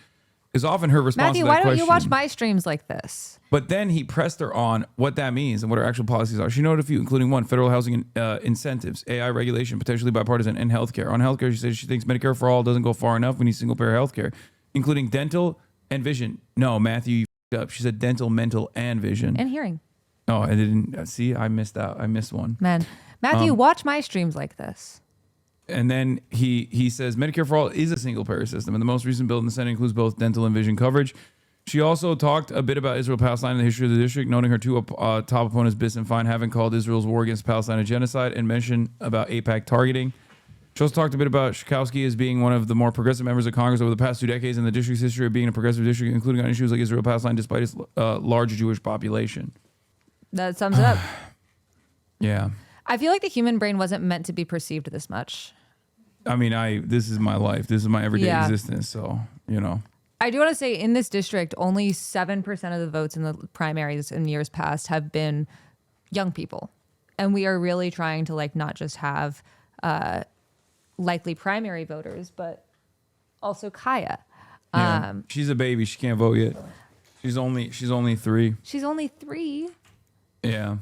is often her response Matthew, to that why don't question. you watch my streams like this? But then he pressed her on what that means and what her actual policies are. She noted a few, including one, federal housing incentives, AI regulation, potentially bipartisan, and healthcare. On healthcare, she says she thinks Medicare for all doesn't go far enough. We need single-payer healthcare, including dental and vision. No, Matthew, you f***ed up. She said dental, mental, and vision. And hearing. Oh, I didn't see. I missed out. I missed one. Man, Matthew, watch my streams like this. And then he says Medicare for all is a single payer system, and the most recent bill in the Senate includes both dental and vision coverage. She also talked a bit about Israel-Palestine and the history of the district, noting her two top opponents, Biss and Fine, haven't called Israel's war against Palestine a genocide, and mentioned about AIPAC targeting. She also talked a bit about Schakowsky as being one of the more progressive members of Congress over the past 2 decades, and the district's history of being a progressive district, including on issues like Israel-Palestine, despite its large Jewish population. That sums it up. Yeah. I feel like the human brain wasn't meant to be perceived this much. I mean, this is my life. This is my everyday existence. So, I do want to say in this district, only 7% of the votes in the primaries in years past have been young people. And we are really trying to like not just have likely primary voters, but also Kaya. Yeah. She's a baby. She can't vote yet. She's only 3. She's only 3. Yeah.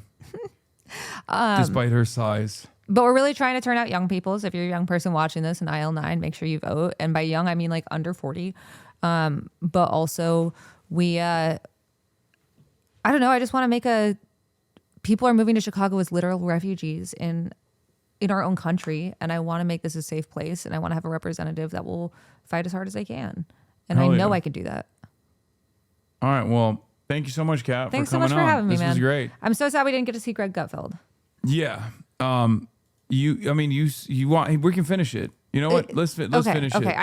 Despite her size. But we're really trying to turn out young people. So if you're a young person watching this in IL9, make sure you vote. And by young, I mean like under 40. But also I don't know. I just want to make people are moving to Chicago as literal refugees in our own country. And I want to make this a safe place. And I want to have a representative that will fight as hard as I can. And Hell I know yeah. I can do that. All right. Well, thank you so much, Kat. Thanks for so coming much for on. having me, this man. was great. I'm so sad we didn't get to see Greg Gutfeld. Yeah. You want, we can finish it. You know what? Let's finish it. Okay.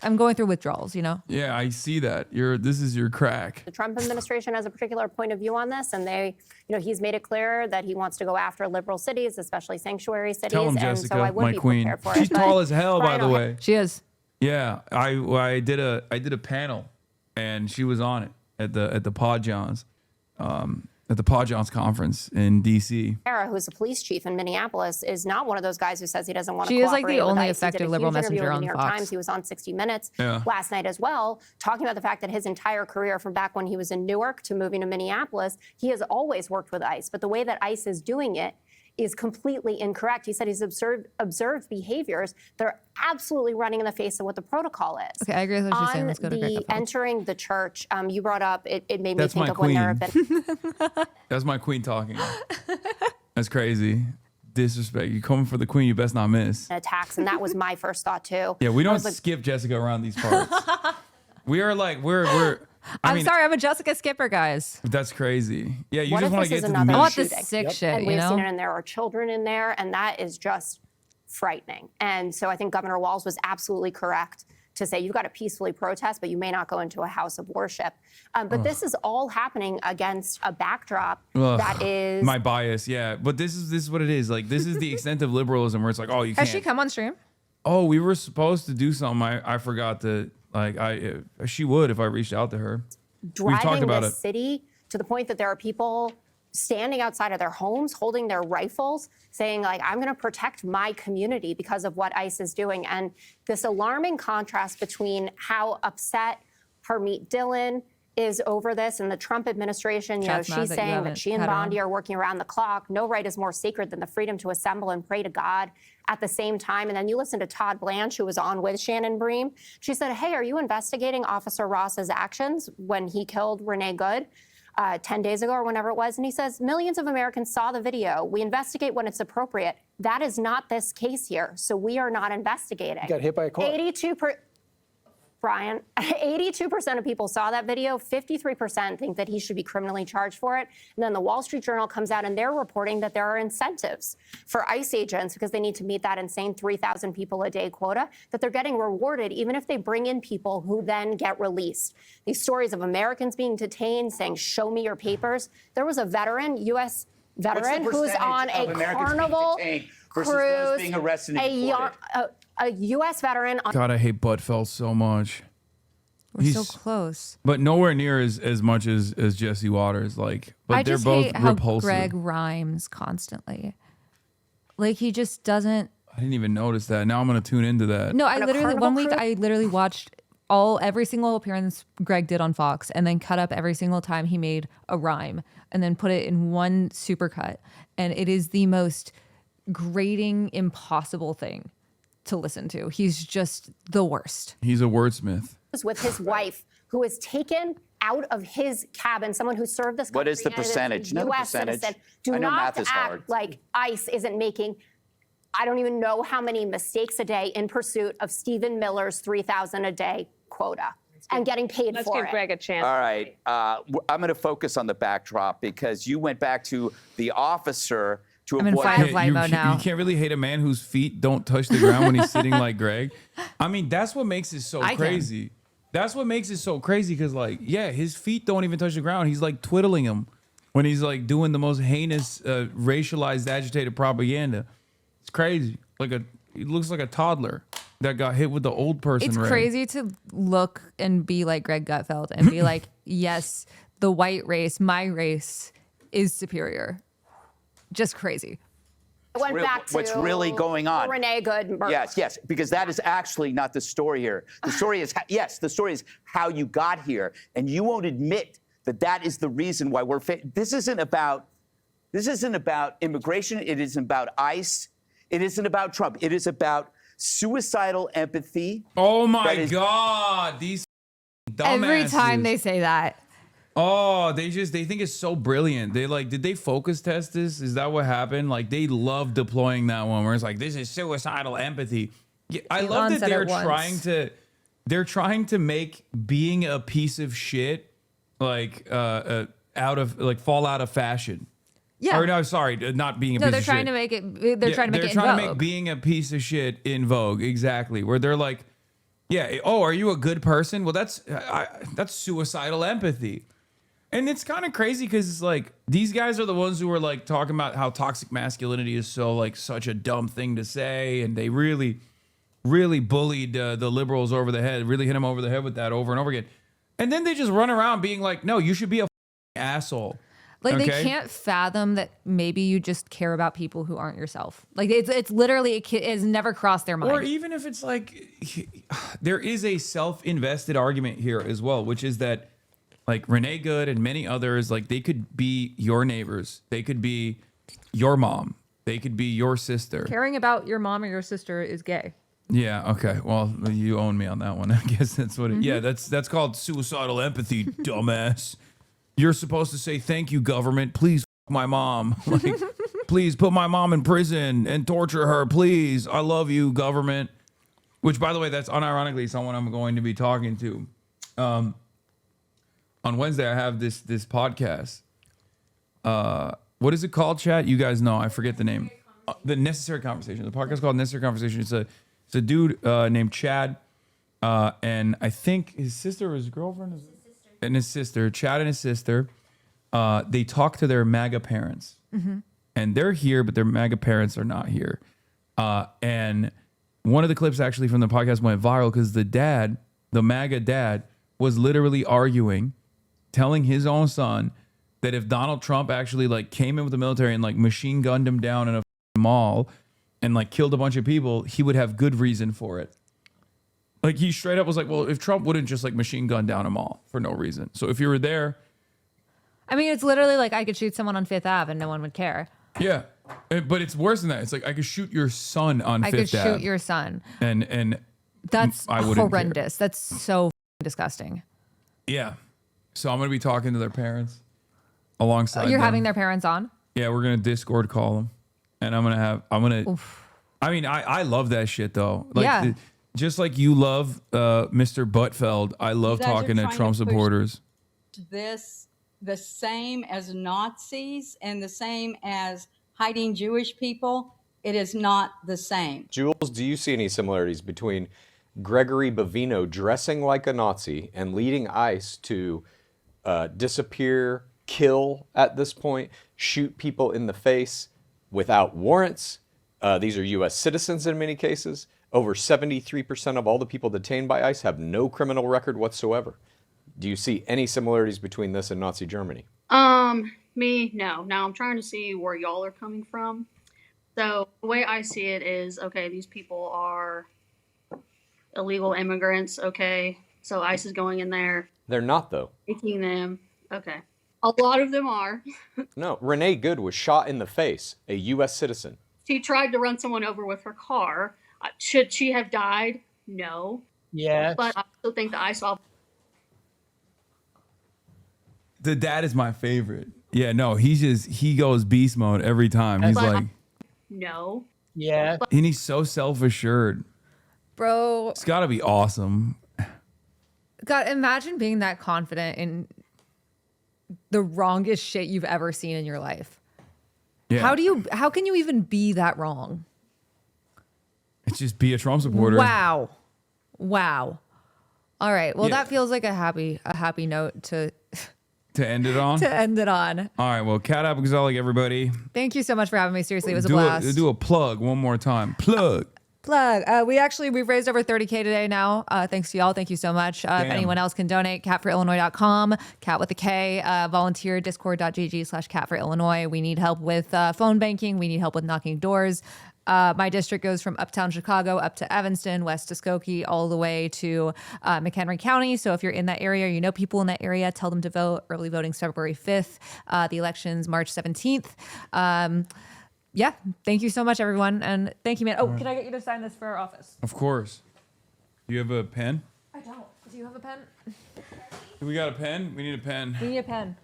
I'm going through withdrawals, Yeah, I see that. This is your crack. The Trump administration has a particular point of view on this, and he's made it clear that he wants to go after liberal cities, especially sanctuary cities. Tell him, and Jessica, so I would my be queen. prepared for She's it. tall as hell, by the way. She is. Yeah, I did a panel, and she was on it at the Pod Johns, at the Pod Johns conference in D.C. Sarah, who's a police chief in Minneapolis, is not one of those guys who says he doesn't want to She is cooperate like the with only ICE. effective He did a liberal huge interview messenger with on the New York Fox. Times. He was on 60 Minutes Yeah. last night as well, talking about the fact that his entire career from back when he was in Newark to moving to Minneapolis, he has always worked with ICE. But the way that ICE is doing it is completely incorrect. He said he's observed behaviors that are absolutely running in the face of what the protocol is. Okay, I agree with what you're saying. Let's go to Greg Gutfeld. Entering the church, you brought up, it made me That's think my of when there have been... That's my queen talking. That's crazy. Disrespect. You coming for the queen, you best not miss. attacks, and that was my first thought too. Yeah, we I don't was like, skip Jessica around these parts. We are like we're. I mean, sorry, I'm a Jessica Skipper, guys. That's crazy. Yeah, you what just if want to this get is to the another meat. I want the shooting? sick shit, And you we've know? seen it, and there are children in there, and that is just frightening. And so I think Governor Walz was absolutely correct to say you've got to peacefully protest, but you may not go into a house of worship. But this is all happening against a backdrop that is my bias. Yeah, but this is what it is. Like, this is the extent of liberalism where it's like, oh, you can't. Has she come on stream? Oh, we were supposed to do something. I forgot to, like, she would if I reached out to her. We've talked driving about the it. city to the point that there are people standing outside of their homes holding their rifles saying, like, I'm going to protect my community because of what ICE is doing. And this alarming contrast between how upset Harmeet Dillon is over this and the Trump administration, she's saying that she and Bondi are working around the clock. No right is more sacred than the freedom to assemble and pray to God at the same time. And then you listen to Todd Blanche, who was on with Shannon Bream. She said, hey, are you investigating Officer Ross's actions when he killed Renee Good 10 days ago or whenever it was? And he says, millions of Americans saw the video. We investigate when it's appropriate. That is not this case here. So we are not investigating. Got hit by a car. 82% of people saw that video. 53% think that he should be criminally charged for it. And then the Wall Street Journal comes out and they're reporting that there are incentives for ICE agents because they need to meet that insane 3,000 people a day quota, that they're getting rewarded even if they bring in people who then get released. These stories of Americans being detained saying, show me your papers. There was a veteran, U.S. veteran, who's on a Carnival cruise, being arrested and a U.S. veteran on God, I hate Buttfeld so much. We're so close. But nowhere near as much as Jesse Waters. Like, but I they're just both hate how repulsive. Greg rhymes constantly. Like, he just doesn't. I didn't even notice that. Now I'm gonna tune into that. No, I literally one week I literally watched every single appearance Greg did on Fox and then cut up every single time he made a rhyme and then put it in one supercut. And it is the most grating, impossible thing to listen to. He's just the worst. He's a wordsmith. with his wife, who is taken out of his cabin, someone who served this country. What is the and is a percentage? Know the US percentage. citizen. Do I know not math is act hard. like ICE isn't making, I don't even know how many mistakes a day in pursuit of Stephen Miller's 3,000 a day quota and getting paid Let's for give it. Greg a chance. All right. I'm going to focus on the backdrop because you went back to the officer to I'm in avoid. fight or flight mode now. You can't really hate a man whose feet don't touch the ground when he's sitting like Greg. I mean, that's what makes it so crazy. That's what makes it so crazy because, like, yeah, his feet don't even touch the ground. He's like twiddling them when he's like doing the most heinous, racialized, agitated propaganda. It's crazy. He looks like a toddler that got hit with the old person. It's ray. crazy to look and be like Greg Gutfeld and be like, yes, the white race, my race, is superior. Just crazy. I went back to what's really going on. Renee Good murder. Yes, because that is actually not the story here. The story is, the story is how you got here, and you won't admit that that is the reason why we're. This isn't about immigration. It isn't about ICE. It isn't about Trump. It is about suicidal empathy. Oh my God, these dumbasses. Every time they say that. Oh, they think it's so brilliant. They did they focus test this? Is that what happened? Like, they love deploying that one where it's like, this is suicidal empathy. Yeah, I love that they're trying to make being a piece of shit fall out of fashion. Yeah. Or no, sorry, not being a piece of shit. They're trying to make it. They're trying to make it in trying to vogue. make being a piece of shit in vogue. Exactly. Where they're like, yeah, oh, are you a good person? Well, that's suicidal empathy. And it's kind of crazy because it's like these guys are the ones who are like talking about how toxic masculinity is so like such a dumb thing to say, and they really, really bullied the liberals over the head, really hit them over the head with that over and over again. And then they just run around being like, no, you should be a asshole. Like, okay? they can't fathom that maybe you just care about people who aren't yourself. Like, it's literally, it has never crossed their mind. Or even if it's like, there is a self-invested argument here as well, which is that like Renee Good and many others, like they could be your neighbors. They could be your mom. They could be your sister. Caring about your mom or your sister is gay. Yeah. Okay. Well, you own me on that one. I guess that's what it, yeah, that's called suicidal empathy, dumbass. You're supposed to say, thank you, government. Please f my mom. Like, please put my mom in prison and torture her. Please. I love you, government. Which, by the way, that's unironically someone I'm going to be talking to. On Wednesday, I have this podcast. What is it called, chat? You guys know. I forget the name. The Necessary Conversation. The podcast called Necessary Conversation. It's a dude named Chad. and I think his sister or his girlfriend and his sister, Chad and his sister, they talk to their MAGA parents. And they're here, but their MAGA parents are not here. And one of the clips actually from the podcast went viral because the MAGA dad, was literally arguing, telling his own son that if Donald Trump actually like came in with the military and like machine gunned him down in a mall and like killed a bunch of people, he would have good reason for it. Like he straight up was like, well, if Trump wouldn't just like machine gun down a mall for no reason. So if you were there. I mean, it's literally like I could shoot someone on Fifth Ave and no one would care. Yeah. But it's worse than that. It's like I could shoot your son on Fifth Ave. I could shoot your son. And that's I wouldn't horrendous. care. That's so disgusting. Yeah. So I'm going to be talking to their parents alongside You're them. having their parents on? Yeah, we're going to Discord call them. And I mean, I love that shit though. Like, yeah. Just like you love Mr. Buttfeld, I love talking to Trump supporters. This the same as Nazis and the same as hiding Jewish people. It is not the same. Jules, do you see any similarities between Gregory Bavino dressing like a Nazi and leading ICE to disappear, kill at this point, shoot people in the face without warrants? These are U.S. citizens in many cases. Over 73% of all the people detained by ICE have no criminal record whatsoever. Do you see any similarities between this and Nazi Germany? Me, no. Now I'm trying to see where y'all are coming from. So the way I see it is, okay, these people are illegal immigrants, okay, so ICE is going in there. They're not, though. Taking them, okay. A lot of them are. No, Renee Good was shot in the face, a U.S. citizen. She tried to run someone over with her car. Should she have died? No. Yeah. But I still think the ICE officer. The dad is my favorite. Yeah, no, he goes beast mode every time. He's like, no. Yeah. And he's so self-assured. Bro. It's got to be awesome. God, imagine being that confident in the wrongest shit you've ever seen in your life. Yeah. How can you even be that wrong? It's just be a Trump supporter. Wow. All right. Well, Yeah. that feels like a happy note to end it on? to end it on. All right. Well, Kat Abughazaleh, everybody. Thank you so much for having me. Seriously, it was a blast. Do a plug one more time. Plug. We've raised over 30K today now. Thanks to y'all. Thank you so much. If anyone else can donate, catforillinois.com, cat with a K, volunteer discord.gg/catforillinois. We need help with phone banking. We need help with knocking doors. My district goes from uptown Chicago up to Evanston, west to Skokie, all the way to McHenry County. So if you're in that area, you know people in that area, tell them to vote. Early voting's February 5th. The election's March 17th. Yeah, thank you so much, everyone. And thank you, man. Oh, can I get you to sign this for our office? Of course. Do you have a pen? I don't. Do you have a pen? We got a pen? We need a pen. We need a pen.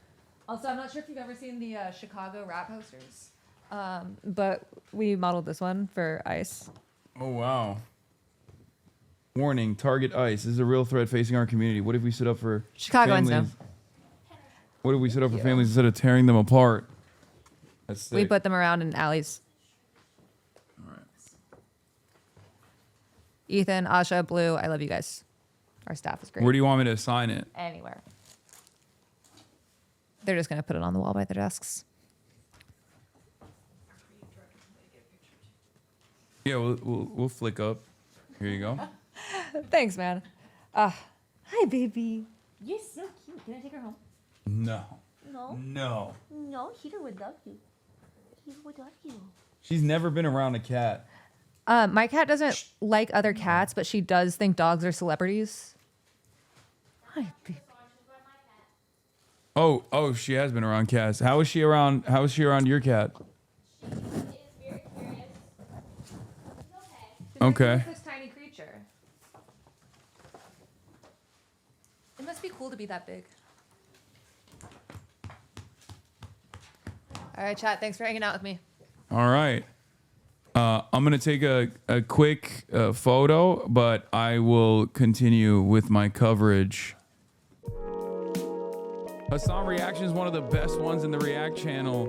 Also, I'm not sure if you've ever seen the Chicago rap posters, but we modeled this one for ICE. Oh, wow. Warning, target ICE. This is a real threat facing our community. What if we stood up for Chicagoans families? know. What if we stood up for families instead of tearing them apart? That's sick. We put them around in alleys. All right. Ethan, Asha, Blue, I love you guys. Our staff is great. Where do you want me to sign it? Anywhere. They're just going to put it on the wall by their desks. Yeah, we'll flick up. Here you go. Thanks, man. Hi, baby. You're so cute. Can I take her home? No. No. No. No, Heater would love you. He would love you. She's never been around a cat. My cat doesn't like other cats, but she does think dogs are celebrities. Hi, baby. Oh, she has been around cats. How is she around your cat? Okay. This tiny creature. It must be cool to be that big. All right, chat. Thanks for hanging out with me. All right. I'm going to take a quick photo, but I will continue with my coverage. Hasan Reactions, one of the best ones in the React channel.